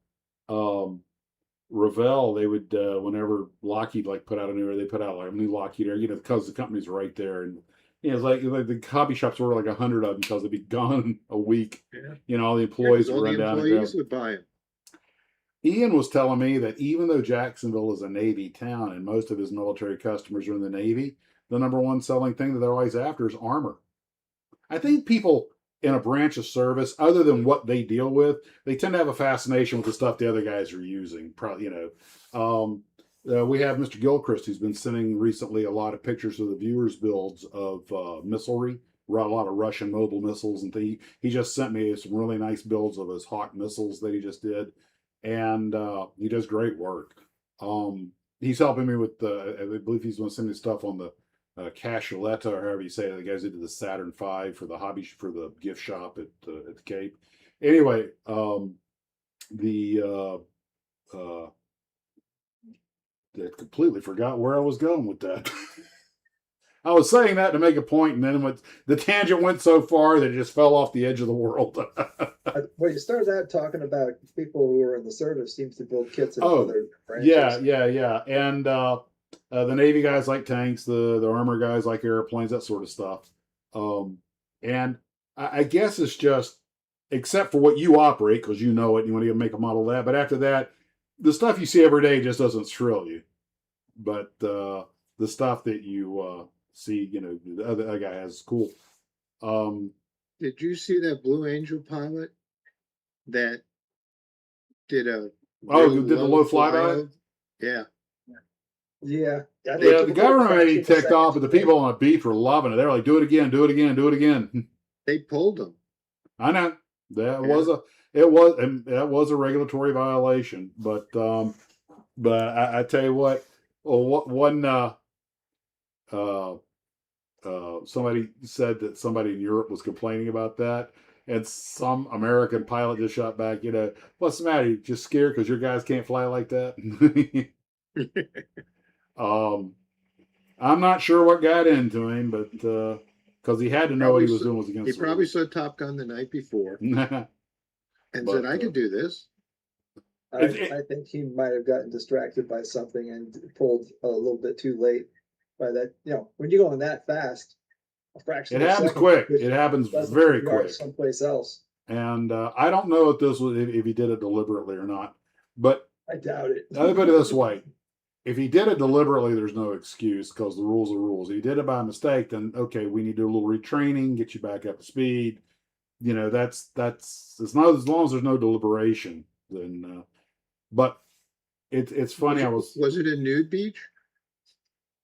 Speaker 1: Revell, they would whenever Lockheed like put out a new, or they put out like a new Lockheed Air, because the company's right there, and it's like the hobby shops were like 100 of them because they'd be gone in a week.
Speaker 3: Yeah.
Speaker 1: All the employees
Speaker 3: all
Speaker 1: would run
Speaker 3: the
Speaker 1: down and grab.
Speaker 3: employees would buy them.
Speaker 1: Ian was telling me that even though Jacksonville is a Navy town and most of his military customers are in the Navy, the number one selling thing that they're always after is armor. I think people in a branch of service, other than what they deal with, they tend to have a fascination with the stuff the other guys are using. Probably, we have Mr. Gilchrist, who's been sending recently a lot of pictures of the viewers' builds of missilery, a lot of Russian mobile missiles and things. He just sent me some really nice builds of his Hawk missiles that he just did, and he does great work. He's helping me with I believe he's going to send me stuff on the Caccioletta, or however you say it, the guys who did the Saturn V for the gift shop at the Cape. Anyway, I completely forgot where I was going with that. I was saying that to make a point, and then the tangent went so far that it just fell off the edge of the world.
Speaker 4: Well, you started out talking about people who are in the service seems to build kits in
Speaker 1: Oh,
Speaker 4: other branches.
Speaker 1: yeah. And the Navy guys like tanks, the armor guys like airplanes, that sort of stuff. And I guess it's just, except for what you operate, because you know it, and you want to make a model of that. But after that, the stuff you see every day just doesn't thrill you. But the stuff that you see, the other guy has is cool.
Speaker 3: Did you see that Blue Angel pilot that did
Speaker 1: did the low flyby?
Speaker 3: Yeah.
Speaker 4: Yeah.
Speaker 1: Yeah, the government may be ticked off, but the people on the beach were loving it. They're like, do it again, do it again, do it again.
Speaker 3: They pulled them.
Speaker 1: I know that was a regulatory violation, but I tell you what, somebody said that somebody in Europe was complaining about that, and some American pilot just shot back, what's the matter? You just scared because your guys can't fly like that? I'm not sure what got into him, but because he had to know what he was doing was against.
Speaker 3: He probably saw Top Gun the night before and said, "I could do this."
Speaker 4: I think he might have gotten distracted by something and pulled a little bit too late. By that, when you're going that fast, a fraction.
Speaker 1: It happens quick. It happens very quick.
Speaker 4: Someplace else.
Speaker 1: And I don't know if he did it deliberately or not, but
Speaker 4: I doubt it.
Speaker 1: I'll put it this way. If he did it deliberately, there's no excuse because the rules are rules. If he did it by mistake, then okay, we need to do a little retraining, get you back up to speed. That's it's not, as long as there's no deliberation. Then, but it's funny.
Speaker 3: Was it a nude beach?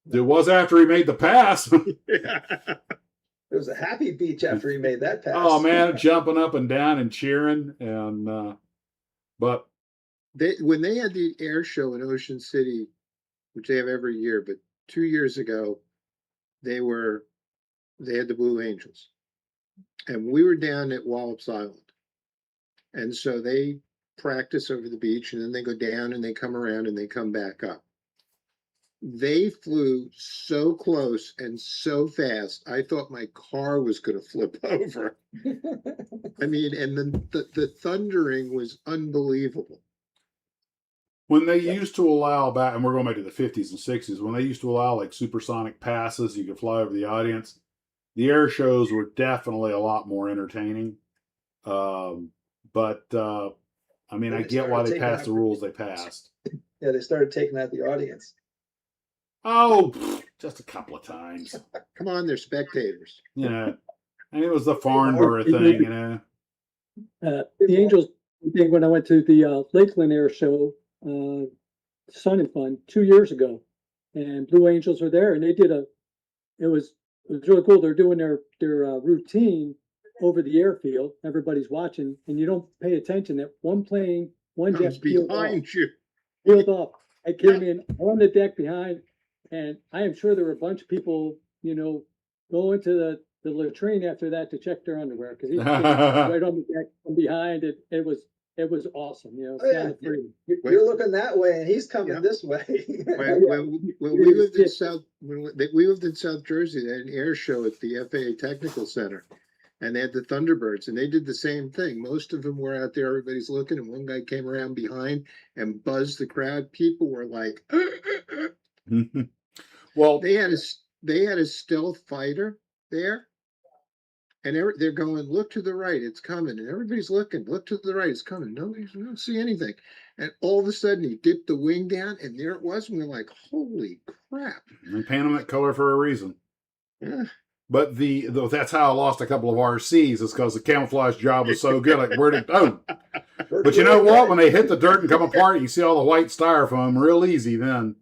Speaker 1: It was after he made the pass.
Speaker 4: It was a happy beach after he made that pass.
Speaker 1: Oh man, jumping up and down and cheering, and but
Speaker 3: when they had the air show in Ocean City, which they have every year, but 2 years ago, they had the Blue Angels, and we were down at Wallops Island, and so they practice over the beach, and then they go down and they come around and they come back up. They flew so close and so fast, I thought my car was going to flip over. I mean, and then the thundering was unbelievable.
Speaker 1: When they used to allow back, and we're going back to the 50s and 60s, when they used to allow like supersonic passes, you could fly over the audience, the air shows were definitely a lot more entertaining. But I mean, I get why they passed the rules they passed.
Speaker 4: Yeah, they started taking out the audience.
Speaker 1: Oh, just a couple of times.
Speaker 3: Come on, they're spectators.
Speaker 1: And it was the Farnborough thing,
Speaker 2: The Angels thing when I went to the Lakeland Air Show, Sun and Fun 2 years ago, and Blue Angels were there, and they did it was really cool. They're doing their routine over the airfield. Everybody's watching, and you don't pay attention that one jet
Speaker 3: behind you.
Speaker 2: Peeled off. I came in on the deck behind, and I am sure there were a bunch of people, going to the latrine after that to check their underwear because he was right on the deck from behind. It was awesome,
Speaker 4: You're looking that way, and he's coming this way.
Speaker 3: When we lived in South Jersey, they had an air show at the FAA Technical Center, and they had the Thunderbirds, and they did the same thing. Most of them were out there, everybody's looking, and one guy came around behind and buzzed the crowd. People were like,
Speaker 1: Well,
Speaker 3: they had a stealth fighter there, and they're going, look to the right, it's coming, and everybody's looking, look to the right, it's coming. Nobody don't see anything, and all of a sudden he dipped the wing down, and there it was, and we're like, holy crap!
Speaker 1: they paint them that color for a reason.
Speaker 3: Yeah.
Speaker 1: But that's how I lost a couple of RCs, is because the camouflage job was so good. Like, where'd it go? But you know what? When they hit the dirt and come apart, you see all the white styrofoam real easy then.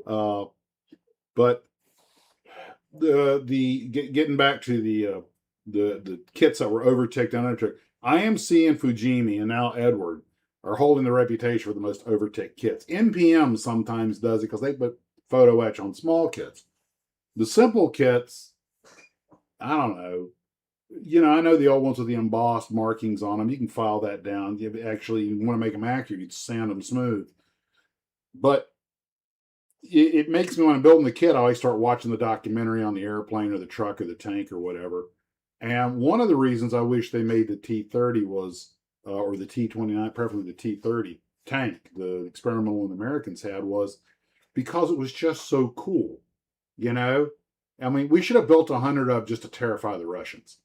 Speaker 1: But getting back to the kits that were overticked and underticked, IMC and Fujimi and now Edward are holding the reputation for the most overticked kits. NPM sometimes does it because they put photo etch on small kits. The simple kits, I don't know. You know, I know the old ones with the embossed markings on them. You can file that down. You actually want to make them accurate, you'd sand them smooth. But it makes me, when I'm building the kit, I always start watching the documentary on the airplane or the truck or the tank or whatever. And one of the reasons I wish they made the T-30 was, or the T-29, preferably the T-30 tank, the experimental one the Americans had, was because it was just so cool. You know, I mean, we should have built 100 of just to terrify the Russians.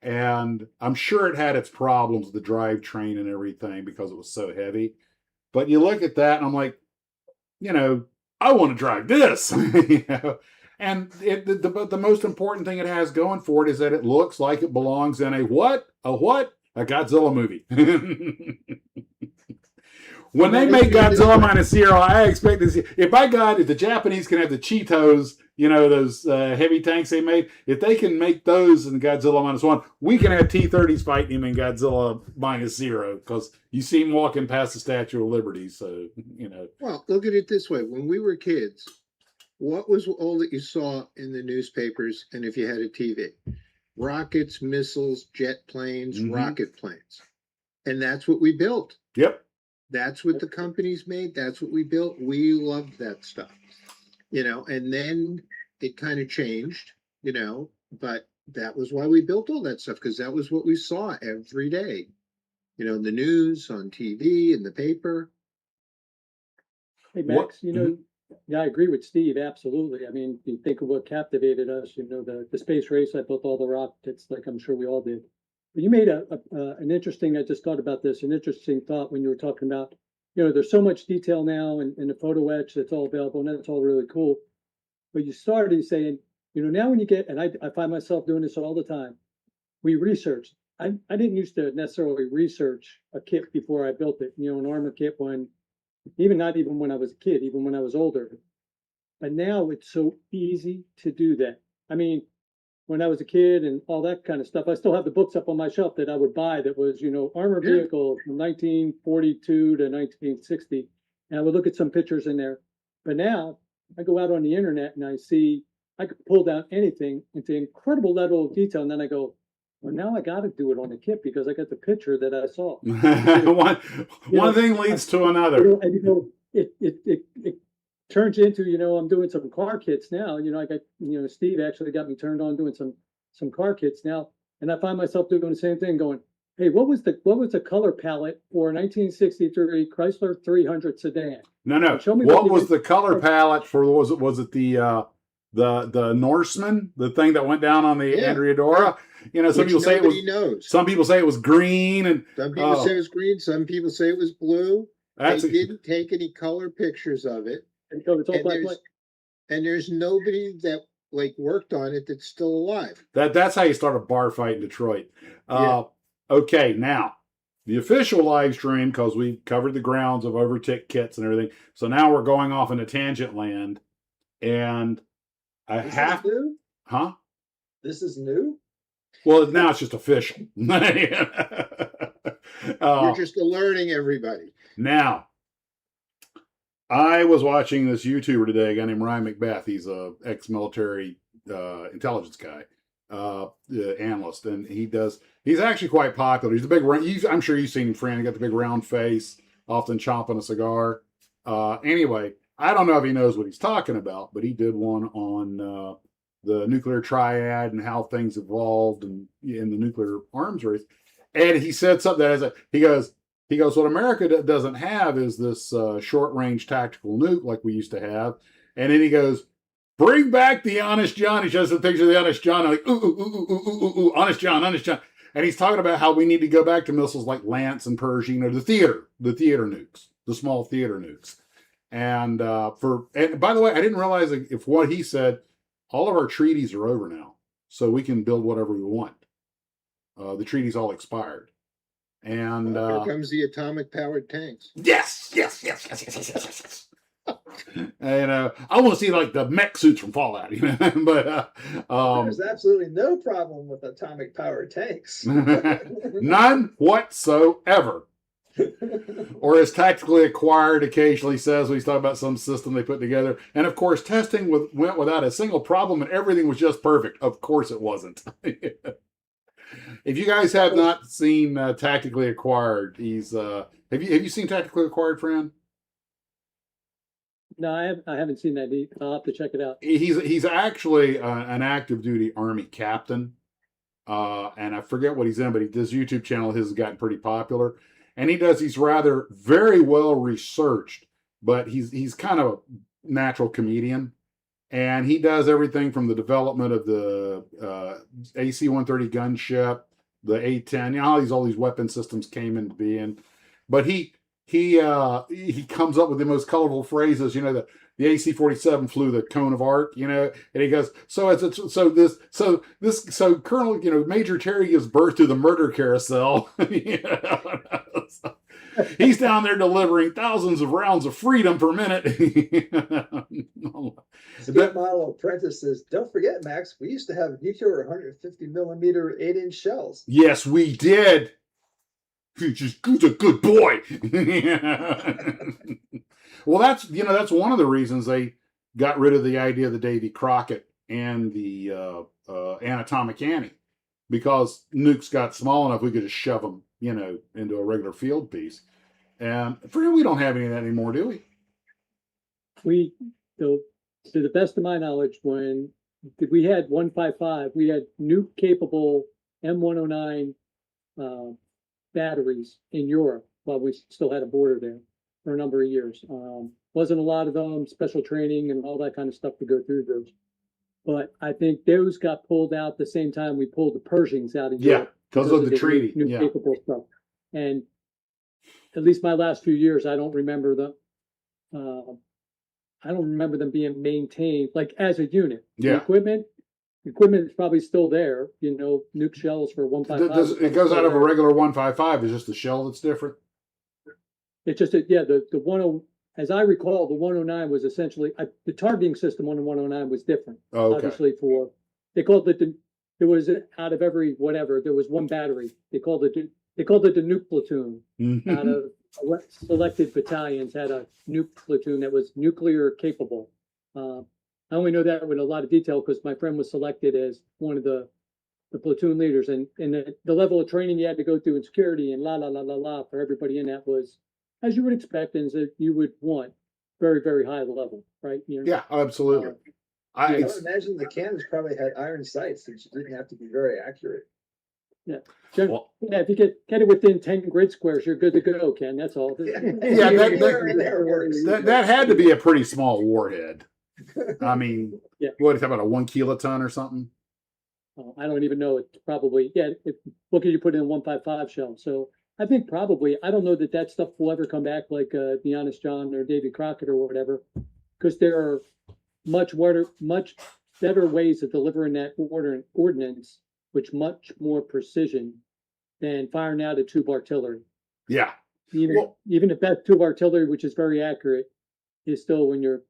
Speaker 1: And I'm sure it had its problems with the drivetrain and everything because it was so heavy. But you look at that and I'm like, you know, I want to drive this. You know? And the most important thing it has going for it is that it looks like it belongs in a what? A what? A Godzilla movie. When they make Godzilla minus zero, I expect to see, if the Japanese can have the Cheetos, you know, those heavy tanks they made, if they can make those in Godzilla minus one, we can have T-30s fighting him in Godzilla minus zero, because you see him walking past the Statue of Liberty, so, you know.
Speaker 3: Well, look at it this way. When we were kids, what was all that you saw in the newspapers and if you had a TV? Rockets, missiles, jet planes, rocket planes. And that's what we built.
Speaker 1: Yep.
Speaker 3: That's what the companies made. That's what we built. We loved that stuff, you know, and then it kind of changed, you know, but that was why we built all that stuff, because that was what we saw every day, you know, in the news, on TV, in the paper.
Speaker 2: Hey, Max, you know, yeah, I agree with Steve. Absolutely. I mean, you think of what captivated us, you know, the space race. I built all the rockets, like I'm sure we all did. But you made an interesting, I just thought about this, an interesting thought when you were talking about, you know, there's so much detail now in the photo etch that's all available, and that's all really cool. But you started saying, you know, now when you get, and I find myself doing this all the time, we research. I didn't used to necessarily research a kit before I built it, you know, an armor kit when, not even when I was a kid, even when I was older. But now it's so easy to do that. I mean, when I was a kid and all that kind of stuff, I still have the books up on my shelf that I would buy that was, you know, armor vehicle from 1942 to 1960. And I would look at some pictures in there. But now I go out on the internet and I see, I could pull down anything into incredible level of detail. And then I go, well, now I got to do it on the kit because I got the picture that I saw.
Speaker 1: one thing leads to another.
Speaker 2: And, you know, it turns into, you know, I'm doing some car kits now. You know, I got, you know, Steve actually got me turned on doing some car kits now, and I find myself doing the same thing, going, hey, what was the color palette for 1963 Chrysler 300 sedan?
Speaker 1: No.
Speaker 2: Show me
Speaker 1: what was the color palette for? Was it the Norseman, the thing that went down on the Andrea? You know, some people say it was.
Speaker 3: Knows.
Speaker 1: Some people say it was green, and
Speaker 3: some people say it was green. Some people say it was blue. They didn't take any color pictures of it.
Speaker 2: And so it's all black.
Speaker 3: And there's nobody that like worked on it that's still alive.
Speaker 1: That's how you start a bar fight in Detroit. Okay, now the official live stream, because we covered the grounds of overtick kits and everything. So now we're going off into tangent land, and I have
Speaker 4: new?
Speaker 1: Huh?
Speaker 4: This is new?
Speaker 1: Well, now it's just official.
Speaker 3: You're just alerting everybody.
Speaker 1: Now, I was watching this YouTuber today, a guy named Ryan McBeth. He's a ex-military intelligence guy, analyst, and he's actually quite popular. He's a big, I'm sure you've seen him, Fran. He got the big round face, often chomping a cigar. Anyway, I don't know if he knows what he's talking about, but he did one on the nuclear triad and how things evolved and in the nuclear arms race. And he said something that he goes, what America doesn't have is this short range tactical nuke like we used to have. And then he goes, bring back the Honest John. He shows the picture of the Honest John. I'm like, ooh, Honest John, Honest John. And he's talking about how we need to go back to missiles like Lance and Pershing, or the theater nukes, the small theater nukes. And by the way, I didn't realize if what he said, all of our treaties are over now, so we can build whatever we want. The treaties all expired. And
Speaker 3: Here comes the atomic powered tanks.
Speaker 1: Yes. And I want to see like the mech suits from Fallout, but
Speaker 4: There's absolutely no problem with atomic powered tanks.
Speaker 1: none whatsoever. Or as tactically acquired occasionally says when he's talking about some system they put together. And of course, testing went without a single problem and everything was just perfect. Of course it wasn't. If you guys have not seen Tactically Acquired, he's have you seen Tactically Acquired, Fran?
Speaker 2: No, I haven't seen that. I'll have to check it out.
Speaker 1: He's actually an active duty Army captain, and I forget what he's in, but his YouTube channel has gotten pretty popular, and he does these rather very well researched, but he's kind of a natural comedian, and he does everything from the development of the AC-130 gunship, the A-10, how all these weapon systems came into being, but he comes up with the most colorful phrases. The AC-47 flew the cone of arc, and he goes, so Colonel, Major Terry gives birth to the murder carousel. He's down there delivering thousands of rounds of freedom per minute.
Speaker 4: Skip Model Apprentice says, don't forget, Max, we used to have nuclear 150 millimeter 8-inch shells.
Speaker 1: Yes, we did. He's a good boy. Well, that's one of the reasons they got rid of the idea of the Davy Crockett and the Anatomic Annie, because nukes got small enough we could just shove them, into a regular field piece. And we don't have any of that anymore, do we?
Speaker 2: To the best of my knowledge, when we had 155, we had nuke capable M109 batteries in Europe while we still had a border there for a number of years. Wasn't a lot of them, special training and all that kind of stuff to go through those. But I think those got pulled out the same time we pulled the Pershings out of Europe.
Speaker 1: Because of the treaty.
Speaker 2: Nuke capable stuff. And at least my last few years, I don't remember them. I don't remember them being maintained like as a unit.
Speaker 1: Yeah.
Speaker 2: The equipment is probably still there. Nuke shells for 155.
Speaker 1: It goes out of a regular 155. It's just the shell that's different.
Speaker 2: It's just the 10, as I recall, the 109 was essentially the targeting system on the 109 was different.
Speaker 1: Okay.
Speaker 2: Obviously, they called it there was out of every whatever there was one battery. They called it the nuke platoon. Out of selected battalions had a nuke platoon that was nuclear capable. I only know that with a lot of detail because my friend was selected as one of the platoon leaders, and the level of training you had to go through in security and la for everybody in that was, as you would expect and as you would want, very, very high level, right?
Speaker 1: Yeah, absolutely.
Speaker 4: I would imagine the cannons probably had iron sights, which didn't have to be very accurate.
Speaker 2: Yeah. If you get it within 10 grid squares, you're good to go, Ken. That's all.
Speaker 1: Yeah, that had to be a pretty small warhead. I mean, what are you talking about, a 1 kiloton or something?
Speaker 2: I don't even know. It's probably, what could you put in a 155 shell? So I think probably, I don't know that stuff will ever come back like the Honest John or Davy Crockett or whatever, because there are much better ways of delivering that ordnance, which much more precision than firing out a tube artillery.
Speaker 1: Yeah.
Speaker 2: Even the best tube artillery, which is very accurate, is still when you're,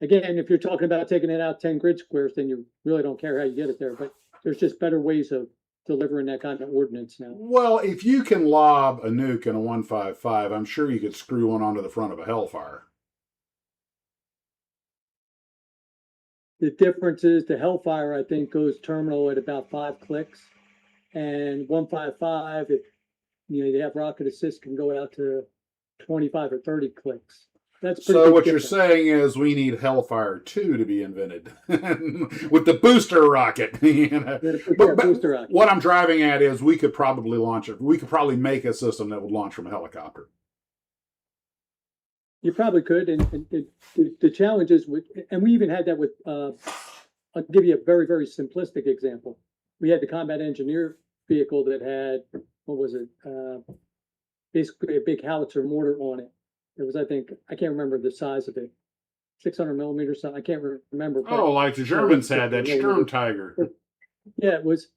Speaker 2: again, if you're talking about taking it out 10 grid squares, then you really don't care how you get it there. But there's just better ways of delivering that kind of ordnance now.
Speaker 1: Well, if you can lob a nuke in a 155, I'm sure you could screw one onto the front of a Hellfire.
Speaker 2: The difference is the Hellfire, I think, goes terminal at about 5 clicks. And 155, if they have rocket assist, can go out to 25 or 30 clicks. That's pretty.
Speaker 1: So
Speaker 2: big
Speaker 1: what you're
Speaker 2: difference.
Speaker 1: saying is we need Hellfire 2 to be invented with the booster rocket. You know?
Speaker 2: Yeah,
Speaker 1: but
Speaker 2: booster rocket.
Speaker 1: what I'm driving at is we could probably launch it. We could probably make a system that would launch from a helicopter.
Speaker 2: You probably could, and the challenge is with, and we even had that with. I'll give you a very, very simplistic example. We had the combat engineer vehicle that had, what was it? Basically a big howitzer mortar on it. It was, I can't remember the size of it. 600 millimeters, I can't remember. But,
Speaker 1: Oh, like the Germans had that Sturm Tiger.
Speaker 2: Yeah, it was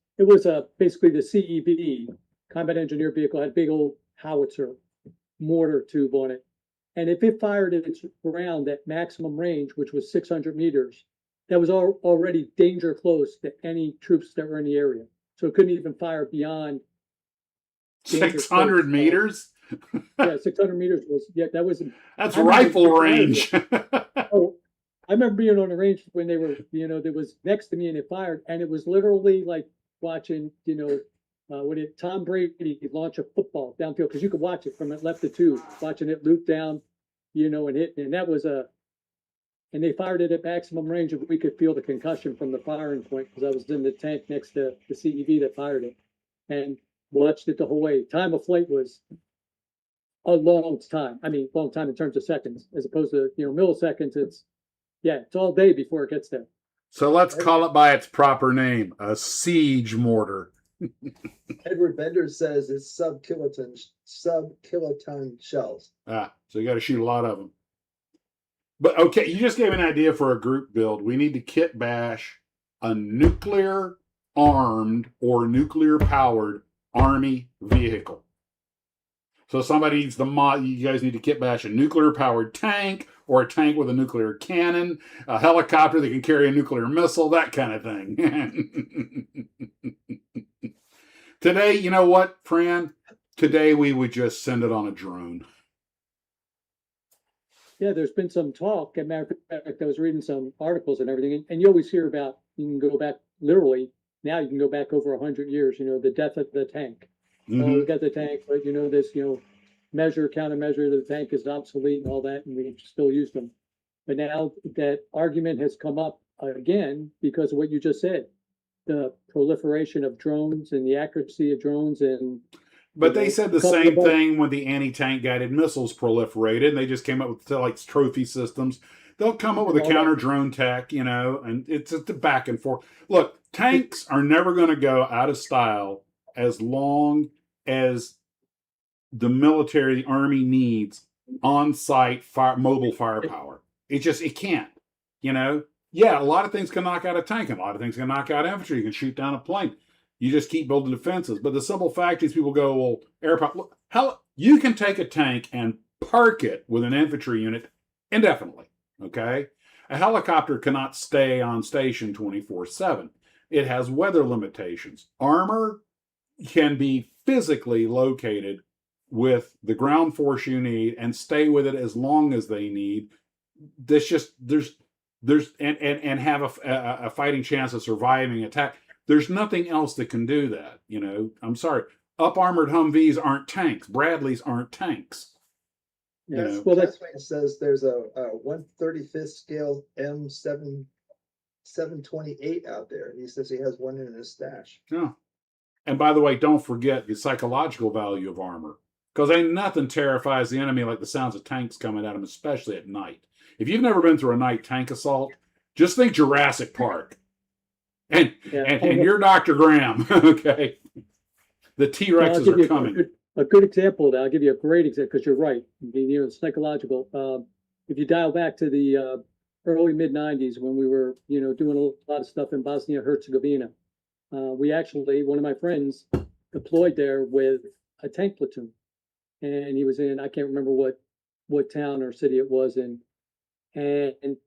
Speaker 2: basically the CEV, combat engineer vehicle, had a big old howitzer mortar tube on it. And if it fired its round at maximum range, which was 600 meters, that was already danger close to any troops that were in the area. So it couldn't even fire beyond
Speaker 1: 600 meters?
Speaker 2: Yeah, 600 meters was, that was.
Speaker 1: That's rifle range.
Speaker 2: Oh, I remember being on the range when they were, there was next to me and it fired, and it was literally like watching, when Tom Brady launch a football downfield, because you could watch it from left to two, watching it loop down, and hit, and that was and they fired it at maximum range, and we could feel the concussion from the firing point because I was in the tank next to the CEV that fired it, and watched it the whole way. Time of flight was a long time. I mean, long time in terms of seconds, as opposed to milliseconds. It's all day before it gets there.
Speaker 1: So let's call it by its proper name, a siege mortar.
Speaker 4: Edward Bender says it's sub-kiloton shells.
Speaker 1: So you got to shoot a lot of them. But okay, you just gave an idea for a group build. We need to kit bash a nuclear armed or nuclear powered Army vehicle. So somebody needs you guys need to kit bash a nuclear powered tank, or a tank with a nuclear cannon, a helicopter that can carry a nuclear missile, that kind of thing. Today, you know what, Fran? Today we would just send it on a drone.
Speaker 2: Yeah, there's been some talk. As a matter of fact, I was reading some articles and everything, and you always hear about, you can go back literally, now you can go back over 100 years, the death of the tank. Oh, we got the tank, but this, countermeasure that the tank is obsolete and all that, and we still use them. But now that argument has come up again because of what you just said, the proliferation of drones and the accuracy of drones.
Speaker 1: But they said the same thing when the anti-tank guided missiles proliferated, and they just came up with like trophy systems. They'll come up with a counter drone tech, and it's just the back and forth. Look, tanks are never going to go out of style as long as the military, the Army needs on-site mobile firepower. It can't, Yeah, a lot of things can knock out a tank, and a lot of things can knock out infantry. You can shoot down a plane. You just keep building defenses. But the simple fact is, people go, well, air power. Look, hell, you can take a tank and park it with an infantry unit indefinitely, okay? A helicopter cannot stay on station 24/7. It has weather limitations. Armor can be physically located with the ground force you need and stay with it as long as they need. There's have a fighting chance of surviving attack. There's nothing else that can do that. I'm sorry. Up armored Humvees aren't tanks. Bradleys aren't tanks.
Speaker 2: Yes.
Speaker 4: Well, that's why it says there's a 1/35th scale M728 out there. He says he has one in his stash.
Speaker 1: Oh. And by the way, don't forget the psychological value of armor. Because ain't nothing terrifies the enemy like the sounds of tanks coming at them, especially at night. If you've never been through a night tank assault, just think Jurassic Park. And you're Dr. Graham, okay? The T-Rexes are coming.
Speaker 2: A good example of that, I'll give you a great example, because you're right. Psychological. If you dial back to the early mid-90s when we were, doing a lot of stuff in Bosnia-Herzegovina, one of my friends deployed there with a tank platoon. And he was in, I can't remember what town or city it was in. And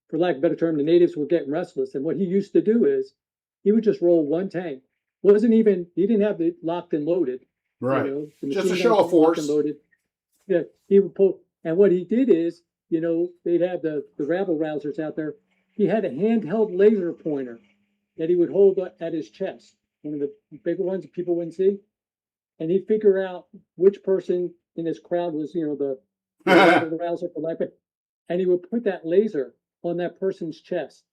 Speaker 2: for lack of a better term, the natives were getting restless. And what he used to do is he would just roll one tank. He didn't have it locked and loaded.
Speaker 1: Right. Just a show of force.
Speaker 2: Loaded. Yeah. He would pull. And what he did is, they'd have the rabble rousers out there. He had a handheld laser pointer that he would hold at his chest, one of the bigger ones that people wouldn't see. And he'd figure out which person in this crowd was, the rounds are for life, and he would put that laser on that person's chest.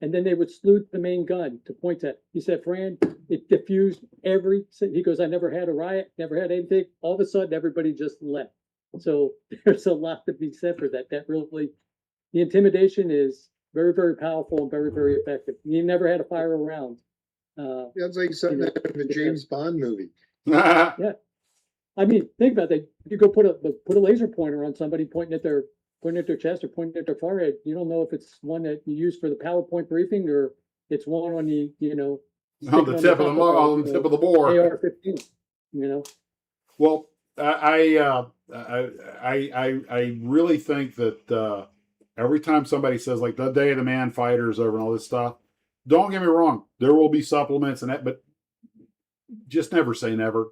Speaker 2: And then they would salute the main gun to point at. He said, Fran, it diffused he goes, I never had a riot, never had anything. All of a sudden, everybody just left. So there's a lot to be said for that. That really, the intimidation is very, very powerful and very, very effective. You never had to fire a round.
Speaker 3: Sounds like something out of a James Bond movie.
Speaker 2: Yeah. I mean, think about that. You go put a laser pointer on somebody pointing at their chest or pointing at their forehead. You don't know if it's one that you use for the PowerPoint briefing or it's one on the,
Speaker 1: On the tip of the bore.
Speaker 2: AR-15,
Speaker 1: Well, I really think that every time somebody says like the Day of the Man fighters over and all this stuff, don't get me wrong, there will be supplements and that, but just never say never.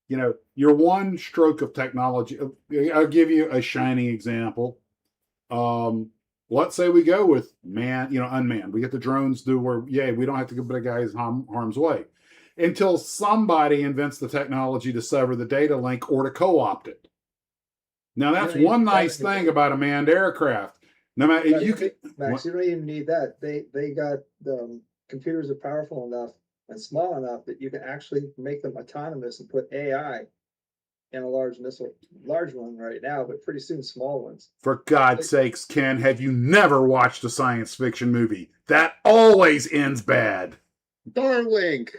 Speaker 1: Your one stroke of technology. I'll give you a shining example. Let's say we go with unmanned. We get the drones we don't have to put a guy's harm's way until somebody invents the technology to sever the data link or to co-opt it. Now that's one nice thing about a manned aircraft. No matter
Speaker 4: Max, you don't even need that. They got the computers are powerful enough and small enough that you can actually make them autonomous and put AI in a large one right now, but pretty soon small ones.
Speaker 1: For God's sakes, Ken, have you never watched a science fiction movie? That always ends bad.
Speaker 3: Starlink.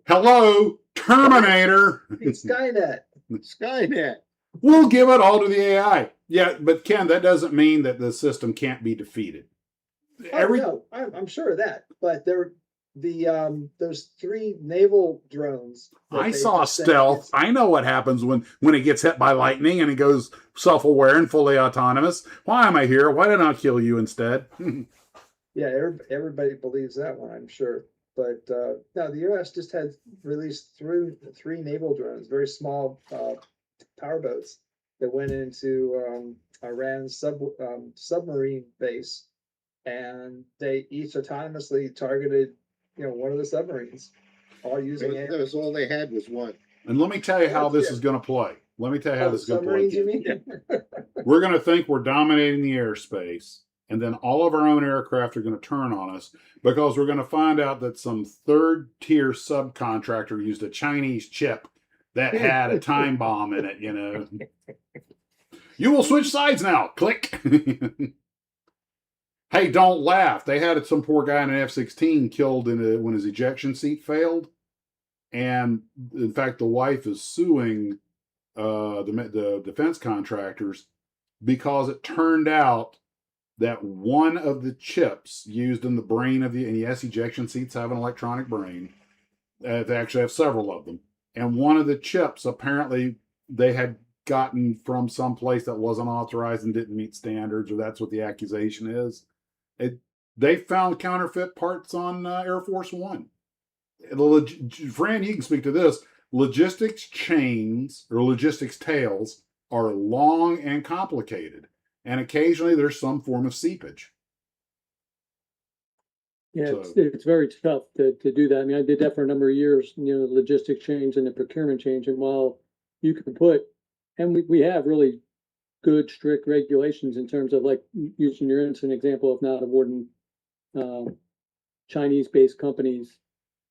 Speaker 1: Hello, Terminator.
Speaker 4: It's Skynet.
Speaker 3: Skynet.
Speaker 1: We'll give it all to the AI. Yeah, but Ken, that doesn't mean that the system can't be defeated.
Speaker 4: No, I'm sure of that, but there's 3 naval drones.
Speaker 1: I saw stealth. I know what happens when it gets hit by lightning and it goes self-aware and fully autonomous. Why am I here? Why didn't I kill you instead?
Speaker 4: Yeah, everybody believes that one, I'm sure. But no, the U.S. just had released 3 naval drones, very small powerboats that went into Iran's submarine base, and they each autonomously targeted one of the submarines, all using it.
Speaker 3: That was all they had was one.
Speaker 1: And let me tell you how this is going to play. Let me tell you how this is going to play.
Speaker 4: Submarines, you mean?
Speaker 1: We're going to think we're dominating the airspace, and then all of our own aircraft are going to turn on us because we're going to find out that some third-tier subcontractor used a Chinese chip that had a time bomb in it, You will switch sides now. Click. Hey, don't laugh. They had some poor guy in an F-16 killed when his ejection seat failed. And in fact, the wife is suing the defense contractors because it turned out that one of the chips used in the brain and yes, ejection seats have an electronic brain. They actually have several of them. And one of the chips, apparently, they had gotten from some place that wasn't authorized and didn't meet standards, or that's what the accusation is. They found counterfeit parts on Air Force One. Fran, you can speak to this. Logistics chains or logistics tails are long and complicated, and occasionally there's some form of seepage.
Speaker 2: Yeah, it's very tough to do that. I mean, I did that for a number of years, the logistics change and the procurement change. And while you can we have really good, strict regulations in terms of, like, using your innocent example of not awarding Chinese-based companies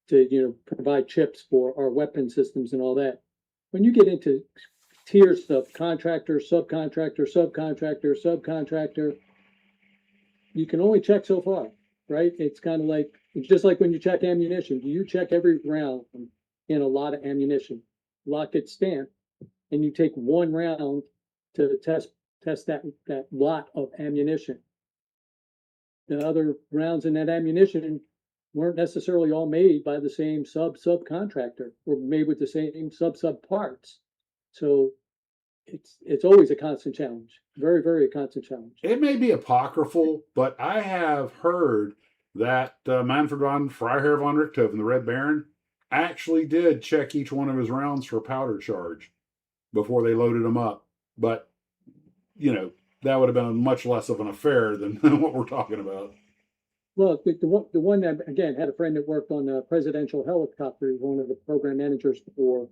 Speaker 2: to, provide chips for our weapon systems and all that. When you get into tiers of contractor, subcontractor, you can only check so far. Right? It's just like when you check ammunition. Do you check every round in a lot of ammunition? Lock it stamped, and you take one round to test that lot of ammunition. The other rounds in that ammunition weren't necessarily all made by the same subcontractor or made with the same sub parts. So it's always a constant challenge. Very, very constant challenge.
Speaker 1: It may be apocryphal, but I have heard that Manfred von Freiherr von Richthofen, the Red Baron, actually did check each one of his rounds for powder charge before they loaded them up. But, that would have been much less of an affair than what we're talking about.
Speaker 2: Well, the one that, again, had a friend that worked on a presidential helicopter, one of the program managers for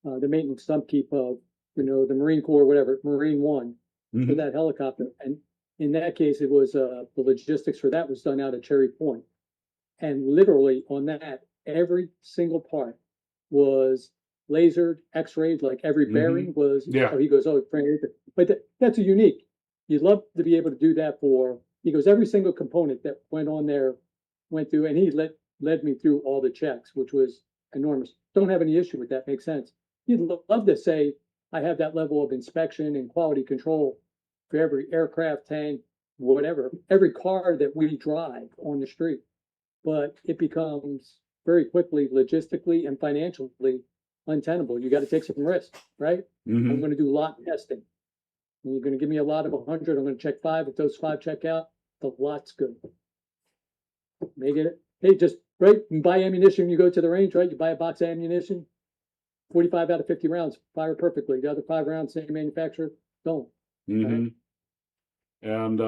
Speaker 2: the maintenance upkeep of the Marine Corps, whatever, Marine One for
Speaker 1: Mhm.
Speaker 2: that helicopter. And in that case, it was the logistics for that was done out of Cherry Point. And literally on that, every single part was lasered, x-rayed, like every
Speaker 1: Mhm.
Speaker 2: bearing was.
Speaker 1: Yeah.
Speaker 2: Oh, he goes, oh, but that's a unique. You'd love to be able to do that for. He goes, every single component that went on there went through, and he led me through all the checks, which was enormous. Don't have any issue with that. Makes sense. You'd love to say I have that level of inspection and quality control for every aircraft, tank, whatever, every car that we drive on the street. But it becomes very quickly logistically and financially untenable. You got to take some risks, right? I'm
Speaker 1: Mhm.
Speaker 2: going to do lot testing. And you're going to give me a lot of 100. I'm going to check 5. If those 5 check out, the lot's good. Make it. Hey, just right. You buy ammunition. You go to the range, right? You buy a box of ammunition. 45 out of 50 rounds fire perfectly. The other 5 rounds, same manufacturer, don't.
Speaker 1: Mhm. And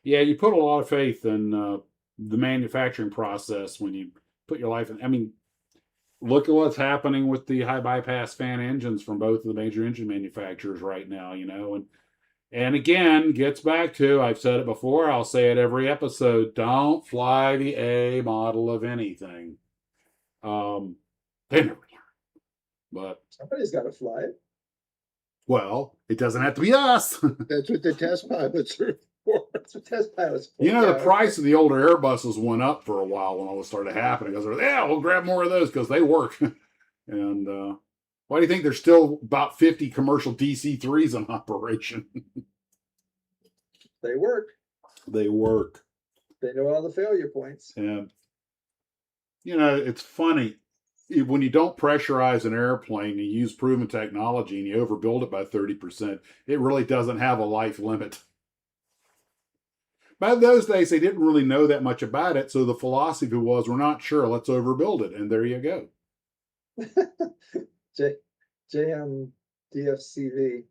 Speaker 1: yeah, you put a lot of faith in the manufacturing process when you put your life in. I mean, look at what's happening with the high bypass fan engines from both of the major engine manufacturers right now, and again, gets back to, I've said it before, I'll say it every episode, don't fly the A model of anything. They never learn. But,
Speaker 4: Somebody's got to fly it.
Speaker 1: well, it doesn't have to be us.
Speaker 3: That's what the test pilots are for.
Speaker 4: That's what test pilots.
Speaker 1: The
Speaker 4: Yeah,
Speaker 1: price of the older Airbuses went up for a while when all this started happening. Because yeah, we'll grab more of those because they work. And why do you think there's still about 50 commercial DC-3s in operation?
Speaker 4: they work.
Speaker 1: They work.
Speaker 4: They know all the failure points.
Speaker 1: And, it's funny. When you don't pressurize an airplane, you use proven technology and you overbuild it by 30%, it really doesn't have a life limit. By those days, they didn't really know that much about it, so the philosophy was, we're not sure, let's overbuild it, and there you go.
Speaker 4: JMDFCV,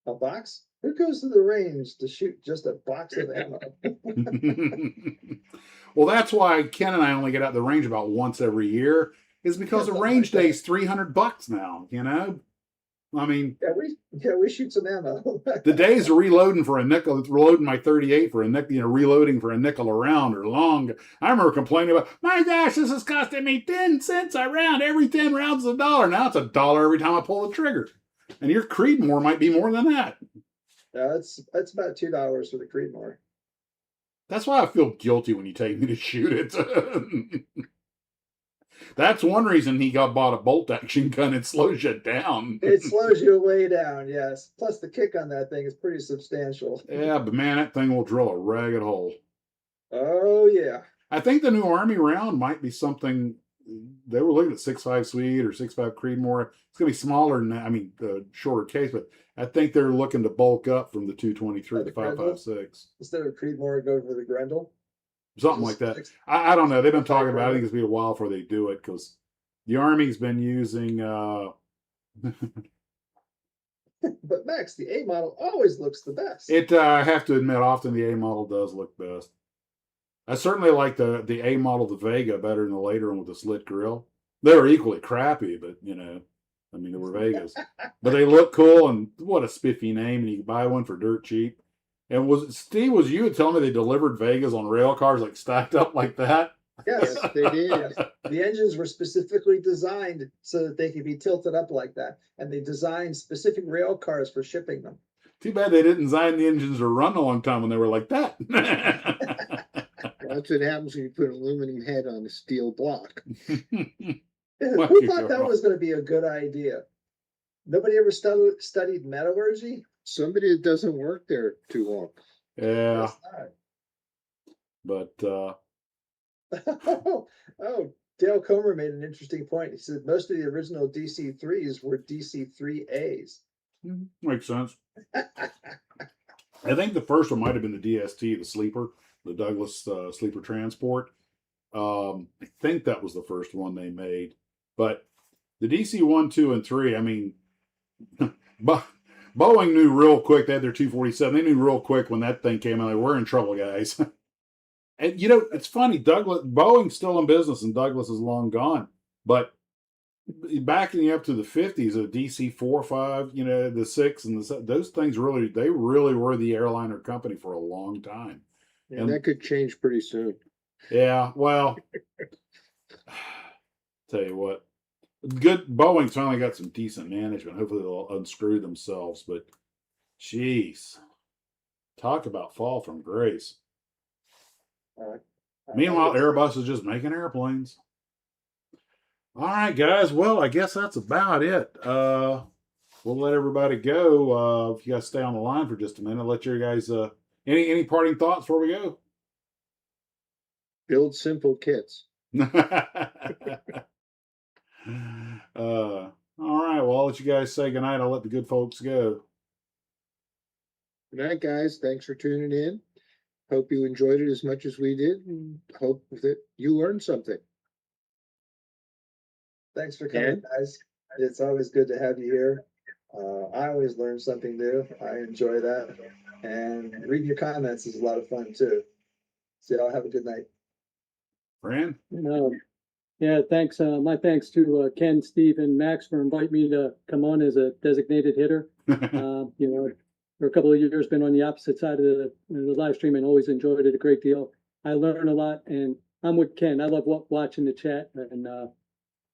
Speaker 4: a box? Who goes to the range to shoot just a box of ammo?
Speaker 1: Well, that's why Ken and I only get out the range about once every year, is because the range day is $300 now, I mean,
Speaker 4: we shoot some ammo.
Speaker 1: the days of reloading for a nickel, reloading my 38 for a nickel, reloading for a nickel a round are long. I remember complaining about, my gosh, this is costing me 10 cents a round. Every 10 rounds is $1. Now it's $1 every time I pull the trigger. And your Creedmoor might be more than that.
Speaker 4: That's about $2 for the Creedmoor.
Speaker 1: That's why I feel guilty when you take me to shoot it. That's one reason he got bought a bolt action gun. It slows you down.
Speaker 4: It slows you way down, yes. Plus the kick on that thing is pretty substantial.
Speaker 1: Yeah, but man, that thing will drill a ragged hole.
Speaker 4: Oh yeah.
Speaker 1: I think the new Army round might be something. They were looking at 6.5 Swede or 6.5 Creedmoor. It's going to be smaller than that. I mean, shorter case, but I think they're looking to bulk up from the 223 to 5.56.
Speaker 4: Instead of Creedmoor, go for the Grendel.
Speaker 1: Something like that. I don't know. They've been talking about it. I think it's going to be a while before they do it because the Army's been using.
Speaker 4: But Max, the A model always looks the best.
Speaker 1: I have to admit, often the A model does look best. I certainly like the A model, the Vega, better than the later one with the slit grill. They were equally crappy, but I mean, they were Vegas. But they look cool, and what a spiffy name, and you can buy one for dirt cheap. And was you telling me they delivered Vegas on rail cars like stacked up like that?
Speaker 4: Yes,
Speaker 3: They did.
Speaker 4: the engines were specifically designed so that they could be tilted up like that. And they designed specific rail cars for shipping them.
Speaker 1: Too bad they didn't design the engines to run a long time when they were like that.
Speaker 3: That's what happens when you put an aluminum head on a steel block.
Speaker 1: Well,
Speaker 4: Who
Speaker 1: you
Speaker 4: thought
Speaker 1: go
Speaker 4: that
Speaker 1: wrong.
Speaker 4: was going to be a good idea? Nobody ever studied metallurgy?
Speaker 3: Somebody that doesn't work there too long.
Speaker 1: Yeah,
Speaker 4: Guess
Speaker 1: but
Speaker 4: not. Oh, Dale Comer made an interesting point. He said most of the original DC-3s were DC-3As.
Speaker 1: makes sense. I think the first one might have been the DST, the sleeper, the Douglas sleeper transport. I think that was the first one they made. But the DC 1, 2, and 3, I mean, Boeing knew real quick. They had their 247. They knew real quick when that thing came out, like, we're in trouble, guys. And, it's funny, Boeing's still in business and Douglas is long gone. But backing you up to the 50s, a DC-45, you know, the 6 and those things they really were the airliner company for a long time.
Speaker 3: And that could change pretty soon.
Speaker 1: Yeah, well, tell you what, good. Boeing's finally got some decent management. Hopefully they'll unscrew themselves. But, geez, talk about fall from grace. Meanwhile, Airbus is just making airplanes. All right, guys. Well, I guess that's about it. We'll let everybody go. If you guys stay on the line for just a minute, let your guys. Any parting thoughts before we go?
Speaker 3: Build simple kits.
Speaker 1: All right. Well, I'll let you guys say goodnight. I'll let the good folks go.
Speaker 3: Good night, guys. Thanks for tuning in. Hope you enjoyed it as much as we did, and hope that you learned something.
Speaker 4: Thanks for coming, guys. It's always good to have you here. I always learn something new. I enjoy that. And reading your comments is a lot of fun too. So y'all have a good night.
Speaker 1: Fran?
Speaker 2: Yeah, thanks. My thanks to Ken, Steve, and Max for inviting me to come on as a designated hitter. You know, for a couple of years, been on the opposite side of the live stream and always enjoyed it a great deal. I learn a lot, and I'm with Ken. I love watching the chat, and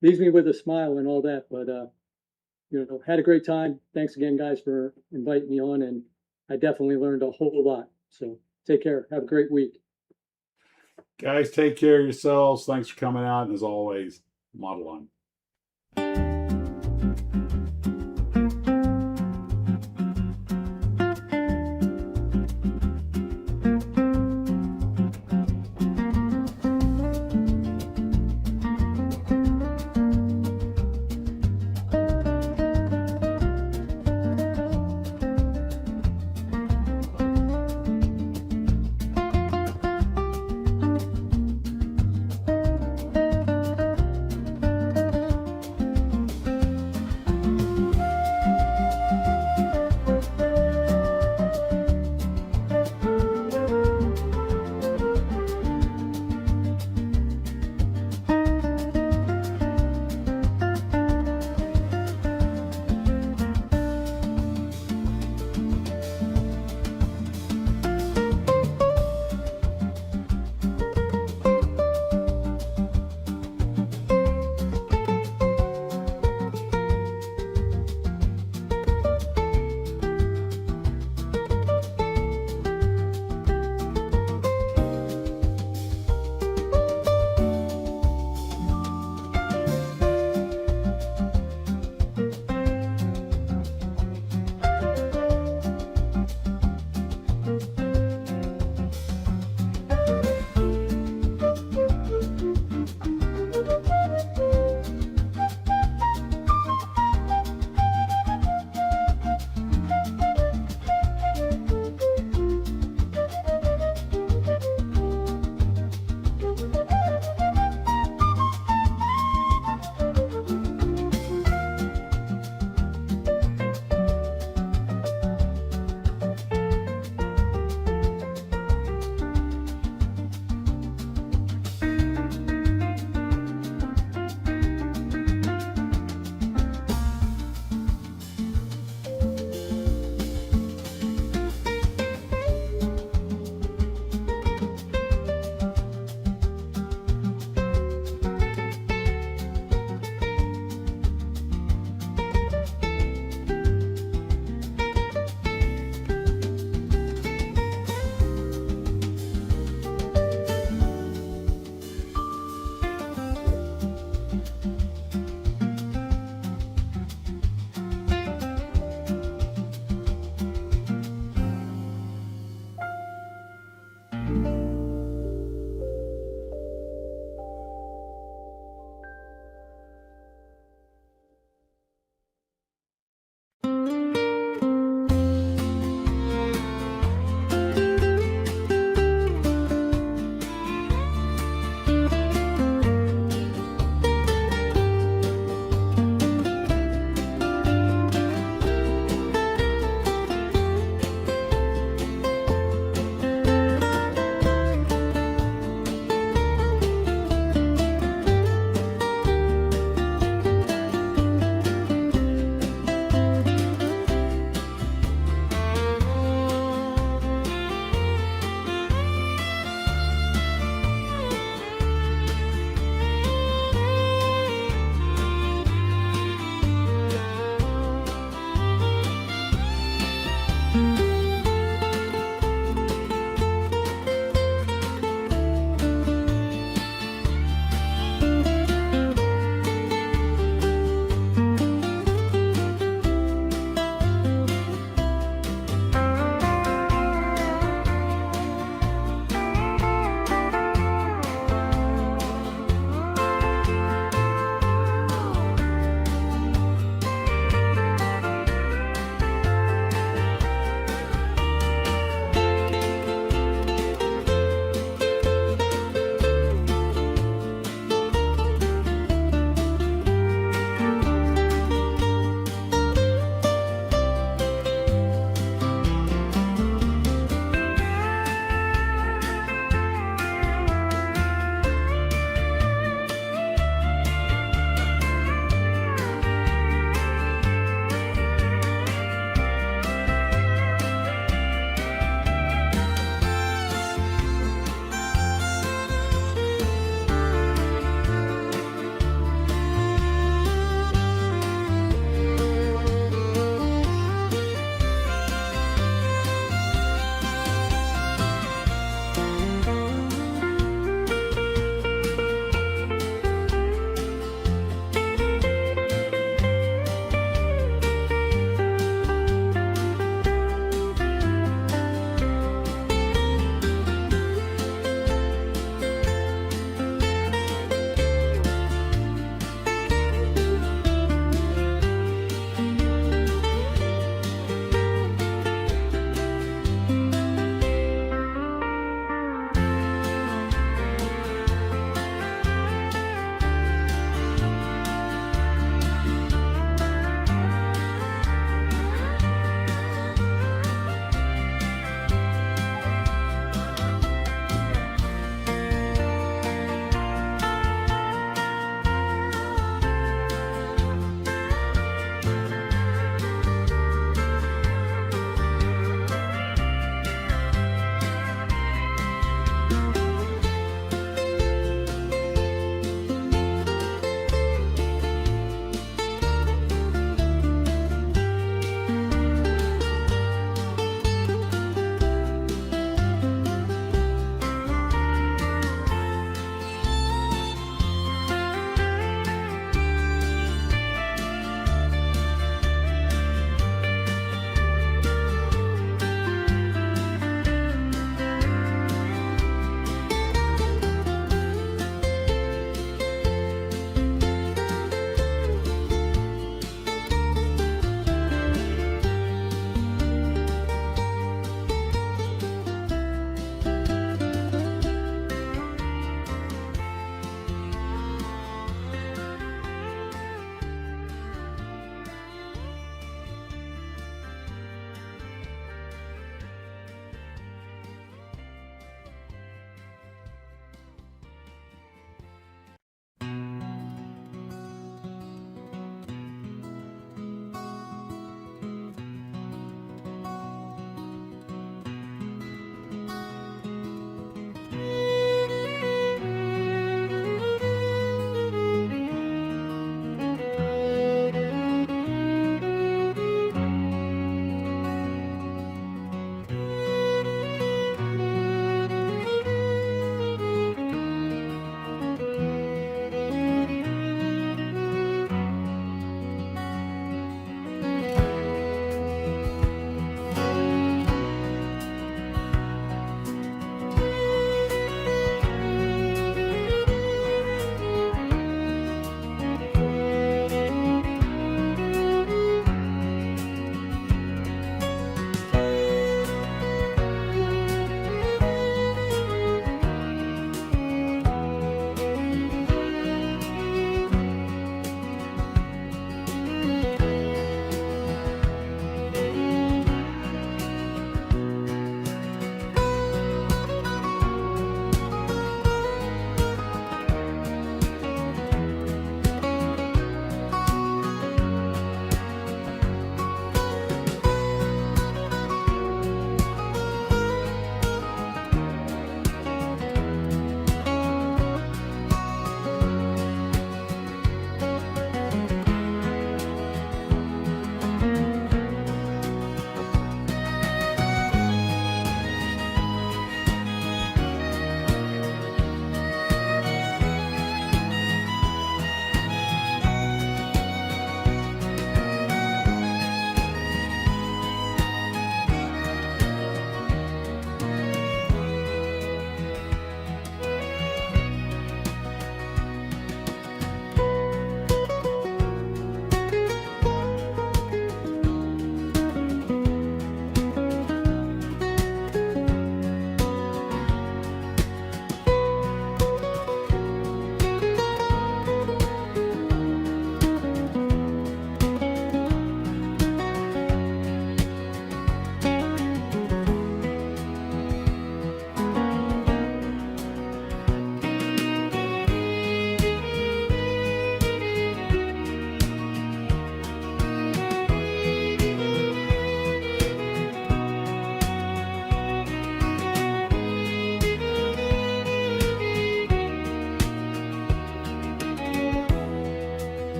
Speaker 2: leaves me with a smile and all that. But you know, had a great time. Thanks again, guys, for inviting me on, and I definitely learned a whole lot. So take care. Have a great week.
Speaker 1: Guys, take care of yourselves. Thanks for coming out. And as always, model on.